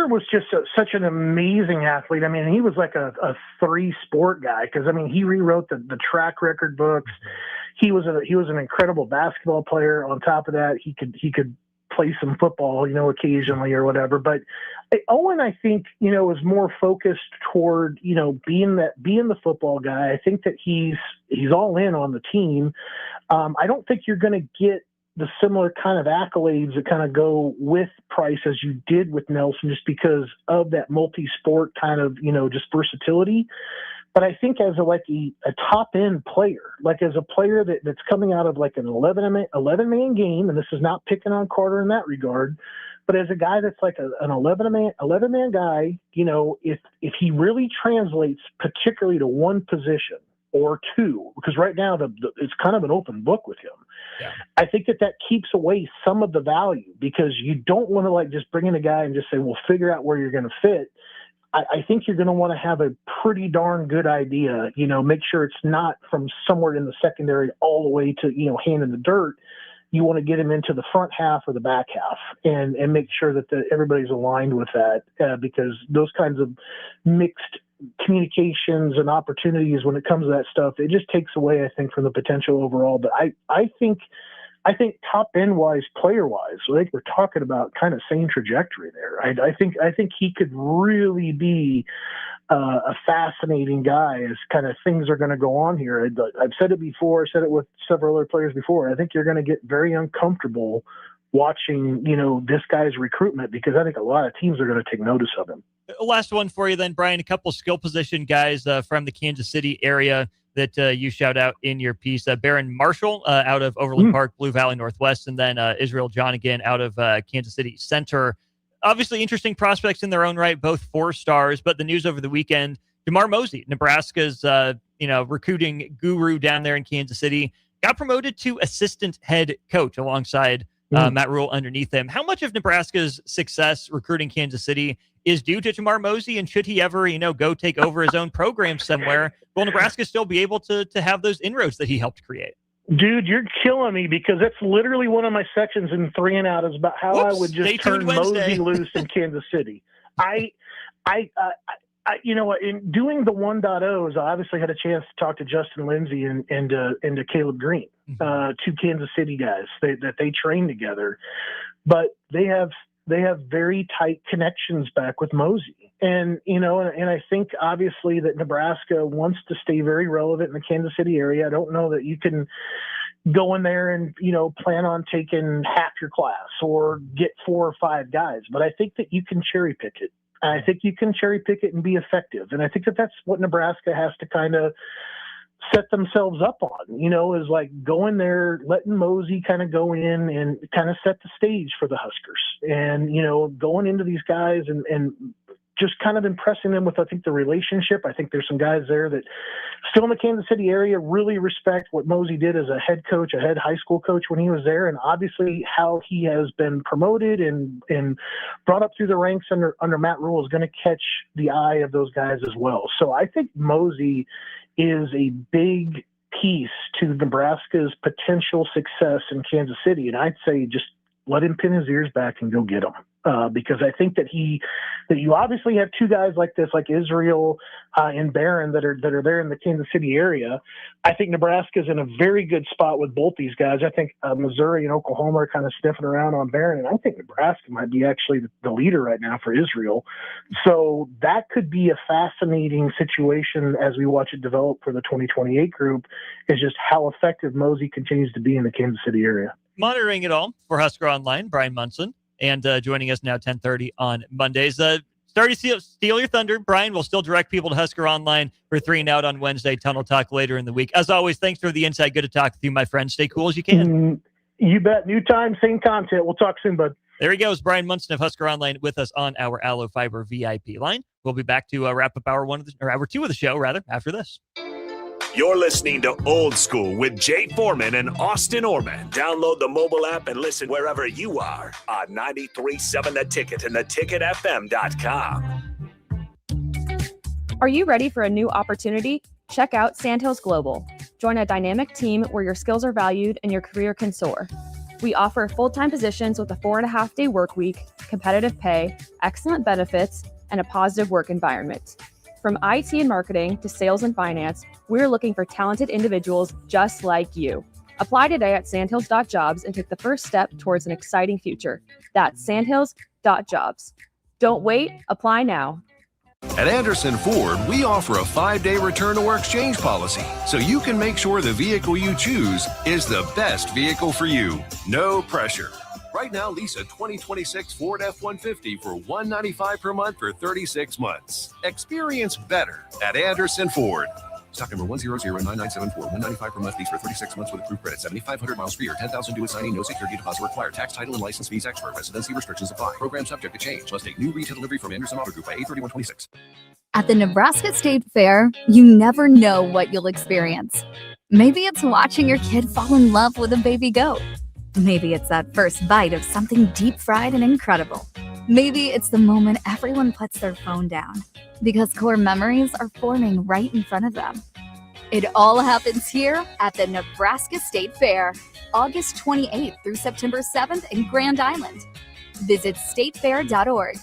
was just such an amazing athlete. I mean, he was like a 3-sport guy, because I mean, he rewrote the track record books. He was an incredible basketball player. On top of that, he could play some football, occasionally or whatever. But Owen, I think, is more focused toward, being the football guy. I think that he's all in on the team. I don't think you're going to get the similar kind of accolades that kind of go with Price as you did with Nelson, just because of that multi-sport kind of, just versatility. But I think as a top end player, like as a player that's coming out of like an 11-man game, and this is not picking on Carter in that regard, but as a guy that's like an 11-man guy, if he really translates particularly to one position or two, because right now it's kind of an open book with him. Yeah. I think that keeps away some of the value, because you don't want to just bring in a guy and just say, well, figure out where you're going to fit. I think you're going to want to have a pretty darn good idea, make sure it's not from somewhere in the secondary all the way to, hand in the dirt. You want to get him into the front half or the back half, and make sure that everybody's aligned with that, because those kinds of mixed communications and opportunities when it comes to that stuff, it just takes away, I think, from the potential overall. But I think top end wise, player wise, I think we're talking about kind of same trajectory there. I think he could really be a fascinating guy as kind of things are going to go on here. I've said it before. I said it with several other players before. I think you're going to get very uncomfortable watching, this guy's recruitment, because I think a lot of teams are going to take notice of him. Last one for you then, Brian. A couple skill position guys from the Kansas City area that you shout out in your piece. Barron Marshall out of Overland Park, Blue Valley Northwest, and then Israel John again out of Kansas City Center. Obviously interesting prospects in their own right, both 4 stars, but the news over the weekend, DeMar Mosey, Nebraska's recruiting guru down there in Kansas City, got promoted to assistant head coach alongside Matt Rule underneath him. How much of Nebraska's success recruiting Kansas City is due to DeMar Mosey, and should he ever, go take over his own program somewhere, will Nebraska still be able to have those inroads that he helped create? Dude, you're killing me, because that's literally one of my sections in 3 and Out is about how I would just turn Mosey loose in Kansas City. In doing the 1.0s, I obviously had a chance to talk to Justin Lindsay and to Caleb Green, 2 Kansas City guys that they train together. But they have they have very tight connections back with Mosey. And, you know, and I think obviously that Nebraska wants to stay very relevant in the Kansas City area. I don't know that you can go in there and, you know, plan on taking half your class or get 4 or 5 guys. But I think that you can cherry pick it. And I think you can cherry pick it and be effective. And I think that that's what Nebraska has to kind of set themselves up on, you know, is like going there, letting Mosey kind of go in and kind of set the stage for the Huskers. And, you know, going into these guys and just kind of impressing them with, I think, the relationship. I think there's some guys there that still in the Kansas City area really respect what Mosey did as a head coach, a head high school coach when he was there, and obviously how he has been promoted and brought up through the ranks under Matt Rule is going to catch the eye of those guys as well. So I think Mosey is a big piece to Nebraska's potential success in Kansas City, and I'd say just let him pin his ears back and go get him. Because I think that you obviously have 2 guys like this, like Israel and Barron, that are there in the Kansas City area. I think Nebraska's in a very good spot with both these guys. I think Missouri and Oklahoma are kind of sniffing around on Barron, and I think Nebraska might be actually the leader right now for Israel. So that could be a fascinating situation as we watch it develop for the 2028 group, is just how effective Mosey continues to be in the Kansas City area. Monitoring it all for Husker Online, Brian Munson. And joining us now 10:30 on Mondays. Sorry to steal your thunder. Brian will still direct people to Husker Online for 3 and Out on Wednesday. Tunnel Talk later in the week. As always, thanks for the insight. Good to talk with you, my friend. Stay cool as you can. You bet. New time, same content. We'll talk soon, bud. There he goes. Brian Munson of Husker Online with us on our Allo Fiber VIP line. We'll be back to wrap up hour 2 of the show, rather, after this. You're listening to Old School with Jay Foreman and Austin Orman. Download the mobile app and listen wherever you are on 93.7 The Ticket and theticketfm.com. Are you ready for a new opportunity? Check out Sandhills Global. Join a dynamic team where your skills are valued and your career can soar. We offer full-time positions with a 4.5-day work week, competitive pay, excellent benefits, and a positive work environment. From IT and marketing to sales and finance, we're looking for talented individuals just like you. Apply today at sandhills.jobs and take the first step towards an exciting future. That's sandhills.jobs. Don't wait, apply now. At Anderson Ford, we offer a 5-day return to work exchange policy, so you can make sure the vehicle you choose is the best vehicle for you. No pressure. Right now, lease a 2026 Ford F-150 for $195 per month for 36 months. Experience better at Anderson Ford. Stock number 1009974. $195 per month lease for 36 months with approved credit. 7,500 miles per year. 10,000 due at signing. No security deposit required. Tax, title, and license fees expert. Residency restrictions apply. Program subject to change. Must take new retail delivery from Anderson Auto Group by 8/31/26. At the Nebraska State Fair, you never know what you'll experience. Maybe it's watching your kid fall in love with a baby goat. Maybe it's that first bite of something deep fried and incredible. Maybe it's the moment everyone puts their phone down because core memories are forming right in front of them. It all happens here at the Nebraska State Fair, August 28th through September 7th in Grand Island. Visit statefair.org.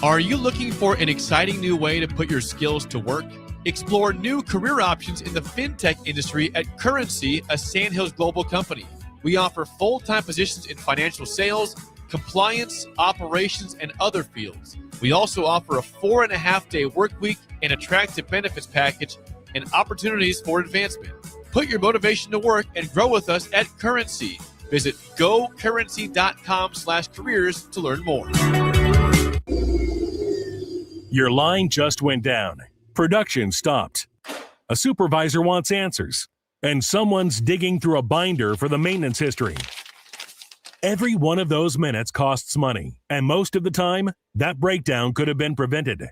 Are you looking for an exciting new way to put your skills to work? Explore new career options in the fintech industry at Currency, a Sandhills Global company. We offer full-time positions in financial sales, compliance, operations, and other fields. We also offer a 4.5-day work week, an attractive benefits package, and opportunities for advancement. Put your motivation to work and grow with us at Currency. Visit gocurrency.com/careers to learn more. Your line just went down. Production stopped. A supervisor wants answers, and someone's digging through a binder for the maintenance history. Every one of those minutes costs money, and most of the time, that breakdown could have been prevented.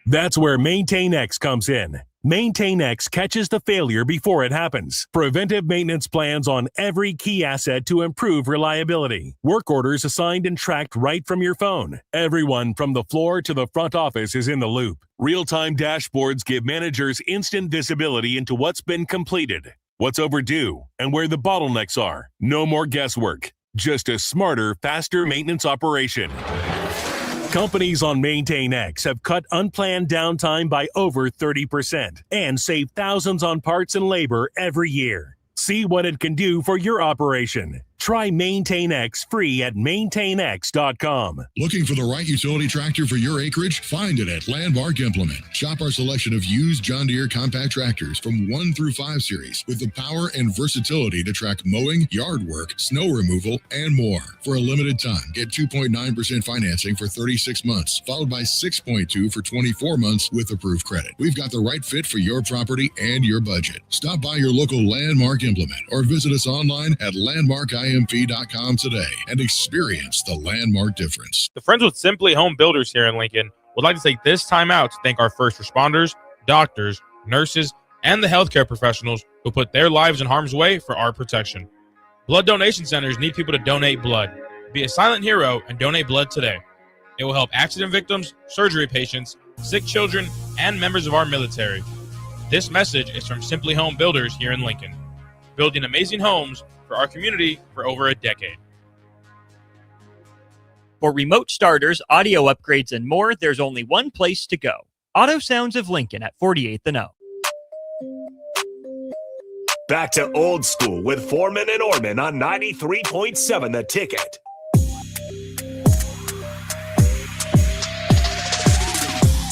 That's where MaintainX comes in. MaintainX catches the failure before it happens. Preventive maintenance plans on every key asset to improve reliability. Work orders assigned and tracked right from your phone. Everyone from the floor to the front office is in the loop. Real-time dashboards give managers instant visibility into what's been completed, what's overdue, and where the bottlenecks are. No more guesswork. Just a smarter, faster maintenance operation. Companies on MaintainX have cut unplanned downtime by over 30% and saved thousands on parts and labor every year. See what it can do for your operation. Try Maintain X free at maintainx.com. Looking for the right utility tractor for your acreage? Find it at Landmark Implement. Shop our selection of used John Deere compact tractors from 1 through 5 series with the power and versatility to track mowing, yard work, snow removal, and more. For a limited time, get 2.9% financing for 36 months, followed by 6.2 for 24 months with approved credit. We've got the right fit for your property and your budget. Stop by your local Landmark Implement or visit us online at landmarkimp.com today and experience the Landmark difference. The Friends with Simply Home Builders here in Lincoln would like to take this time out to thank our first responders, doctors, nurses, and the healthcare professionals who put their lives in harm's way for our protection. Blood donation centers need people to donate blood. Be a silent hero and donate blood today. It will help accident victims, surgery patients, sick children, and members of our military. This message is from Simply Home Builders here in Lincoln, building amazing homes for our community for over a decade. For remote starters, audio upgrades, and more, there's only one place to go. Auto Sounds of Lincoln at 48th and O. Back to Old School with Foreman and Orman on 93.7 The Ticket.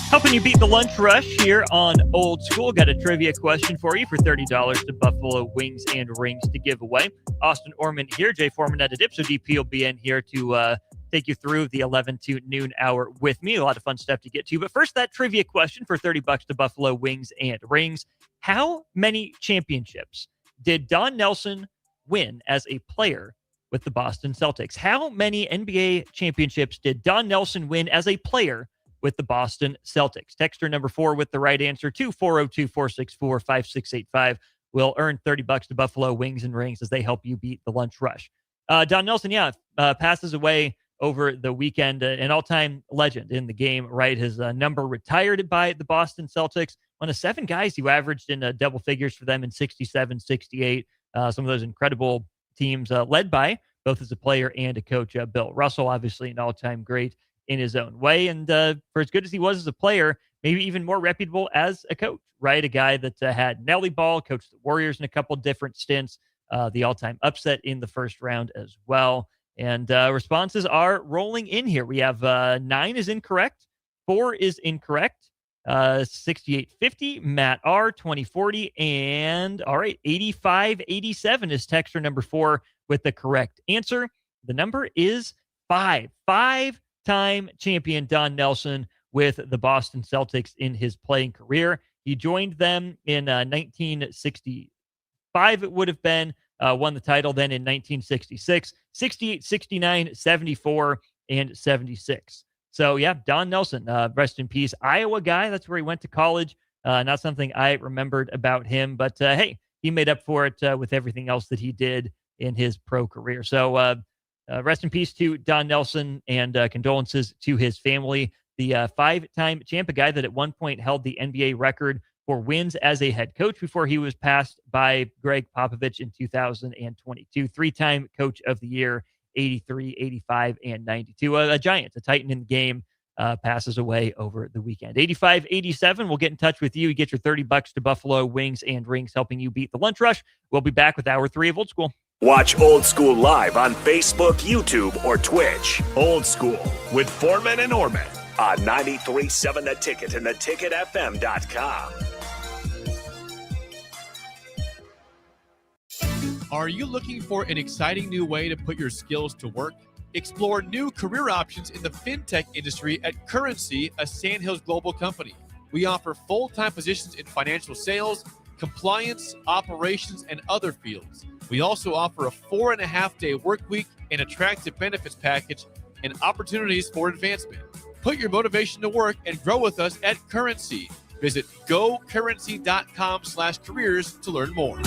Helping you beat the lunch rush here on Old School. Got a trivia question for you for $30 to Buffalo Wings and Rings to give away. Austin Orman here, Jay Foreman at Dipso DP will be in here to take you through the 11 to noon hour with me. A lot of fun stuff to get to. But first, that trivia question for $30 to Buffalo Wings and Rings. How many championships did Don Nelson win as a player with the Boston Celtics? How many NBA championships did Don Nelson win as a player with the Boston Celtics? Texter number 4 with the right answer to 402-464-5685 will earn $30 to Buffalo Wings and Rings as they help you beat the lunch rush. Don Nelson, passes away over the weekend, an all-time legend in the game, right? His number retired by the Boston Celtics. One of 7 guys who averaged in double figures for them in 67, 68. Some of those incredible teams led by both as a player and a coach, Bill Russell, obviously an all-time great in his own way. And for as good as he was as a player, maybe even more reputable as a coach, right? A guy that had Nelly Ball, coached the Warriors in a couple different stints, the all-time upset in the first round as well. And responses are rolling in here. We have 9 is incorrect, 4 is incorrect, 6850, Matt R, 2040, and all right, 8587 is texter number 4 with the correct answer. The number is 5. 5-time champion Don Nelson with the Boston Celtics in his playing career. He joined them in 1965, it would have been. Won the title then in 1966, 68, 69, 74, and 76. So, yeah, Don Nelson, rest in peace. Iowa guy, that's where he went to college. Not something I remembered about him, but hey, he made up for it with everything else that he did in his pro career. So, rest in peace to Don Nelson, and condolences to his family. The 5-time champ, a guy that at one point held the NBA record for wins as a head coach before he was passed by Greg Popovich in 2022. 3-time coach of the year, 83, 85, and 92. A giant, a titan in the game, passes away over the weekend. 85-87, we'll get in touch with you. You get your $30 to Buffalo Wings and Rings, helping you beat the lunch rush. We'll be back with Hour 3 of Old School. Watch Old School live on Facebook, YouTube, or Twitch. Old School with Foreman and Orman on 93.7 The Ticket and theticketfm.com. Are you looking for an exciting new way to put your skills to work? Explore new career options in the fintech industry at Currency, a Sandhills global company. We offer full-time positions in financial sales, compliance, operations, and other fields. We also offer a 4.5-day work week, an attractive benefits package, and opportunities for advancement. Put your motivation to work and grow with us at Currency. Visit gocurrency.com/careers to learn more.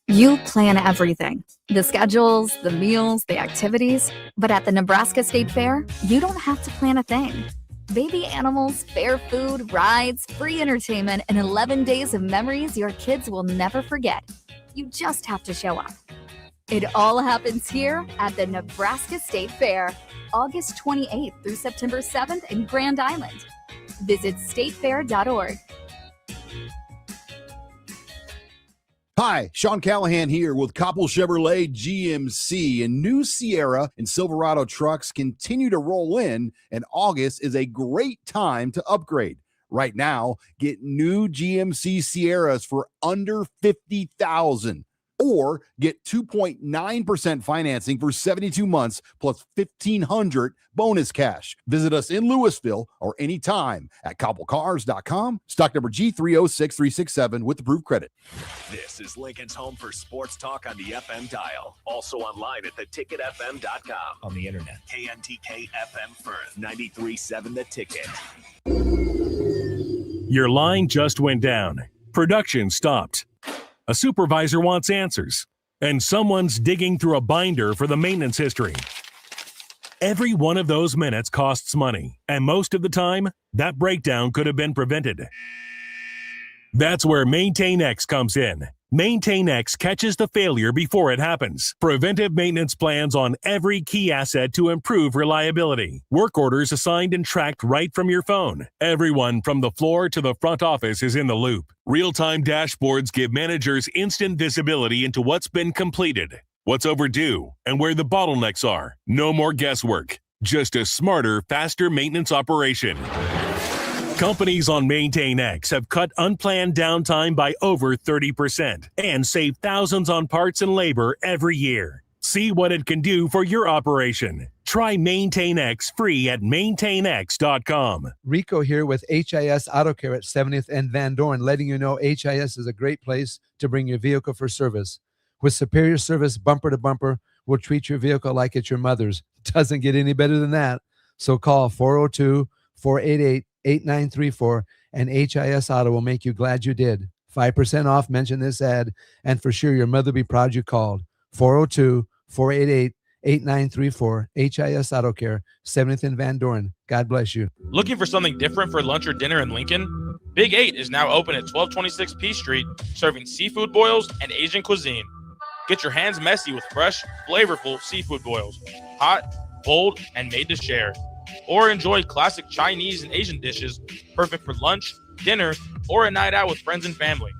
You plan everything, the schedules, the meals, the activities. But at the Nebraska State Fair, you don't have to plan a thing. Baby animals, fair food, rides, free entertainment, and 11 days of memories your kids will never forget. You just have to show up. It all happens here at the Nebraska State Fair, August 28th through September 7th in Grand Island. Visit statefair.org. Hi, Sean Callahan here with Koppel Chevrolet GMC, and new Sierra and Silverado trucks continue to roll in, and August is a great time to upgrade. Right now, get new GMC Sierras for under $50,000 or get 2.9% financing for 72 months plus $1,500 bonus cash. Visit us in Louisville or anytime at koppelcars.com. Stock number G306367 with approved credit. This is Lincoln's home for sports talk on the FM dial. Also online at theticketfm.com. On the internet. KNTK FM Firth, 93.7 The Ticket. Your line just went down. Production stopped. A supervisor wants answers, and someone's digging through a binder for the maintenance history. Every one of those minutes costs money, and most of the time, that breakdown could have been prevented. That's where Maintain X comes in. Maintain X catches the failure before it happens. Preventive maintenance plans on every key asset to improve reliability. Work orders assigned and tracked right from your phone. Everyone from the floor to the front office is in the loop. Real-time dashboards give managers instant visibility into what's been completed, what's overdue, and where the bottlenecks are. No more guesswork. Just a smarter, faster maintenance operation. Companies on Maintain X have cut unplanned downtime by over 30% and saved thousands on parts and labor every year. See what it can do for your operation. Try Maintain X free at maintainx.com. Rico here with HIS Auto Care at 70th and Van Dorn, letting you know HIS is a great place to bring your vehicle for service. With superior service bumper to bumper, we'll treat your vehicle like it's your mother's. Doesn't get any better than that. So call 402-488-8934 and HIS Auto will make you glad you did. 5% off, mention this ad, and for sure your mother will be proud you called. 402-488-8934, HIS Auto Care, 70th and Van Dorn. God bless you. Looking for something different for lunch or dinner in Lincoln? Big 8 is now open at 1226 P Street, serving seafood boils and Asian cuisine. Get your hands messy with fresh, flavorful seafood boils. Hot, bold, and made to share. Or enjoy classic Chinese and Asian dishes, perfect for lunch, dinner, or a night out with friends and family.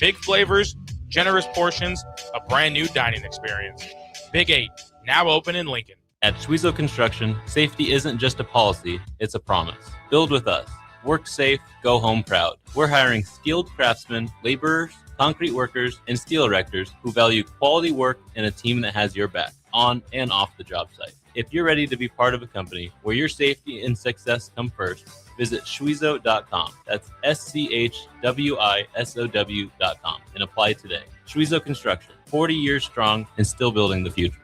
Big flavors, generous portions, a brand new dining experience. Big 8, now open in Lincoln. At Schwiezo Construction, safety isn't just a policy, it's a promise. Build with us. Work safe, go home proud. We're hiring skilled craftsmen, laborers, concrete workers, and steel erectors who value quality work and a team that has your back, on and off the job site. If you're ready to be part of a company where your safety and success come first, visit Schwiezo.com. That's SCHWISOW.com and apply today. Schwiezo Construction, 40 years strong and still building the future.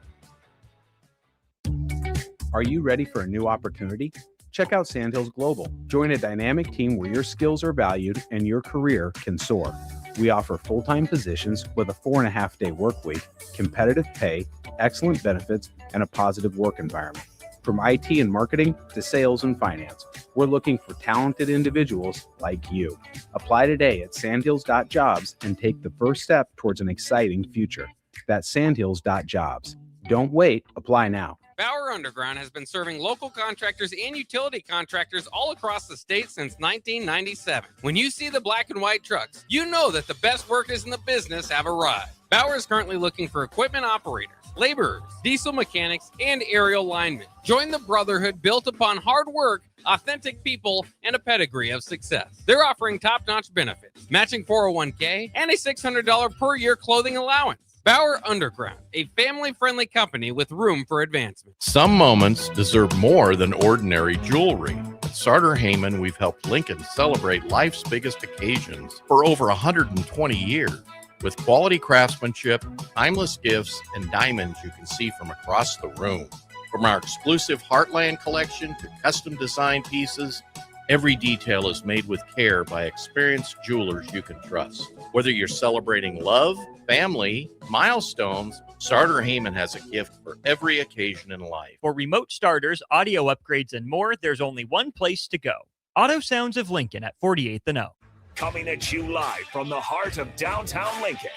Are you ready for a new opportunity? Check out Sandhills Global. Join a dynamic team where your skills are valued and your career can soar. We offer full-time positions with a 4.5-day work week, competitive pay, excellent benefits, and a positive work environment. From IT and marketing to sales and finance, we're looking for talented individuals like you. Apply today at sandhills.jobs and take the first step towards an exciting future. That's sandhills.jobs. Don't wait, apply now. Bauer Underground has been serving local contractors and utility contractors all across the state since 1997. When you see the black and white trucks, you know that the best workers in the business have arrived. Bauer is currently looking for equipment operators, laborers, diesel mechanics, and aerial linemen. Join the brotherhood built upon hard work, authentic people, and a pedigree of success. They're offering top-notch benefits, matching 401k, and a $600 per year clothing allowance. Bauer Underground, a family-friendly company with room for advancement. Some moments deserve more than ordinary jewelry. At Sartor Heyman, we've helped Lincoln celebrate life's biggest occasions for over 120 years. With quality craftsmanship, timeless gifts, and diamonds you can see from across the room. From our exclusive Heartland collection to custom design pieces, every detail is made with care by experienced jewelers you can trust. Whether you're celebrating love, family, milestones, Sartor Heyman has a gift for every occasion in life. For remote starters, audio upgrades, and more, there's only one place to go. Auto Sounds of Lincoln at 48th and O. Coming at you live from the heart of downtown Lincoln,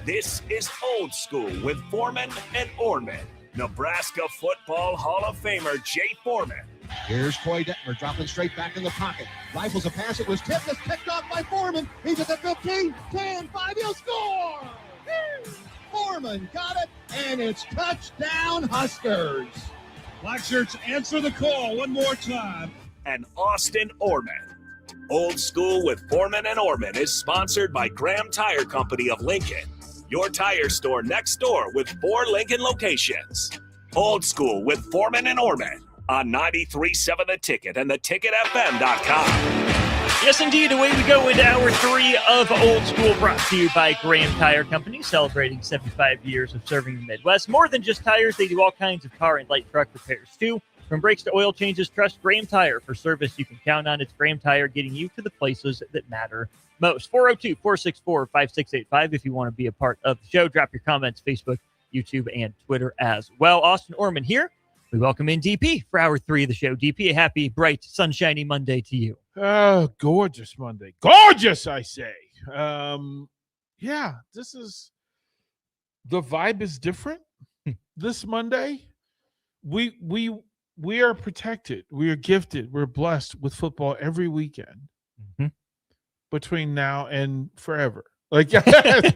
this is Old School with Foreman and Orman. Nebraska Football Hall of Famer Jay Foreman. Here's Troy Detmer dropping straight back in the pocket. Rifles a pass. It was tipped. It's picked off by Foreman. He's at the 15, 10, 5. He'll score! Foreman got it, and it's touchdown Huskers. Black shirts, answer the call one more time. And Austin Orman. Old School with Foreman and Orman is sponsored by Graham Tire Company of Lincoln, your tire store next door with 4 Lincoln locations. Old School with Foreman and Orman on 93.7 The Ticket and theticketfm.com. Yes, indeed. Away we go into hour 3 of Old School, brought to you by Graham Tire Company, celebrating 75 years of serving the Midwest. More than just tires, they do all kinds of car and light truck repairs, too. From brakes to oil changes, trust Graham Tire for service you can count on. It's Graham Tire, getting you to the places that matter most. 402-464-5685 if you want to be a part of the show. Drop your comments, Facebook, YouTube, and Twitter as well. Austin Orman here. We welcome in DP for hour 3 of the show. DP, a happy, bright, sunshiny Monday to you. Gorgeous Monday. Gorgeous, I say. Yeah, the vibe is different this Monday. We are protected. We are gifted. We're blessed with football every weekend between now and forever. Like I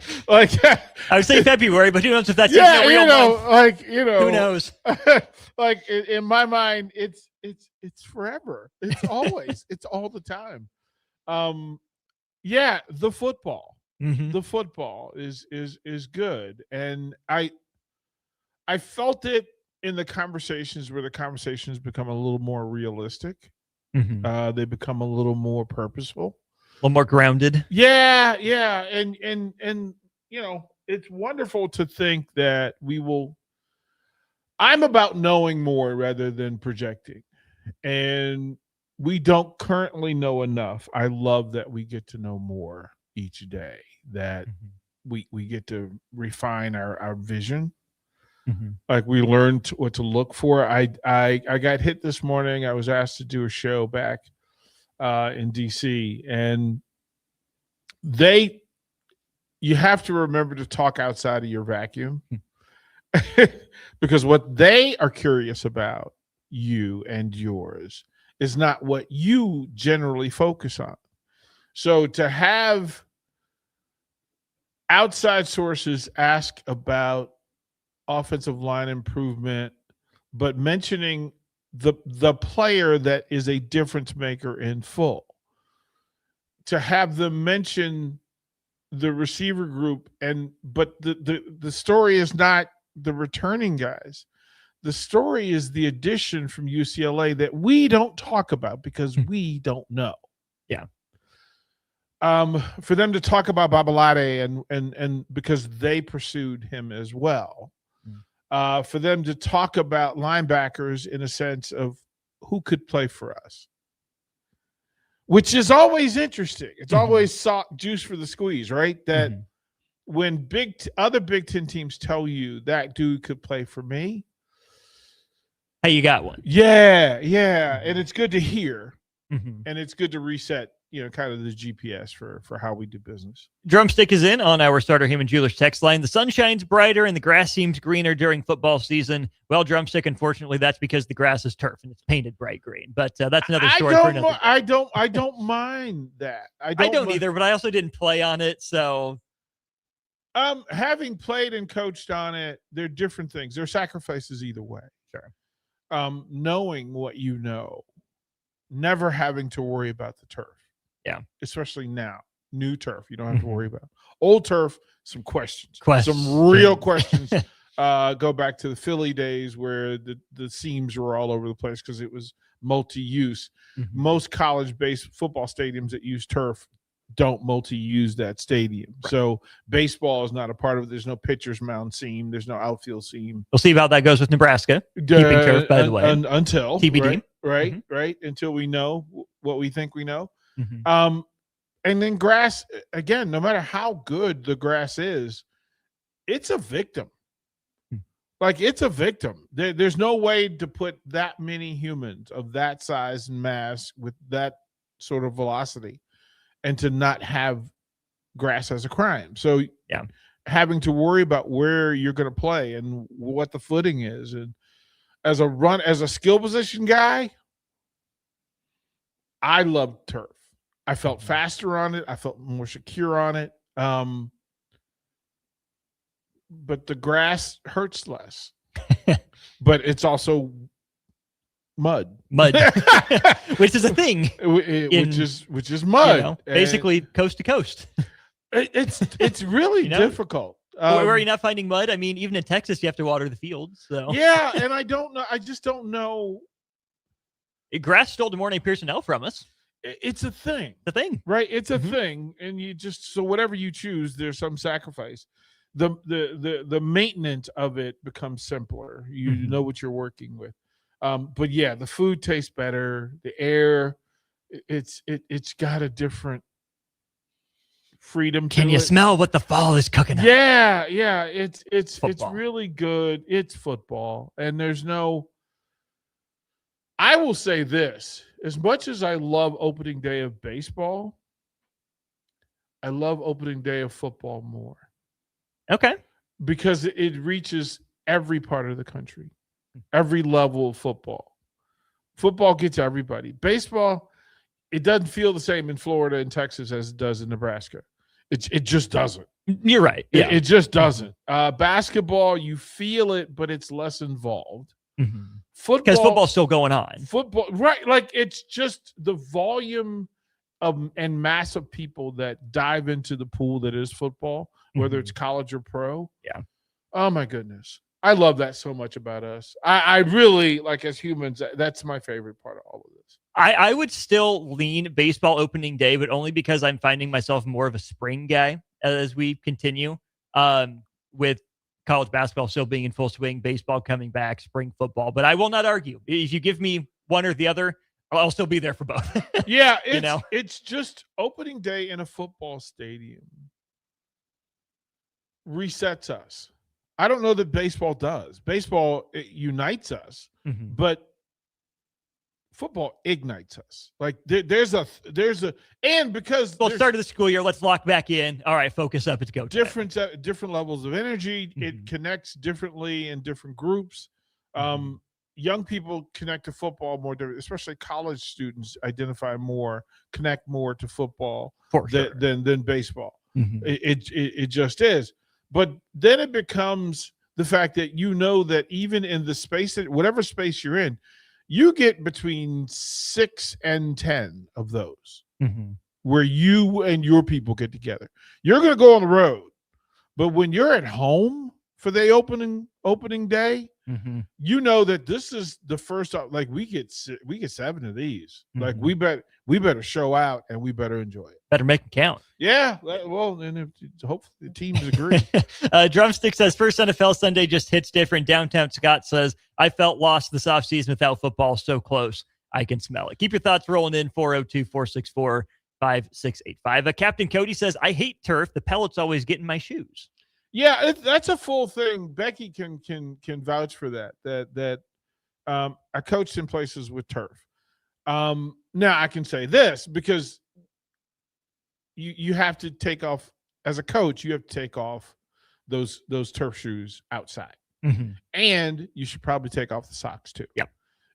would say February, but who knows if that's even a real month. Who knows? Like in my mind, it's forever. It's always, it's all the time. Yeah, the football. The football is good, and I felt it in the conversations where the conversations become a little more realistic. They become a little more purposeful, a little more grounded. Yeah. And it's wonderful to think that I'm about knowing more rather than projecting. And we don't currently know enough. I love that we get to know more each day, that we get to refine our vision. Like we learned what to look for. I got hit this morning. I was asked to do a show back in DC, and you have to remember to talk outside of your vacuum because what they are curious about, you and yours, is not what you generally focus on. So to have outside sources ask about offensive line improvement, but mentioning the player that is a difference maker in full, to have them mention the receiver group, but the story is not the returning guys. The story is the addition from UCLA that we don't talk about because we don't know. Yeah. For them to talk about Babalade and because they pursued him as well. For them to talk about linebackers in a sense of who could play for us, which is always interesting. It's always juice for the squeeze, right? That when other Big Ten teams tell you that dude could play for me, hey, you got one. Yeah. And it's good to hear. And it's good to reset, kind of the GPS for how we do business. Drumstick is in on our Starter Heyman Jewelers text line. The sun shines brighter and the grass seems greener during football season. Well, Drumstick, unfortunately, that's because the grass is turf and it's painted bright green. But that's another story for another day. I don't mind that. I don't either, but I also didn't play on it, so. Having played and coached on it, they're different things. There are sacrifices either way. Sure. Knowing what you know, never having to worry about the turf. Yeah. Especially now. New turf, you don't have to worry about. Old turf, some questions. Questions. Some real questions. Go back to the Philly days where the seams were all over the place because it was multi-use. Most college-based football stadiums that use turf don't multi-use that stadium. Right. So baseball is not a part of it. There's no pitcher's mound seam. There's no outfield seam. We'll see how that goes with Nebraska. Keeping turf, by the way. Until. TBD. Right. Until we know what we think we know. And then grass, again, no matter how good the grass is, it's a victim. Like, it's a victim. There's no way to put that many humans of that size and mass with that sort of velocity and to not have grass as a crime. So having to worry about where you're going to play and what the footing is. And as a skill position guy, I loved turf. I felt faster on it. I felt more secure on it. but the grass hurts less. But it's also mud, which is a thing, which is mud, basically coast to coast. It's really difficult. Where are you not finding mud? I mean, even in Texas, you have to water the fields. So yeah, and I don't know. I just don't know. Grass stole Demorne Pearson-El from us. It's a thing. The thing, right? It's a thing, and you just whatever you choose, there's some sacrifice. The maintenance of it becomes simpler. You know what you're working with. But yeah, the food tastes better. The air, it's got a different freedom. Can you smell what the fall is cooking up? Yeah. It's football. really good. It's football, and there's no. I will say this: as much as I love opening day of baseball, I love opening day of football more. Okay. Because it reaches every part of the country, every level of football. Football gets everybody. Baseball, it doesn't feel the same in Florida and Texas as it does in Nebraska. It just doesn't. You're right. Yeah. It just doesn't. Basketball, you feel it, but it's less involved. Football, because football's still going on. Football, right? Like it's just the volume of and mass of people that dive into the pool that is football, whether it's college or pro. Yeah. Oh my goodness. I love that so much about us. I really, like, as humans, that's my favorite part of all of this. I would still lean baseball opening day, but only because I'm finding myself more of a spring guy as we continue with college basketball still being in full swing, baseball coming back, spring football. But I will not argue. If you give me one or the other, I'll still be there for both. Yeah, it's just opening day in a football stadium resets us. I don't know that baseball does. Baseball, it unites us, but football ignites us. Like there's a and because start of the school year, let's lock back in. All right, focus up. It's go time. Different levels of energy. It connects differently in different groups. Young people connect to football more, especially college students connect more to football than baseball. It just is. But then it becomes the fact that that even in the space whatever space you're in, you get between 6 and 10 of those where you and your people get together. You're going to go on the road, but when you're at home for the opening day, you know that this is the first. Like we get 7 of these. Like we better show out and we better enjoy it. Better make them count. Yeah. Well, and hopefully the teams agree. Drumstick says first NFL Sunday just hits different. Downtown Scott says I felt lost this offseason without football. So close, I can smell it. Keep your thoughts rolling in 402-464-5685. Captain Cody says I hate turf. The pellets always get in my shoes. Yeah, that's a full thing. Becky can vouch for that. That I coached in places with turf. Now I can say this because you have to take off as a coach. You have to take off those turf shoes outside, and you should probbe take off the socks too. Yep.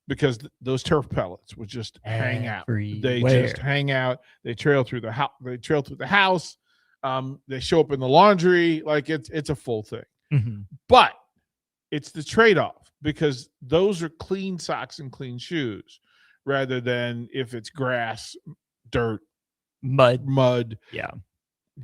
Because those turf pellets would just hang out. They just hang out. They trail through the house. They show up in the laundry. Like it's a full thing. But it's the trade-off because those are clean socks and clean shoes rather than if it's grass, dirt, mud. Yeah.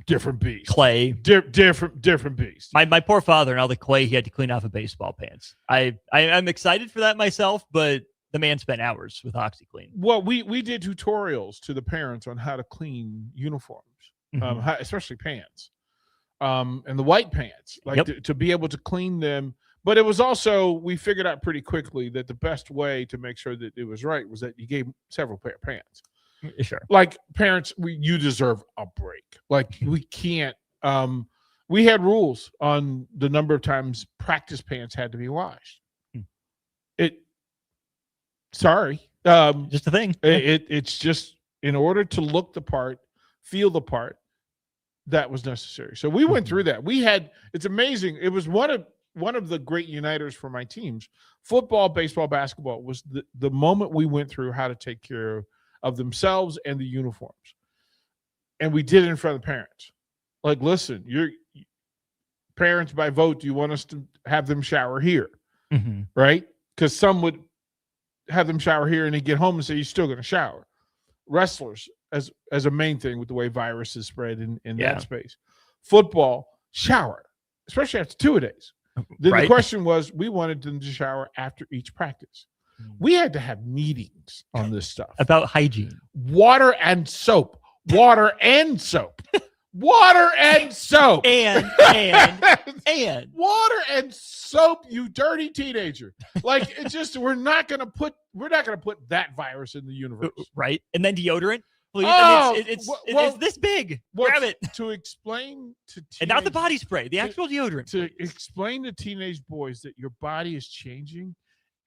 Different beast. Clay. Different beast. My poor father and all the clay he had to clean off of baseball pants. I'm excited for that myself, but the man spent hours with OxyClean. Well, we did tutorials to the parents on how to clean uniforms. Especially pants, and the white pants, to be able to clean them. But it was also, we figured out pretty quickly that the best way to make sure that it was right was that you gave several pair of pants. Sure. Like parents, you deserve a break. Like we can't. We had rules on the number of times practice pants had to be washed. Sorry, just a thing. It's just in order to look the part, feel the part. That was necessary. So we went through that. It's amazing. It was one of the great uniters for my teams. Football, baseball, basketball was the moment we went through how to take care of themselves and the uniforms. And we did it in front of the parents. Like, listen, parents by vote, do you want us to have them shower here? Mm-hmm. Right? Because some would have them shower here and they get home and say, you're still going to shower. Wrestlers, as a main thing with the way viruses spread in that space. Football, shower, especially after 2-a-days. Then the question was, we wanted them to shower after each practice. We had to have meetings on this stuff. About hygiene. Water and soap. Water and soap. Water and soap. And water and soap, you dirty teenager. Like, it's just, we're not gonna put that virus in the universe. Right. And then deodorant. Please. Oh, I mean, it's this big. Grab it. To explain to and not the body spray, the actual deodorant. To explain to teenage boys that your body is changing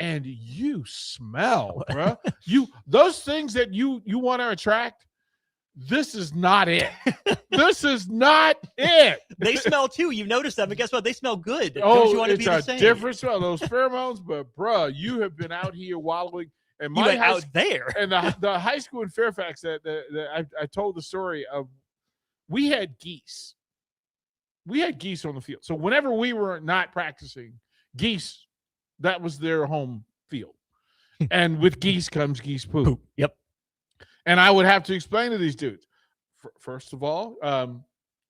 and you smell, bro. Those things that you want to attract, this is not it. This is not it. They smell too. You notice them, but guess what? They smell good. Oh, you want to it's be the a same? different smell. Those pheromones, but bro, you have been out here wallowing. And you went out there. And the high school in Fairfax that I told the story of, we had geese. We had geese on the field. So whenever we were not practicing, geese, that was their home field. And with geese comes geese poop. Yep. And I would have to explain to these dudes, first of all,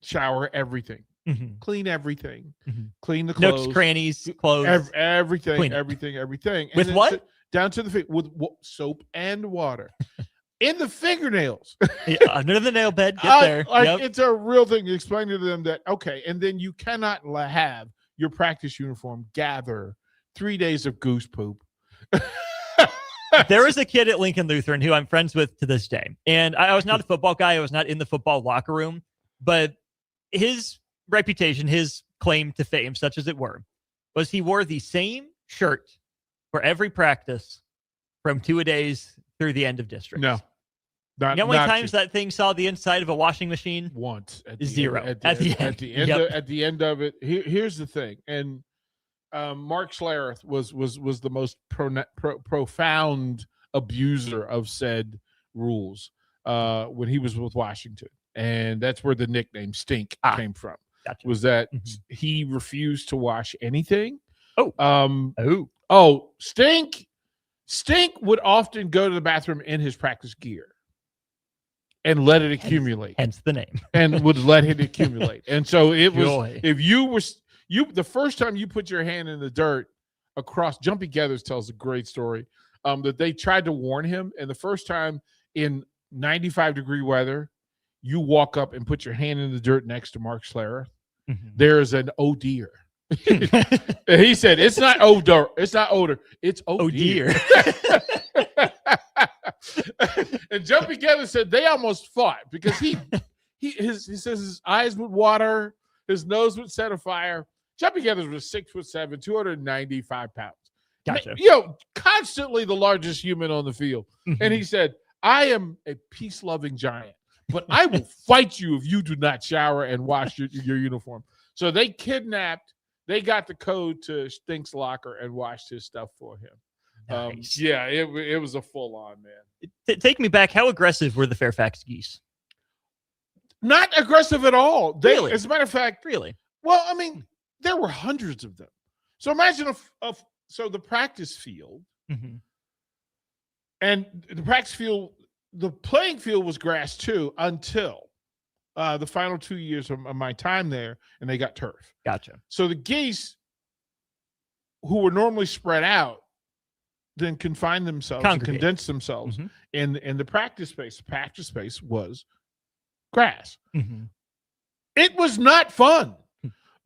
shower everything. Mm-hmm. Clean everything. Mm-hmm. Clean the clothes. Nooks, crannies, clothes. Everything. With what? Down to the feet with soap and water. In the fingernails. Under the nail bed. Get there. It's a real thing. Explain to them that, okay, and then you cannot have your practice uniform gather 3 days of goose poop. There was a kid at Lincoln Lutheran who I'm friends with to this day. And I was not a football guy. I was not in the football locker room. But his reputation, his claim to fame, such as it were, was he wore the same shirt for every practice from 2-a-days through the end of district. No. You know how many times that thing saw the inside of a washing machine? Once. Zero. At the end of it. Here's the thing. And Mark Schlereth was the most profound abuser of said rules when he was with Washington. And that's where the nickname Stink came from. Gotcha. Was that he refused to wash anything. Stink would often go to the bathroom in his practice gear and let it accumulate. Hence the name. And would let it accumulate. And so it was, Joy. if you were, the first time you put your hand in the dirt across, Jumpy Gathers tells a great story, that they tried to warn him. And the first time in 95-degree weather, you walk up and put your hand in the dirt next to Mark Schlereth, there's an oh dear. He said, it's not odor. It's not odor. It's oh dear. And Jumpy Gathers said they almost fought because he says his eyes would water, his nose would set afire. Jumpy Gathers was 6'7", 295 pounds. Gotcha. Constantly the largest human on the field. And he said, I am a peace-loving giant, but I will fight you if you do not shower and wash your uniform. So they got the code to Stink's locker and washed his stuff for him. Nice. It was a full-on, man. Take me back. How aggressive were the Fairfax geese? Not aggressive at all. Really? As a matter of fact, really. Well, I mean, there were hundreds of them. So imagine so the practice field, and the practice field, the playing field was grass too until the final 2 years of my time there, and they got turf. Gotcha. So the geese, who were normally spread out, then confined themselves and condensed themselves in the practice space. The practice space was grass. It was not fun.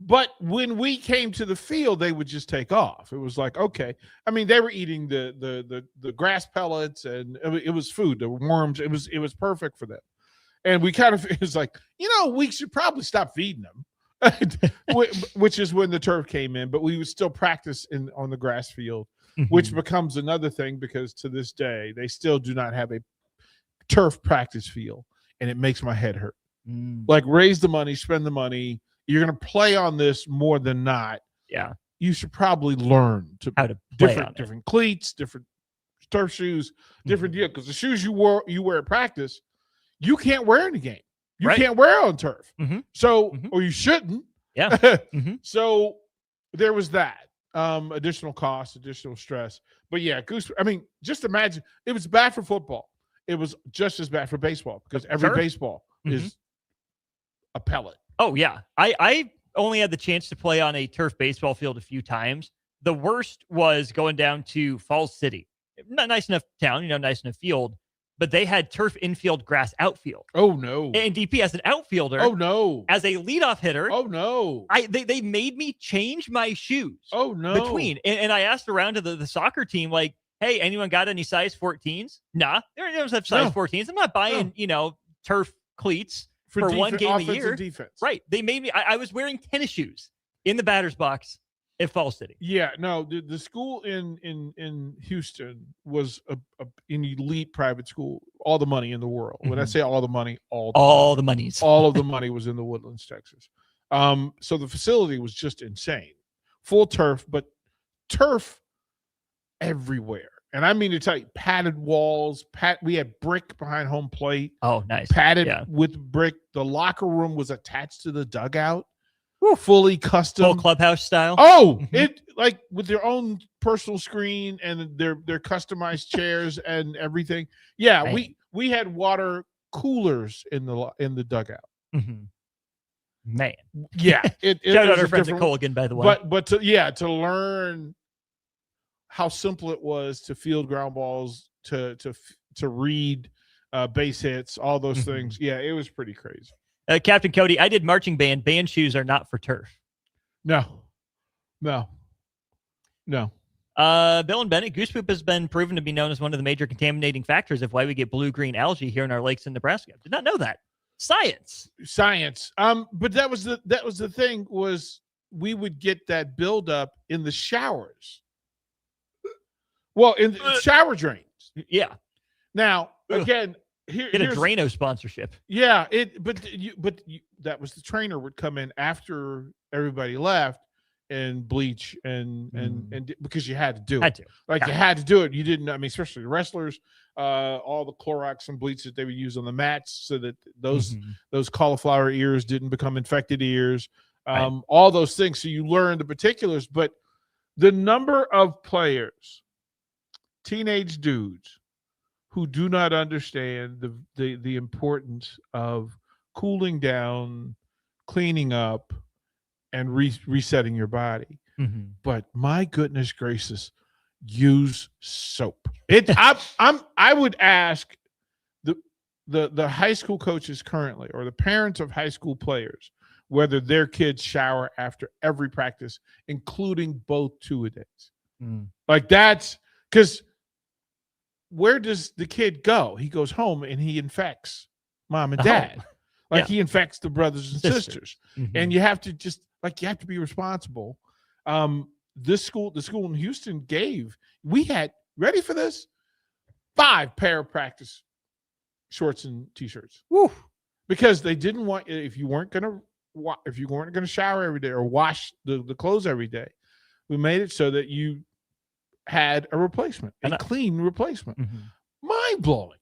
But when we came to the field, they would just take off. It was like, okay. I mean, they were eating the grass pellets, and it was food, the worms. It was perfect for them. And we kind of, it was like, we should probably stop feeding them, which is when the turf came in. But we would still practice on the grass field, which becomes another thing because to this day, they still do not have a turf practice field. And it makes my head hurt. Like, raise the money, spend the money. You're going to play on this more than not. Yeah. You should probably learn how to play on different cleats, different turf shoes, different deal. Because the shoes you wear at practice, you can't wear in the game. You can't wear on turf. So, or you shouldn't. Yeah. So there was that. Additional cost, additional stress. But yeah, just imagine, it was bad for football. It was just as bad for baseball because every baseball is a pellet. Oh, yeah. I only had the chance to play on a turf baseball field a few times. The worst was going down to Falls City. Not nice enough town, nice enough field, but they had turf infield, grass outfield. Oh, no. And DP as an outfielder. Oh, no. As a leadoff hitter. Oh, no. They made me change my shoes. Oh, no. Between. And I asked around to the soccer team, like, hey, anyone got any size 14s? Nah, they don't have size 14s. I'm not buying, turf cleats for one game a year. Defense. Right. They made me, I was wearing tennis shoes in the batter's box at Falls City. Yeah, no, the school in Houston was an elite private school. All the money in the world. When I say all the money, all the monies. All of the money was in the Woodlands, Texas. So the facility was just insane. Full turf, but turf everywhere. And I mean to tell you, padded walls, we had brick behind home plate. Oh, nice. Padded with brick. The locker room was attached to the dugout. Fully custom, full clubhouse style. Oh, it like with their own personal screen and their customized chairs and everything. Yeah, Man. we had water coolers in the dugout. Man, yeah. Shout out our friends at Colgan, by the way. But to learn how simple it was to field ground balls, to read base hits, all those things. Yeah, it was pretty crazy. Captain Cody, I did marching band. Band shoes are not for turf. No. Bill and Bennett, goose poop has been proven to be known as one of the major contaminating factors of why we get blue-green algae here in our lakes in Nebraska. Did not know that. Science. But that was the thing, was we would get that buildup in the showers. Well, in the shower drains. Yeah. Now, again, get a Drano sponsorship. Yeah, that was the trainer would come in after everybody left and bleach and because you had to do it. You had to do it. You didn't. I mean, especially the wrestlers, all the Clorox and bleach that they would use on the mats so that those cauliflower ears didn't become infected ears. All those things. So you learn the particulars, but the number of players, teenage dudes, who do not understand the importance of cooling down, cleaning up, and resetting your body. But my goodness gracious, use soap. I would ask the high school coaches currently, or the parents of high school players, whether their kids shower after every practice, including both two-a-days. Like, that's because where does the kid go? He goes home and he infects mom and dad. He infects the brothers and sisters. And you have to be responsible. The school in Houston we had, ready for this, 5 pair of practice shorts and t-shirts. Woo. Because they didn't want, if you weren't going to shower every day or wash the clothes every day, we made it so that you had a replacement, a clean replacement. Mind-blowing.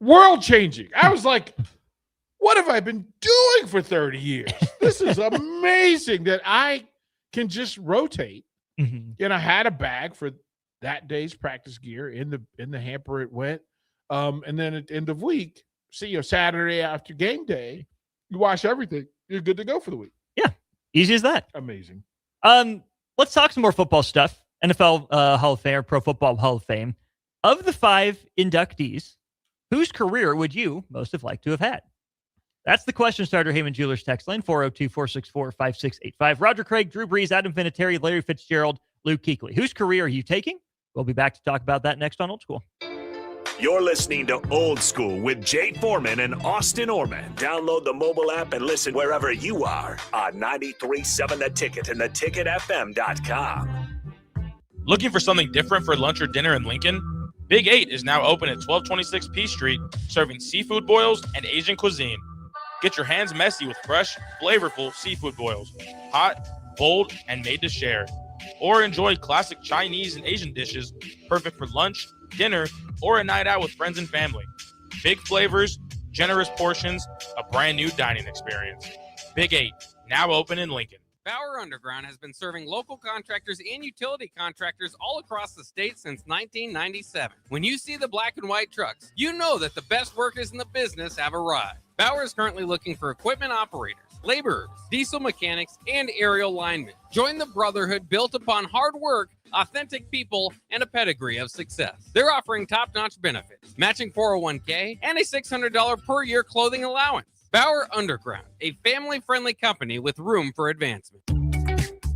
World-changing. I was like, what have I been doing for 30 years? This is amazing that I can just rotate. And I had a bag for that day's practice gear in the hamper it went. And then at the end of week, Saturday after game day, you wash everything. You're good to go for the week. Yeah. Easy as that. Amazing. Let's talk some more football stuff. NFL Hall of Fame, or Pro Football Hall of Fame. Of the 5 inductees, whose career would you most have liked to have had? That's the question. Starter Heyman Jewelers text line 402-464-5685. Roger Craig, Drew Brees, Adam Vinatieri, Larry Fitzgerald, Luke Kuechly. Whose career are you taking? We'll be back to talk about that next on Old School. You're listening to Old School with Jay Foreman and Austin Orman. Download the mobile app and listen wherever you are on 93.7 The Ticket and theticketfm.com. Looking for something different for lunch or dinner in Lincoln? Big 8 is now open at 1226 P Street, serving seafood boils and Asian cuisine. Get your hands messy with fresh, flavorful seafood boils. Hot, bold, and made to share. Or enjoy classic Chinese and Asian dishes, perfect for lunch, dinner, or a night out with friends and family. Big flavors, generous portions, a brand new dining experience. Big 8, now open in Lincoln. Bauer Underground has been serving local contractors and utility contractors all across the state since 1997. When you see the black and white trucks, you know that the best workers in the business have arrived. Bauer is currently looking for equipment operators, laborers, diesel mechanics, and aerial linemen. Join the brotherhood built upon hard work, authentic people, and a pedigree of success. They're offering top-notch benefits, matching 401k, and a $600 per year clothing allowance. Bauer Underground, a family-friendly company with room for advancement.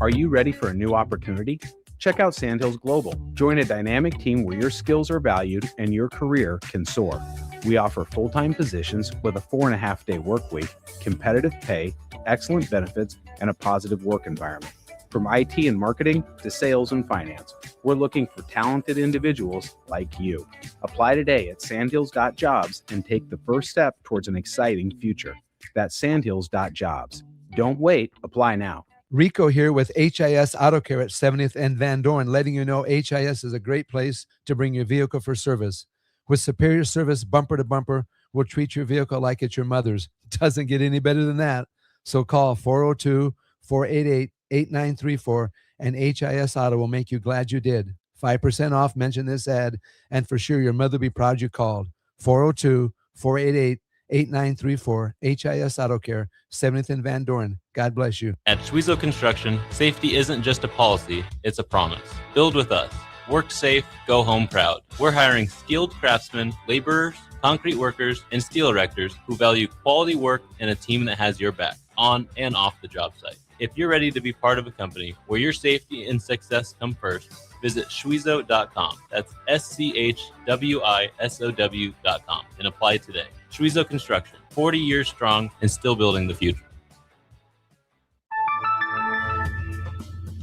Are you ready for a new opportunity? Check out Sandhills Global. Join a dynamic team where your skills are valued and your career can soar. We offer full-time positions with a 4.5-day work week, competitive pay, excellent benefits, and a positive work environment. From IT and marketing to sales and finance, we're looking for talented individuals like you. Apply today at sandhills.jobs and take the first step towards an exciting future. That's sandhills.jobs. Don't wait. Apply now. Rico here with HIS Auto Care at 70th and Van Dorn, letting you know HIS is a great place to bring your vehicle for service. With superior service bumper to bumper, we'll treat your vehicle like it's your mother's. It doesn't get any better than that. So call 402-488-8934 and HIS Auto will make you glad you did. 5% off, mention this ad, and for sure your mother will be proud you called. 402-488-8934, HIS Auto Care, 70th and Van Dorn. God bless you. At Schwezo Construction, safety isn't just a policy, it's a promise. Build with us. Work safe, go home proud. We're hiring skilled craftsmen, laborers, concrete workers, and steel erectors who value quality work and a team that has your back, on and off the job site. If you're ready to be part of a company where your safety and success come first, visit Schwezo.com. That's SCHWISOW.com and apply today. Schwezo Construction, 40 years strong and still building the future.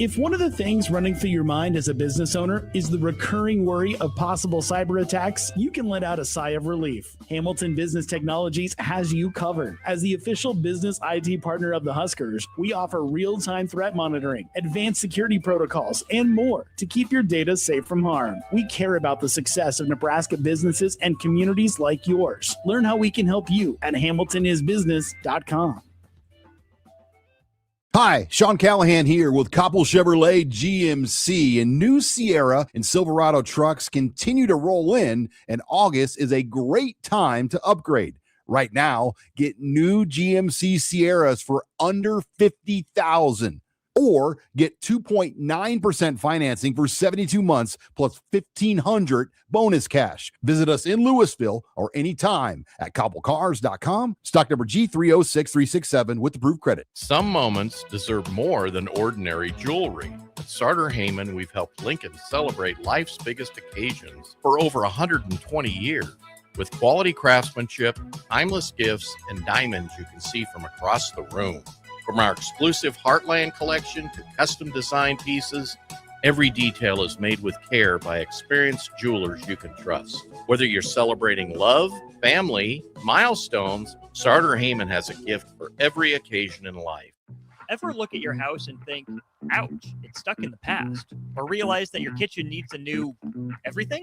If one of the things running through your mind as a business owner is the recurring worry of possible cyber attacks, you can let out a sigh of relief. Hamilton Business Technologies has you covered. As the official business IT partner of the Huskers, we offer real-time threat monitoring, advanced security protocols, and more to keep your data safe from harm. We care about the success of Nebraska businesses and communities like yours. Learn how we can help you at hamiltonisbusiness.com. Hi, Sean Callahan here with Koppel Chevrolet GMC, and new Sierra and Silverado trucks continue to roll in, and August is a great time to upgrade. Right now, get new GMC Sierras for under $50,000. Or get 2.9% financing for 72 months plus $1,500 bonus cash. Visit us in Louisville or anytime at koppelcars.com. Stock number G306367 with approved credit. Some moments deserve more than ordinary jewelry. At Sartor Heyman, we've helped Lincoln celebrate life's biggest occasions for over 120 years. With quality craftsmanship, timeless gifts, and diamonds you can see from across the room. From our exclusive Heartland collection to custom design pieces, every detail is made with care by experienced jewelers you can trust. Whether you're celebrating love, family, milestones, Sartor Heyman has a gift for every occasion in life. Ever look at your house and think, ouch, it's stuck in the past? Or realize that your kitchen needs a new everything?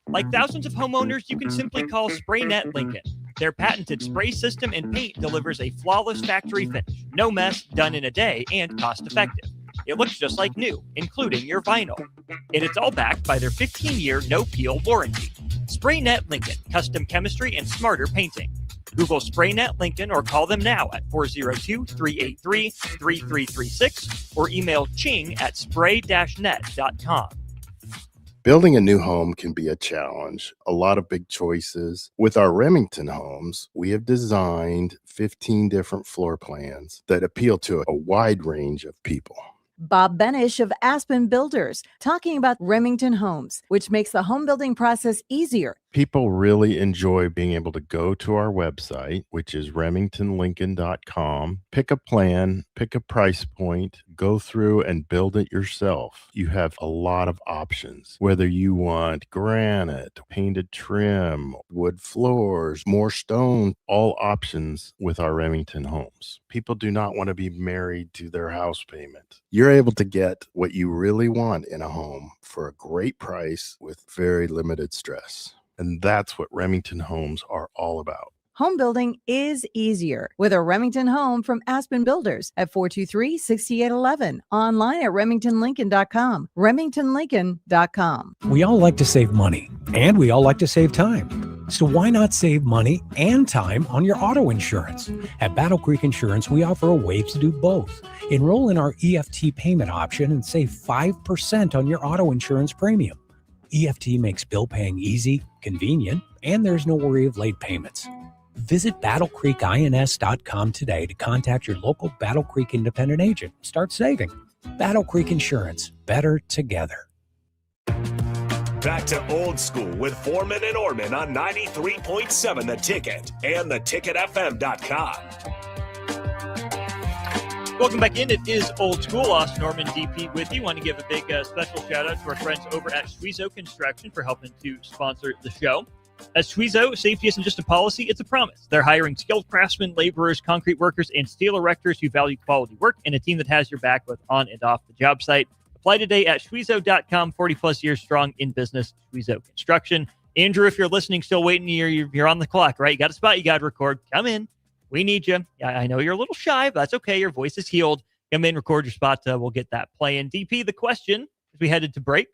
Like thousands of homeowners, you can simply call SprayNet Lincoln. Their patented spray system and paint delivers a flawless factory finish, no mess, done in a day, and cost-effective. It looks just like new, including your vinyl. And it's all backed by their 15-year no-peel warranty. SprayNet Lincoln, custom chemistry and smarter painting. Google SprayNet Lincoln or call them now at 402-383-3336 or email ching@spray-net.com. Building a new home can be a challenge, a lot of big choices. With our Remington homes, we have designed 15 different floor plans that appeal to a wide range of people. Bob Benish of Aspen Builders, talking about Remington Homes, which makes the home building process easier. People really enjoy being able to go to our website, which is remingtonlincoln.com, pick a plan, pick a price point, go through and build it yourself. You have a lot of options, whether you want granite, painted trim, wood floors, more stone, all options with our Remington homes. People do not want to be married to their house payment. You're able to get what you really want in a home for a great price with very limited stress. And that's what Remington Homes are all about. Home building is easier with a Remington home from Aspen Builders at 423-6811. Online at remingtonlincoln.com. remingtonlincoln.com. We all like to save money, and we all like to save time. So why not save money and time on your auto insurance? At Battle Creek Insurance, we offer a way to do both. Enroll in our EFT payment option and save 5% on your auto insurance premium. EFT makes bill paying easy, convenient, and there's no worry of late payments. Visit battlecreekins.com today to contact your local Battle Creek independent agent. Start saving. Battle Creek Insurance. Better together. Back to Old School with Foreman and Orman on 93.7 The Ticket and theticketfm.com. Welcome back in. It is Old School. Austin Norman, DP, with you. Want to give a big special shout out to our friends over at Sweezo Construction for helping to sponsor the show. At Sweezo, safety isn't just a policy, it's a promise. They're hiring skilled craftsmen, laborers, concrete workers, and steel erectors who value quality work and a team that has your back both on and off the job site. Apply today at Sweezo.com. 40-plus years strong in business. Sweezo Construction. Andrew, if you're listening, still waiting, you're on the clock, right? You got a spot you got to record. Come in. We need you. I know you're a little shy, but that's okay. Your voice is healed. Come in, record your spot. We'll get that playing. DP, the question, as we headed to break,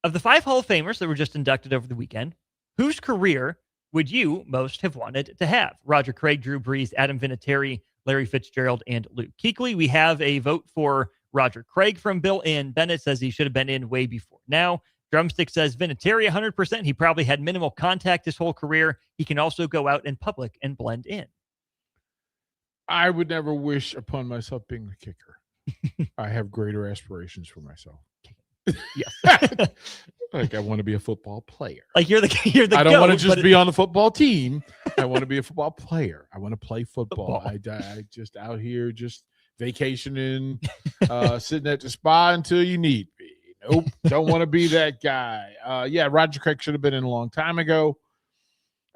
of the 5 Hall of Famers that were just inducted over the weekend, whose career would you most have wanted to have? Roger Craig, Drew Brees, Adam Vinatieri, Larry Fitzgerald, and Luke Kuechly. We have a vote for Roger Craig from Bill, and Bennett says he should have been in way before now. Drumstick says Vinatieri 100%. He probably had minimal contact his whole career. He can also go out in public and blend in. I would never wish upon myself being the kicker. I have greater aspirations for myself. Yes. Like I want to be a football player. Like you're the I don't want to goat, just be on the football team. I want to be a football player. I want to play football. I just out here just vacationing, sitting at the spa until you need me. Nope, don't want to be that guy. Yeah, Roger Craig should have been in a long time ago.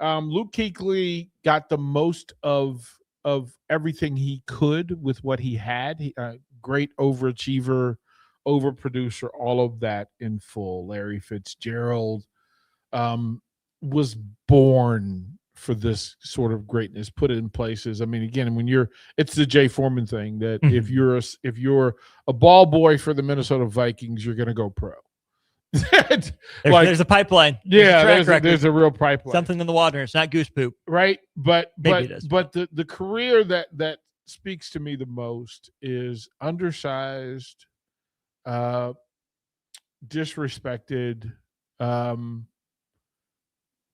Luke Kuechly got the most of everything he could with what he had. Great overachiever, overproducer, all of that in full. Larry Fitzgerald was born for this sort of greatness, put it in places. I mean, again, it's the Jay Foreman thing that if you're a ball boy for the Minnesota Vikings, you're going to go pro. There's a pipeline. There's a real pipeline. Something in the water. It's not goose poop, right? But maybe it is. But the career that speaks to me the most is undersized, disrespected,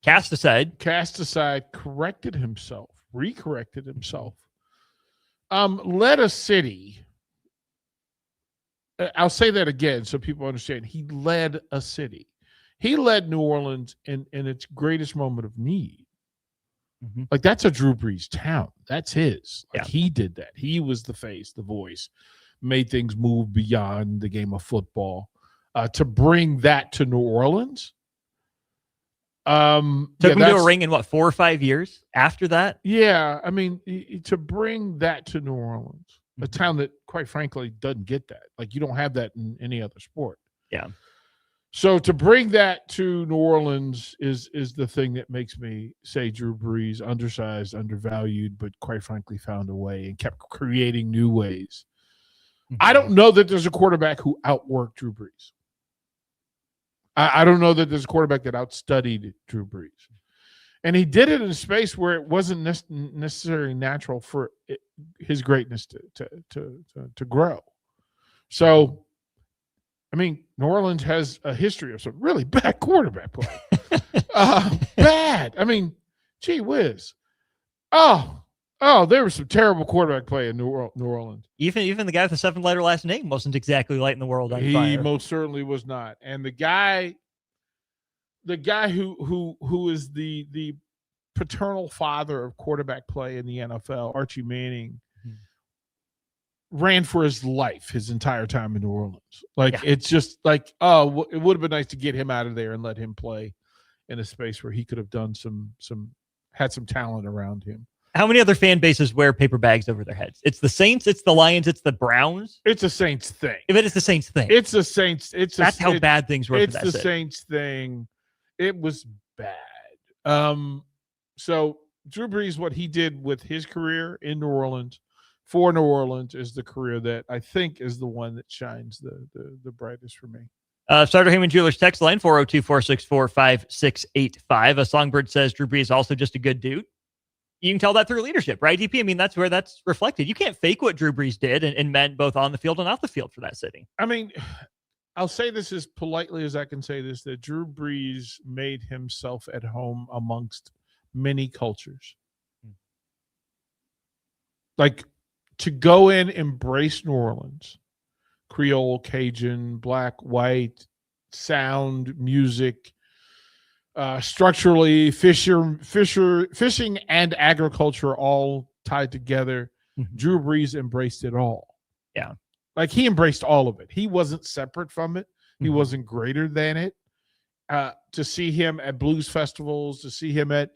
cast aside, corrected himself, recorrected himself, led a city. I'll say that again so people understand. He led a city. He led New Orleans in its greatest moment of need. Mm-hmm. Like that's a Drew Brees town. That's his. Like he did that. He was the face, the voice, made things move beyond the game of football. To bring that to New Orleans. Took him to a ring in 4 or 5 years after that? Yeah. I mean, to bring that to New Orleans, a town that, quite frankly, doesn't get that. Like, you don't have that in any other sport. Yeah. So to bring that to New Orleans is the thing that makes me say Drew Brees, undersized, undervalued, but quite frankly found a way and kept creating new ways. Mm-hmm. I don't know that there's a quarterback who outworked Drew Brees. I don't know that there's a quarterback that outstudied Drew Brees. And he did it in a space where it wasn't necessarily natural for his greatness to grow. So, I mean, New Orleans has a history of some really bad quarterback play. Bad. I mean, gee whiz. Oh, there was some terrible quarterback play in New Orleans. Even the guy with the 7-letter last name wasn't exactly lighting the world on fire. He most certainly was not. And the guy who is the paternal father of quarterback play in the NFL, Archie Manning, ran for his life his entire time in New Orleans. It's just like, it would have been nice to get him out of there and let him play in a space where he could have done had some talent around him. How many other fan bases wear paper bags over their heads? It's the Saints, it's the Lions, it's the Browns. It's a Saints thing. If it is the Saints thing. It's the Saints. That's how bad things were. It's the Saints thing. It was bad. So Drew Brees, what he did with his career in New Orleans, for New Orleans, is the career that I think is the one that shines the brightest for me. Starter Heyman Jewelers text line 402-464-5685. A Songbird says Drew Brees is also just a good dude. You can tell that through leadership, right, DP? I mean, that's where that's reflected. You can't fake what Drew Brees did and meant both on the field and off the field for that city. I mean, I'll say this as politely as I can say this, that Drew Brees made himself at home amongst many cultures. Like, to go in, embrace New Orleans, Creole, Cajun, black, white, sound, music, structurally, fishing and agriculture all tied together. Mm-hmm. Drew Brees embraced it all. Yeah. Like, he embraced all of it. He wasn't separate from it. He wasn't greater than it. To see him at blues festivals, to see him at,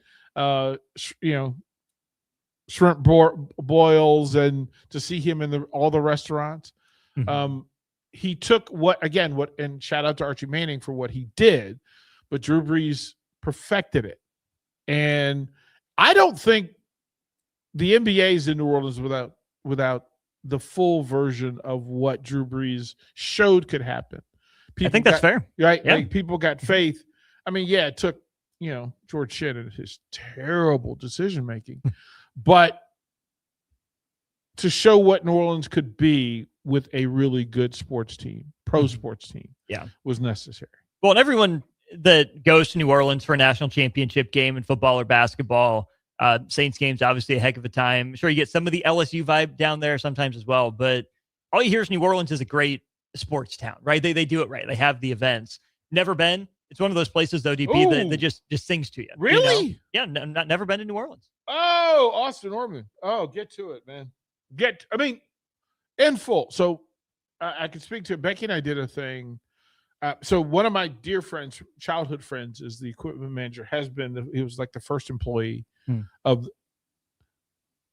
shrimp boils, and to see him in all the restaurants. He took and shout out to Archie Manning for what he did, but Drew Brees perfected it. And I don't think the NBA is in New Orleans without the full version of what Drew Brees showed could happen. I think that's fair. Right? Yeah. Like, people got faith. I mean, yeah, it took, George Shinn and his terrible decision-making. But to show what New Orleans could be with a really good sports team, pro sports team, was necessary. Well, and everyone that goes to New Orleans for a national championship game in football or basketball, Saints games, obviously a heck of a time. Sure, you get some of the LSU vibe down there sometimes as well, but all you hear is New Orleans is a great sports town, right? They do it right. They have the events. Never been. It's one of those places, though, DP, that just sings to you. Really? You know? Yeah, never been to New Orleans. Oh, Austin Orman. Oh, get to it, man. In full. So I can speak to it. Becky and I did a thing. So one of my dear friends, childhood friends, is the equipment manager, he was like the first employee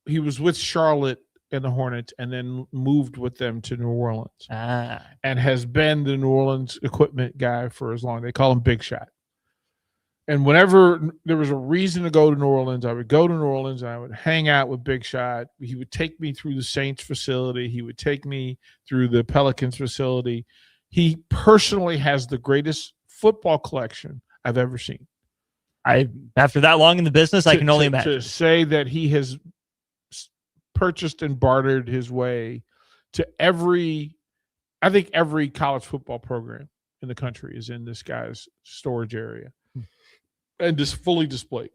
he was with Charlotte and the Hornets and then moved with them to New Orleans and has been the New Orleans equipment guy for as long. They call him Big Shot. And whenever there was a reason to go to New Orleans, I would go to New Orleans and I would hang out with Big Shot. He would take me through the Saints facility. He would take me through the Pelicans facility. He personally has the greatest football collection I've ever seen. After that long in the business, I can only imagine. To say that he has purchased and bartered his way to every college football program in the country is in this guy's storage area. And just fully displayed.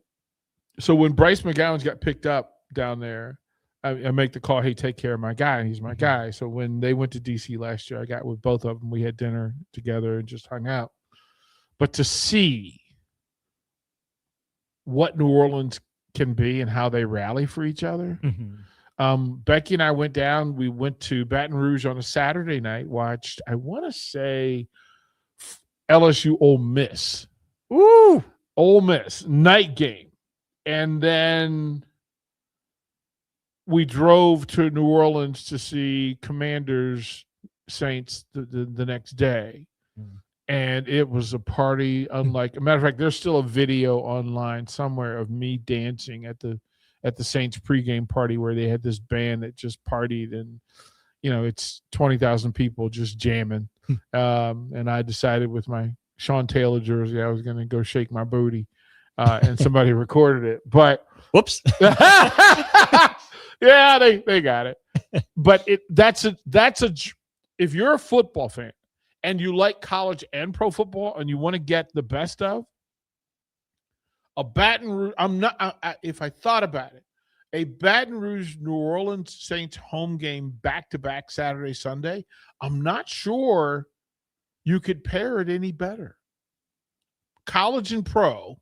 So when Bryce McGowan's got picked up down there, I make the call, hey, take care of my guy. He's my guy. So when they went to D.C. last year, I got with both of them. We had dinner together and just hung out. But to see what New Orleans can be and how they rally for each other. Becky and I went down. We went to Baton Rouge on a Saturday night, watched, I want to say, LSU Ole Miss. Ooh! Ole Miss night game, and then we drove to New Orleans to see Commanders Saints the next day, and it was a party unlike. A matter of fact, there's still a video online somewhere of me dancing at the Saints pregame party where they had this band that just partied, and it's 20,000 people just jamming, and I decided with my Sean Taylor jersey, I was going to go shake my booty, and somebody recorded it. But whoops, yeah, they got it. But that's a if you're a football fan and you like college and pro football and you want to get the best of a Baton Rouge, if I thought about it, a Baton Rouge New Orleans Saints home game back-to-back Saturday Sunday, I'm not sure you could pair it any better. College and pro,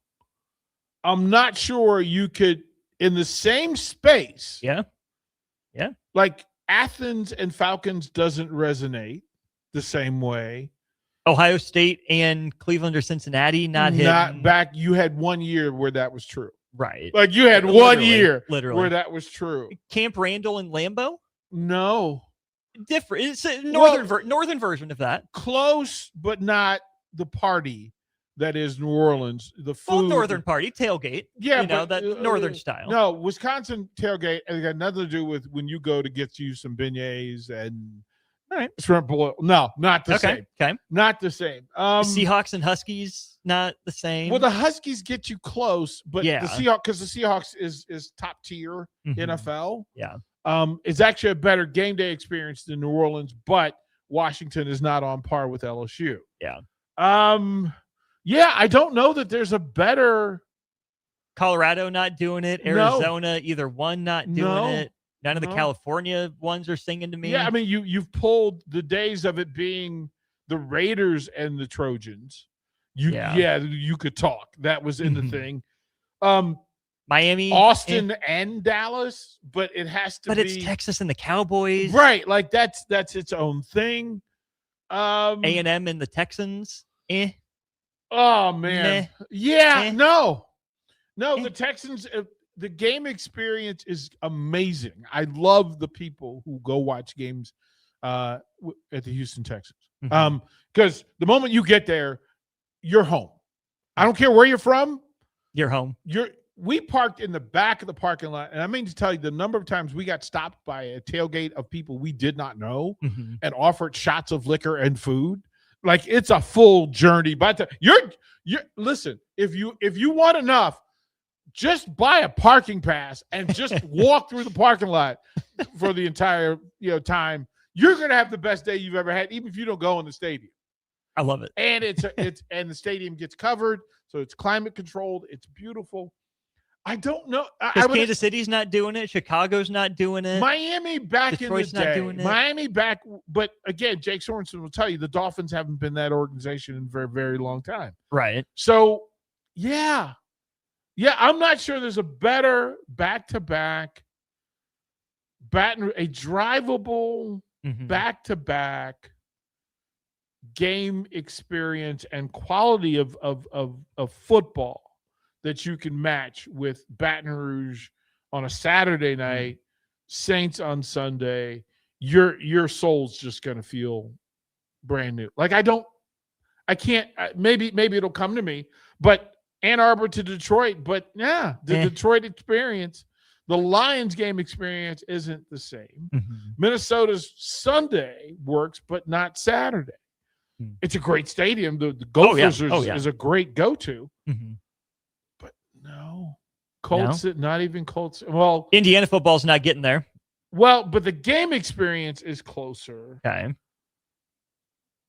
I'm not sure you could, in the same space. Yeah. Like Athens and Falcons doesn't resonate the same way. Ohio State and Cleveland or Cincinnati not back. You had 1 year where that was true. Right. Like you had Literally, 1 year literally where that was true. Camp Randall and Lambeau? No. Different. It's a northern version of that. Close, but not the party. that is New Orleans. The food, Well, northern party tailgate. Yeah, that northern style. No, Wisconsin tailgate has got nothing to do with when you go to get you some beignets and shrimp boil. No, not the same. Okay. Not the same. Seahawks and Huskies, not the same. Well, the Huskies get you close, but Yeah. the Seahawks, because the Seahawks is top tier NFL. Yeah. It's actually a better game day experience than New Orleans, but Washington is not on par with LSU. Yeah. Yeah, I don't know that there's a better. Colorado not doing it. Arizona, either one not doing it. None of the California ones are singing to me. Yeah, I mean, you've pulled the days of it being the Raiders and the Trojans. You could talk. That was in the thing. Miami, Austin, and Dallas, but it has to be. But it's Texas and the Cowboys, right? Like that's its own thing. A&M and the Texans. Oh man, yeah, no. The Texans. The game experience is amazing. I love the people who go watch games at the Houston Texans. Because the moment you get there, you're home. I don't care where you're from. You're home. We parked in the back of the parking lot, and I mean to tell you the number of times we got stopped by a tailgate of people we did not know and offered shots of liquor and food. Like it's a full journey. But you're listen, if you want enough, just buy a parking pass and just walk through the parking lot for the entire time. You're gonna have the best day you've ever had, even if you don't go in the stadium. I love it. And and the stadium gets covered, so it's climate controlled. It's beautiful. I don't know. Kansas City's not doing it. Chicago's not doing it. Miami back Detroit's in the day. not doing it. Miami back, but again, Jake Sorensen will tell you the Dolphins haven't been that organization in a very, very long time. Right. So, yeah, I'm not sure there's a better back-to-back, a drivable back-to-back game experience and quality of football that you can match with Baton Rouge on a Saturday night, Saints on Sunday. Your soul's just going to feel brand new. Like maybe it'll come to me, but Ann Arbor to Detroit, but the Detroit experience, the Lions game experience isn't the same. Minnesota's Sunday works, but not Saturday. It's a great stadium. The Gophers is a great go-to. But no. Colts, not even Colts. Well, Indiana football's not getting there. Well, but the game experience is closer. Okay.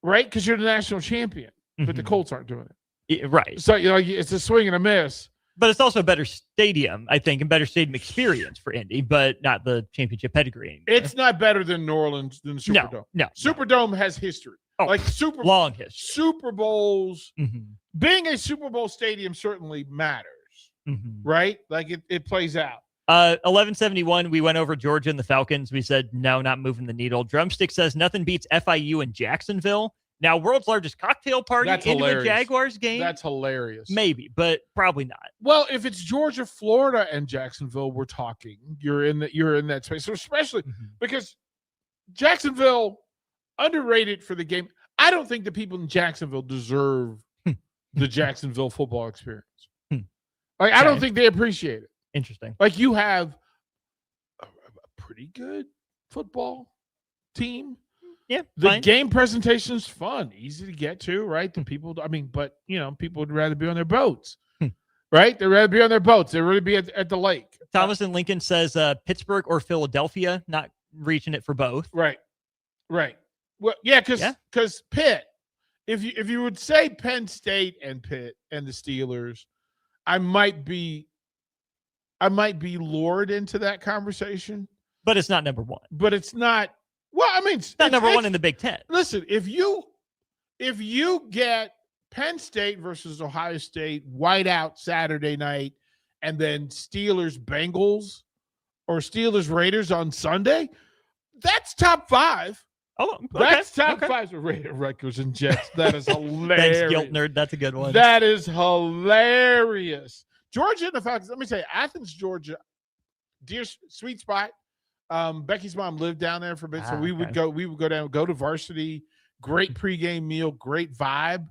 Right? Because you're the national champion, but the Colts aren't doing it. Right. So, it's a swing and a miss. But it's also a better stadium, I think, and better stadium experience for Indy, but not the championship pedigree anymore. It's not better than New Orleans, than the Superdome. No. Superdome has history. Long history. Super Bowls. Being a Super Bowl stadium certainly matters, right? Like it plays out. 1171, we went over Georgia and the Falcons. We said, no, not moving the needle. Drumstick says nothing beats FIU in Jacksonville. Now, world's largest cocktail party into a Jaguars game. That's hilarious. Maybe, but probably not. Well, if it's Georgia, Florida, and Jacksonville, we're talking. You're in that space. So especially because Jacksonville underrated for the game. I don't think the people in Jacksonville deserve the Jacksonville football experience. Like I don't think they appreciate it. Interesting. Like you have a pretty good football team. Yeah, the game presentation is fun, easy to get to, right? The people, but people would rather be on their boats, right? They'd rather be on their boats. They'd rather be at the lake. Thomas and Lincoln says Pittsburgh or Philadelphia, not reaching it for both. Right. Well, because Pitt, if you would say Penn State and Pitt and the Steelers, I might be lured into that conversation. But it's not number one. But it's not. Well, it's not number one in the Big Ten. Listen, if you get Penn State versus Ohio State whiteout Saturday night, and then Steelers Bengals or Steelers Raiders on Sunday, that's top five. Oh, okay. That's top five for Rutgers and Jets. That is hilarious. Thanks, Guilt Nerd. That's a good one. That is hilarious. Georgia and the Falcons. Let me tell you, Athens, Georgia, dear sweet spot. Becky's mom lived down there for a bit, so we would go down, go to Varsity. Great pregame meal, great vibe.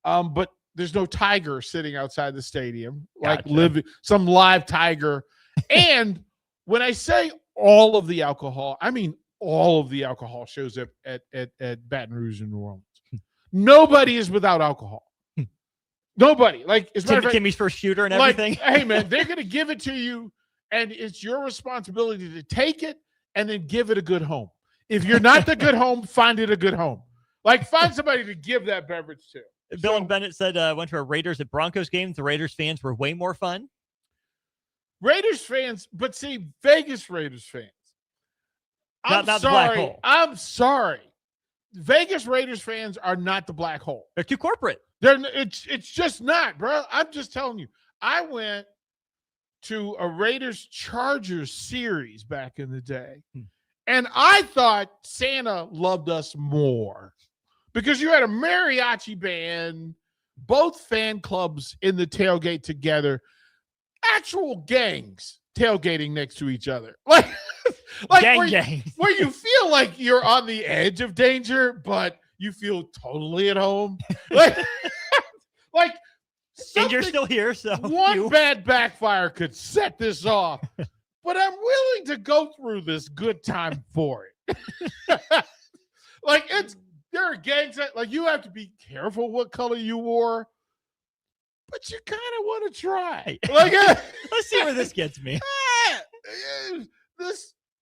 But there's no tiger sitting outside the stadium, like Gotcha. living some live tiger. And when I say all of the alcohol, I mean all of the alcohol shows up at Baton Rouge and New Orleans. Nobody is without alcohol. Nobody. Like, as a matter of fact, Timmy's first shooter and like, everything. hey, man, they're going to give it to you, and it's your responsibility to take it and then give it a good home. If you're not the good home, find it a good home. Like, find somebody to give that beverage to. Bill and Bennett said went to a Raiders at Broncos game. The Raiders fans were way more fun. Raiders fans, but see, Vegas Raiders fans. Not the black hole. I'm sorry. Vegas Raiders fans are not the black hole. They're too corporate. It's just not, bro. I'm just telling you. I went to a Raiders Chargers series back in the day, and I thought Santa loved us more because you had a mariachi band, both fan clubs in the tailgate together, actual gangs tailgating next to each other. Like where you feel like you're on the edge of danger, but you feel totally at home. Like and you're still here, so one bad backfire could set this off. But I'm willing to go through this good time for it. Like, there are gangs that, like, you have to be careful what color you wore, but you kind of want to try. Like, let's see where this gets me.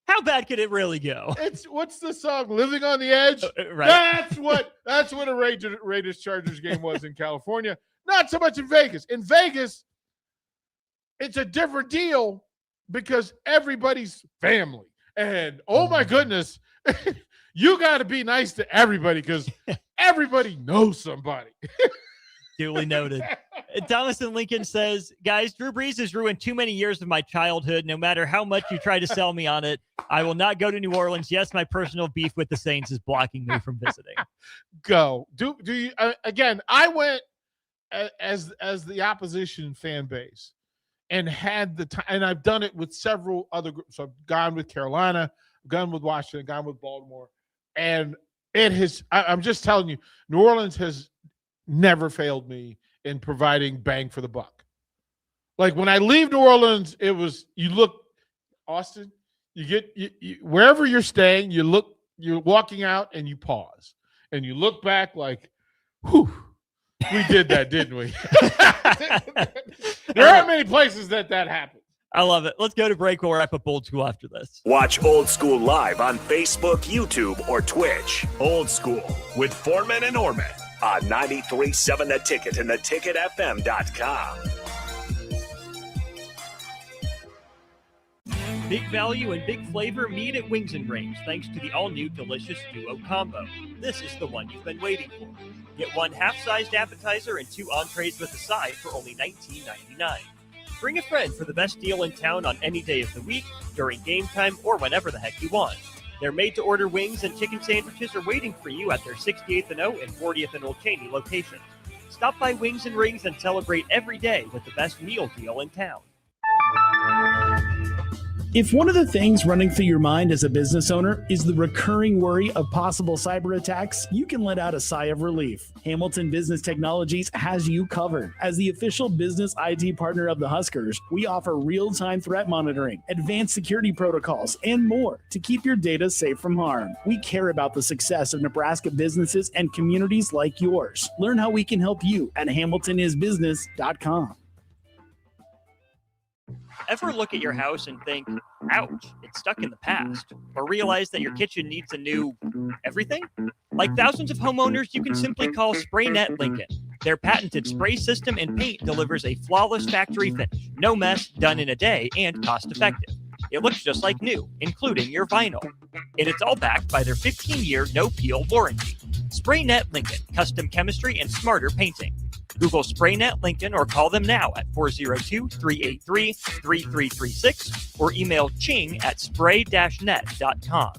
How bad could it really go? What's the song? Living on the Edge? Right. That's what a Raiders Chargers game was in California. Not so much in Vegas. In Vegas, it's a different deal because everybody's family. And oh my goodness, you got to be nice to everybody because everybody knows somebody. Duly noted. Thomas in Lincoln says, guys, Drew Brees has ruined too many years of my childhood. No matter how much you try to sell me on it, I will not go to New Orleans. Yes, my personal beef with the Saints is blocking me from visiting. Go. Do you again, I went as the opposition fan base and had the time, and I've done it with several other groups. So I've gone with Carolina, gone with Washington, gone with Baltimore. And it has, I'm just telling you, New Orleans has never failed me in providing bang for the buck. Like, when I leave New Orleans, it was, you look, Austin, you get, wherever you're staying, you're walking out and you pause and you look back like, whew, we did that, didn't we? There aren't many places that happens. I love it. Let's go to break. We'll wrap up Old School after this. Watch Old School live on Facebook, YouTube, or Twitch. Old School with Foreman and Orman on 93.7 The Ticket and theticketfm.com. Big value and big flavor meet at Wings and Rings thanks to the all-new delicious Duo Combo. This is the one you've been waiting for. Get one half-sized appetizer and 2 entrees with a side for only $19.99. Bring a friend for the best deal in town on any day of the week, during game time, or whenever the heck you want. Their made-to-order wings and chicken sandwiches are waiting for you at their 68th and O and 40th and Old Cheney locations. Stop by Wings and Rings and celebrate every day with the best meal deal in town. If one of the things running through your mind as a business owner is the recurring worry of possible cyber attacks, you can let out a sigh of relief. Hamilton Business Technologies has you covered. As the official business IT partner of the Huskers, we offer real-time threat monitoring, advanced security protocols, and more to keep your data safe from harm. We care about the success of Nebraska businesses and communities like yours. Learn how we can help you at hamiltonisbusiness.com. Ever look at your house and think, ouch, it's stuck in the past? Or realize that your kitchen needs a new everything? Like thousands of homeowners, you can simply call SprayNet Lincoln. Their patented spray system and paint delivers a flawless factory finish. No mess, done in a day, and cost-effective. It looks just like new, including your vinyl. And it's all backed by their 15-year no-peel warranty. SprayNet Lincoln, custom chemistry and smarter painting. Google SprayNet Lincoln or call them now at 402-383-3336 or email ching@spray-net.com.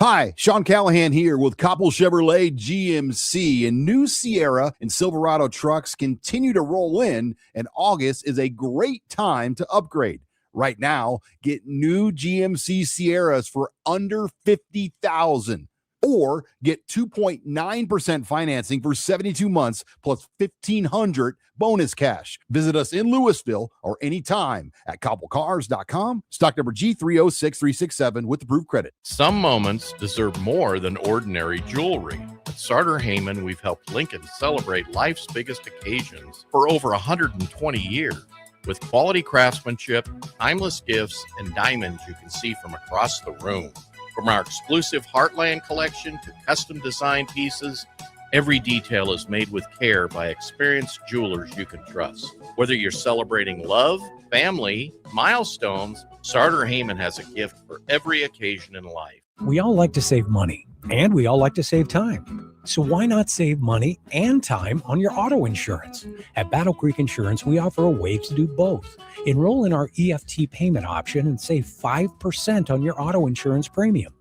Hi, Sean Callahan here with Koppel Chevrolet GMC, and new Sierra and Silverado trucks continue to roll in, and August is a great time to upgrade. Right now, get new GMC Sierras for under $50,000. or get 2.9% financing for 72 months plus $1,500 bonus cash. Visit us in Louisville or anytime at cobblecars.com. Stock number G306367 with approved credit. Some moments deserve more than ordinary jewelry. At Sartor Heyman, we've helped Lincoln celebrate life's biggest occasions for over 120 years. With quality craftsmanship, timeless gifts, and diamonds you can see from across the room. From our exclusive Heartland collection to custom design pieces, every detail is made with care by experienced jewelers you can trust. Whether you're celebrating love, family, milestones, Sartor Heyman has a gift for every occasion in life. We all like to save money, and we all like to save time. So why not save money and time on your auto insurance? At Battle Creek Insurance, we offer a way to do both. Enroll in our EFT payment option and save 5% on your auto insurance premium.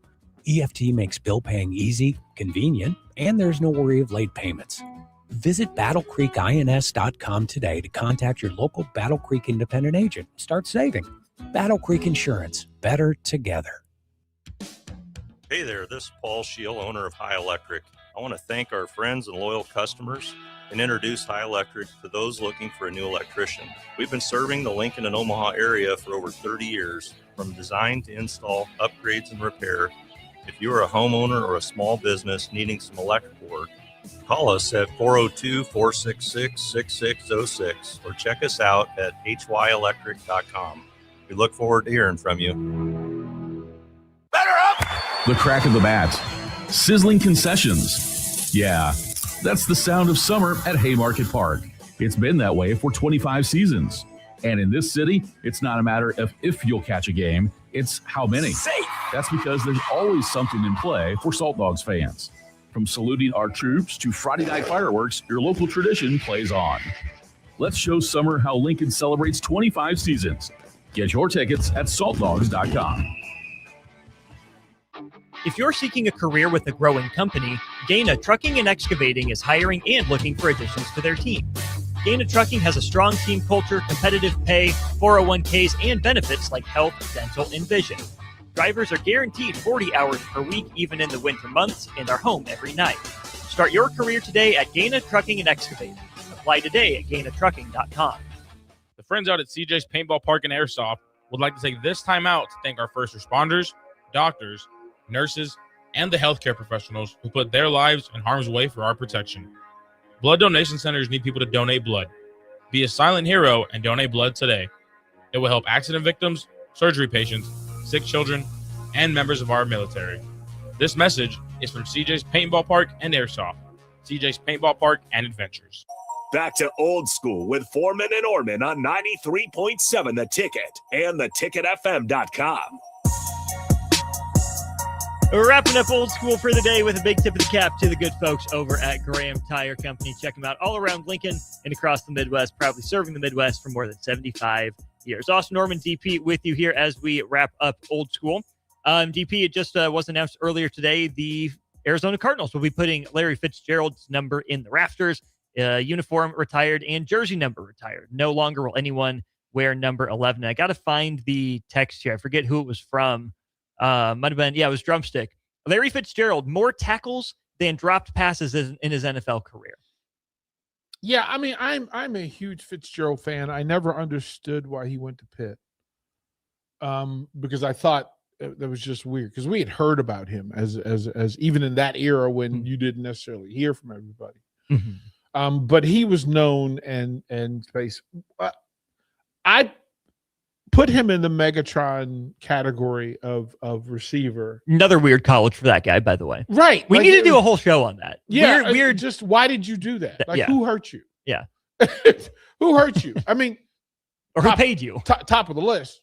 EFT makes bill paying easy, convenient, and there's no worry of late payments. Visit battlecreekins.com today to contact your local Battle Creek independent agent. Start saving. Battle Creek Insurance. Better together. Hey there, this is Paul Scheel, owner of High Electric. I want to thank our friends and loyal customers and introduce High Electric to those looking for a new electrician. We've been serving the Lincoln and Omaha area for over 30 years, from design to install, upgrades, and repair. If you are a homeowner or a small business needing some electrical work, call us at 402-466-6606 or check us out at hyelectric.com. We look forward to hearing from you. The crack of the bat, sizzling concessions. Yeah, that's the sound of summer at Haymarket Park. It's been that way for 25 seasons. And in this city, it's not a matter of if you'll catch a game, it's how many. Safe. That's because there's always something in play for Salt Dogs fans. From saluting our troops to Friday night fireworks, your local tradition plays on. Let's show summer how Lincoln celebrates 25 seasons. Get your tickets at saltdogs.com. If you're seeking a career with a growing company, Gaina Trucking and Excavating is hiring and looking for additions to their team. Gaina Trucking has a strong team culture, competitive pay, 401ks, and benefits like health, dental, and vision. Drivers are guaranteed 40 hours per week, even in the winter months, and are home every night. Start your career today at Gaina Trucking and Excavating. Apply today at gainatrucking.com. The friends out at CJ's Paintball Park and Airsoft would like to take this time out to thank our first responders, doctors, nurses, and the healthcare professionals who put their lives in harm's way for our protection. Blood donation centers need people to donate blood. Be a silent hero and donate blood today. It will help accident victims, surgery patients, sick children, and members of our military. This message is from CJ's Paintball Park and Airsoft, CJ's Paintball Park and Adventures. Back to Old School with Foreman and Orman on 93.7 The Ticket and theticketfm.com. We're wrapping up Old School for the day with a big tip of the cap to the good folks over at Graham Tire Company. Check them out all around Lincoln and across the Midwest, proudly serving the Midwest for more than 75 years. Austin Norman, DP, with you here as we wrap up Old School. DP, it just was announced earlier today, the Arizona Cardinals will be putting Larry Fitzgerald's number in the rafters, uniform retired and jersey number retired. No longer will anyone wear number 11. I got to find the text here. I forget who it was from. Might have been, it was Drumstick. Larry Fitzgerald, more tackles than dropped passes in his NFL career. Yeah, I mean, I'm a huge Fitzgerald fan. I never understood why he went to Pitt. Because I thought that was just weird. Because we had heard about him as even in that era when you didn't necessarily hear from everybody. Mm-hmm. But he was known and I put him in the Megatron category of receiver. Another weird college for that guy, by the way. Right. We need to do a whole show on that. Yeah. Weird. Just why did you do that? Like, who hurt you? Yeah. Who hurt you? I mean, or who paid you? Top of the list.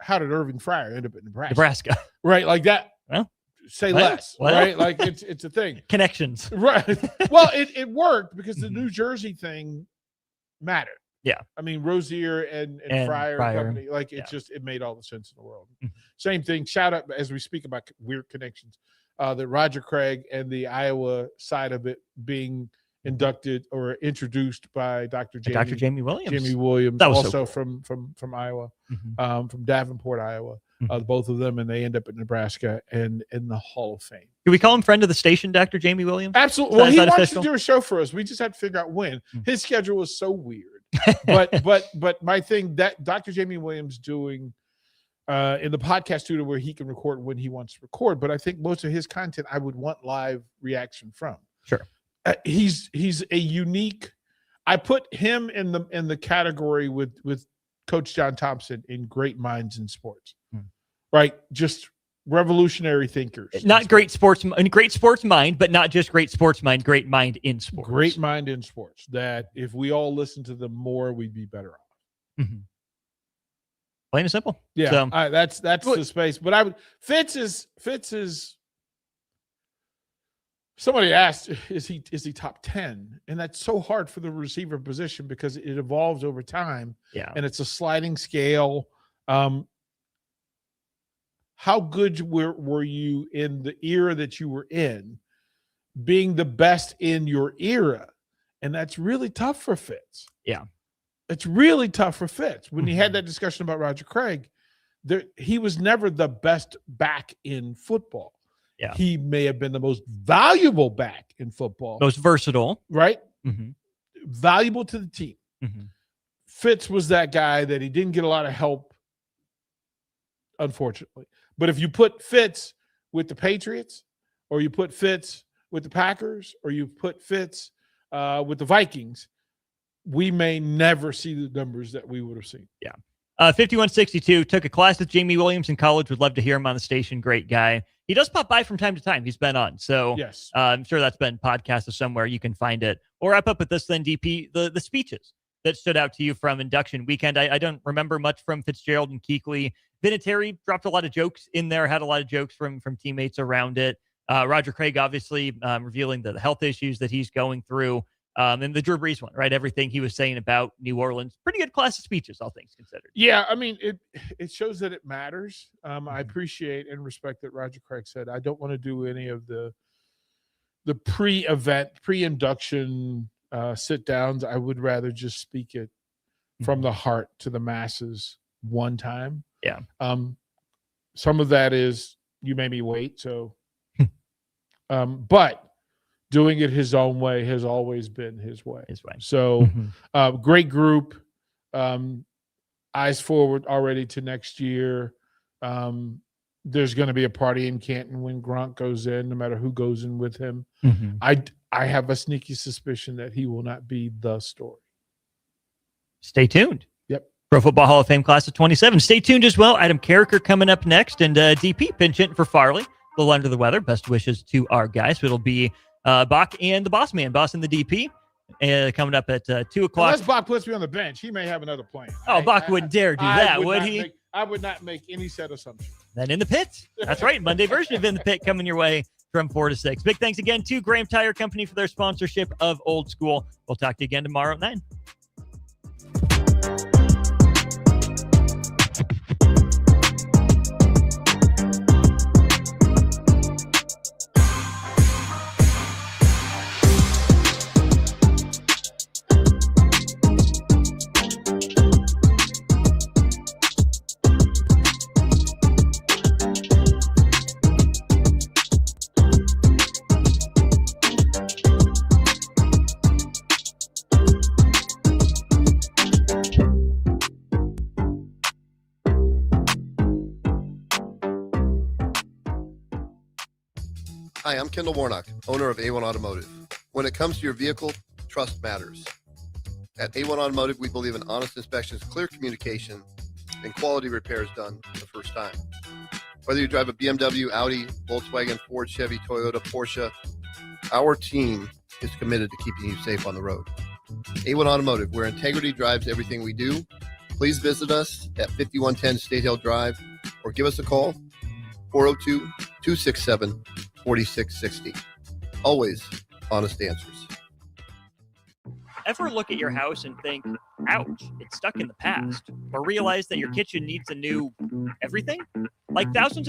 How did Irving Fryer end up in Nebraska? Nebraska. Right. Like that. Well, say less. Right. Like it's a thing. Connections. Right. Well, it worked because the New Jersey thing mattered. Yeah. I mean, Rozier and Fryer company, like it made all the sense in the world. Mm-hmm. Same thing. Shout out as we speak about weird connections, that Roger Craig and the Iowa side of it being inducted or introduced by Dr. Jamie Williams. Jamie Williams, that was also so cool. from Iowa, from Davenport, Iowa. both of them, and they end up at Nebraska and in the Hall of Fame. Do we call him friend of the station, Dr. Jamie Williams? Absolutely. Well, he wants to do a show for us. We just had to figure out when. His schedule was so weird. but my thing that Dr. Jamie Williams doing in the podcast studio where he can record when he wants to record, but I think most of his content I would want live reaction from. Sure. He's a unique. I put him in the category with Coach John Thompson in great minds in sports, right? Just revolutionary thinkers. Not great sports mind, but not just great sports mind, great mind in sports. Great mind in sports. That if we all listen to them more, we'd be better off. Mm-hmm. Plain and simple. Yeah, so, that's the space. But Fitz is. Somebody asked, is he top 10? And that's so hard for the receiver position because it evolves over time. Yeah, and it's a sliding scale. How good were you in the era that you were in, being the best in your era? And that's really tough for Fitz. Yeah. It's really tough for Fitz. When he had that discussion about Roger Craig, he was never the best back in football. Yeah. He may have been the most valuable back in football. Most versatile. Right? Mm-hmm. Valuable to the team. Mm-hmm. Fitz was that guy that he didn't get a lot of help, unfortunately. But if you put Fitz with the Patriots, or you put Fitz with the Packers, or you put Fitz with the Vikings, we may never see the numbers that we would have seen. Yeah. 5162 took a class with Jamie Williams in college. Would love to hear him on the station. Great guy. He does pop by from time to time. He's been on. So yes, I'm sure that's been podcasted somewhere. You can find it. Or wrap up with this then, DP, the speeches that stood out to you from induction weekend. I don't remember much from Fitzgerald and Kuechly. Vinatieri dropped a lot of jokes in there, had a lot of jokes from teammates around it. Roger Craig, obviously, revealing the health issues that he's going through. And the Drew Brees one, right? Everything he was saying about New Orleans. Pretty good class of speeches, all things considered. Yeah, I mean, it shows that it matters. I appreciate and respect that Roger Craig said, I don't want to do any of the pre-event, pre-induction sit-downs. I would rather just speak it from the heart to the masses one time. Yeah. Some of that is you made me wait, so but doing it his own way has always been his way. So great group. Eyes forward already to next year. There's going to be a party in Canton when Gronk goes in, no matter who goes in with him. I have a sneaky suspicion that he will not be the story. Stay tuned. Yep. Pro Football Hall of Fame class of 27. Stay tuned as well. Adam Carricker coming up next, and DP pinch hitting for Farley. A little under the weather. Best wishes to our guys. So it'll be Bach and the boss man, boss and the DP, coming up at 2 o'clock. Unless Bach puts me on the bench, he may have another plan. Oh, Bach wouldn't dare do that, would he? I would not make any set assumptions. Then in the pit. That's right. Monday version of In the Pit coming your way from 4 to 6. Big thanks again to Graham Tire Company for their sponsorship of Old School. We'll talk to you again tomorrow at 9. Hi, I'm Kendall Warnock, owner of A1 Automotive. When it comes to your vehicle, trust matters. At A1 Automotive, we believe in honest inspections, clear communication, and quality repairs done the first time. Whether you drive a BMW, Audi, Volkswagen, Ford, Chevy, Toyota, Porsche, our team is committed to keeping you safe on the road. A1 Automotive, where integrity drives everything we do. Please visit us at 5110 State Hill Drive or give us a call, 402-267-4660. Always honest answers. Ever look at your house and think, ouch, it's stuck in the past? Or realize that your kitchen needs a new everything? Like thousands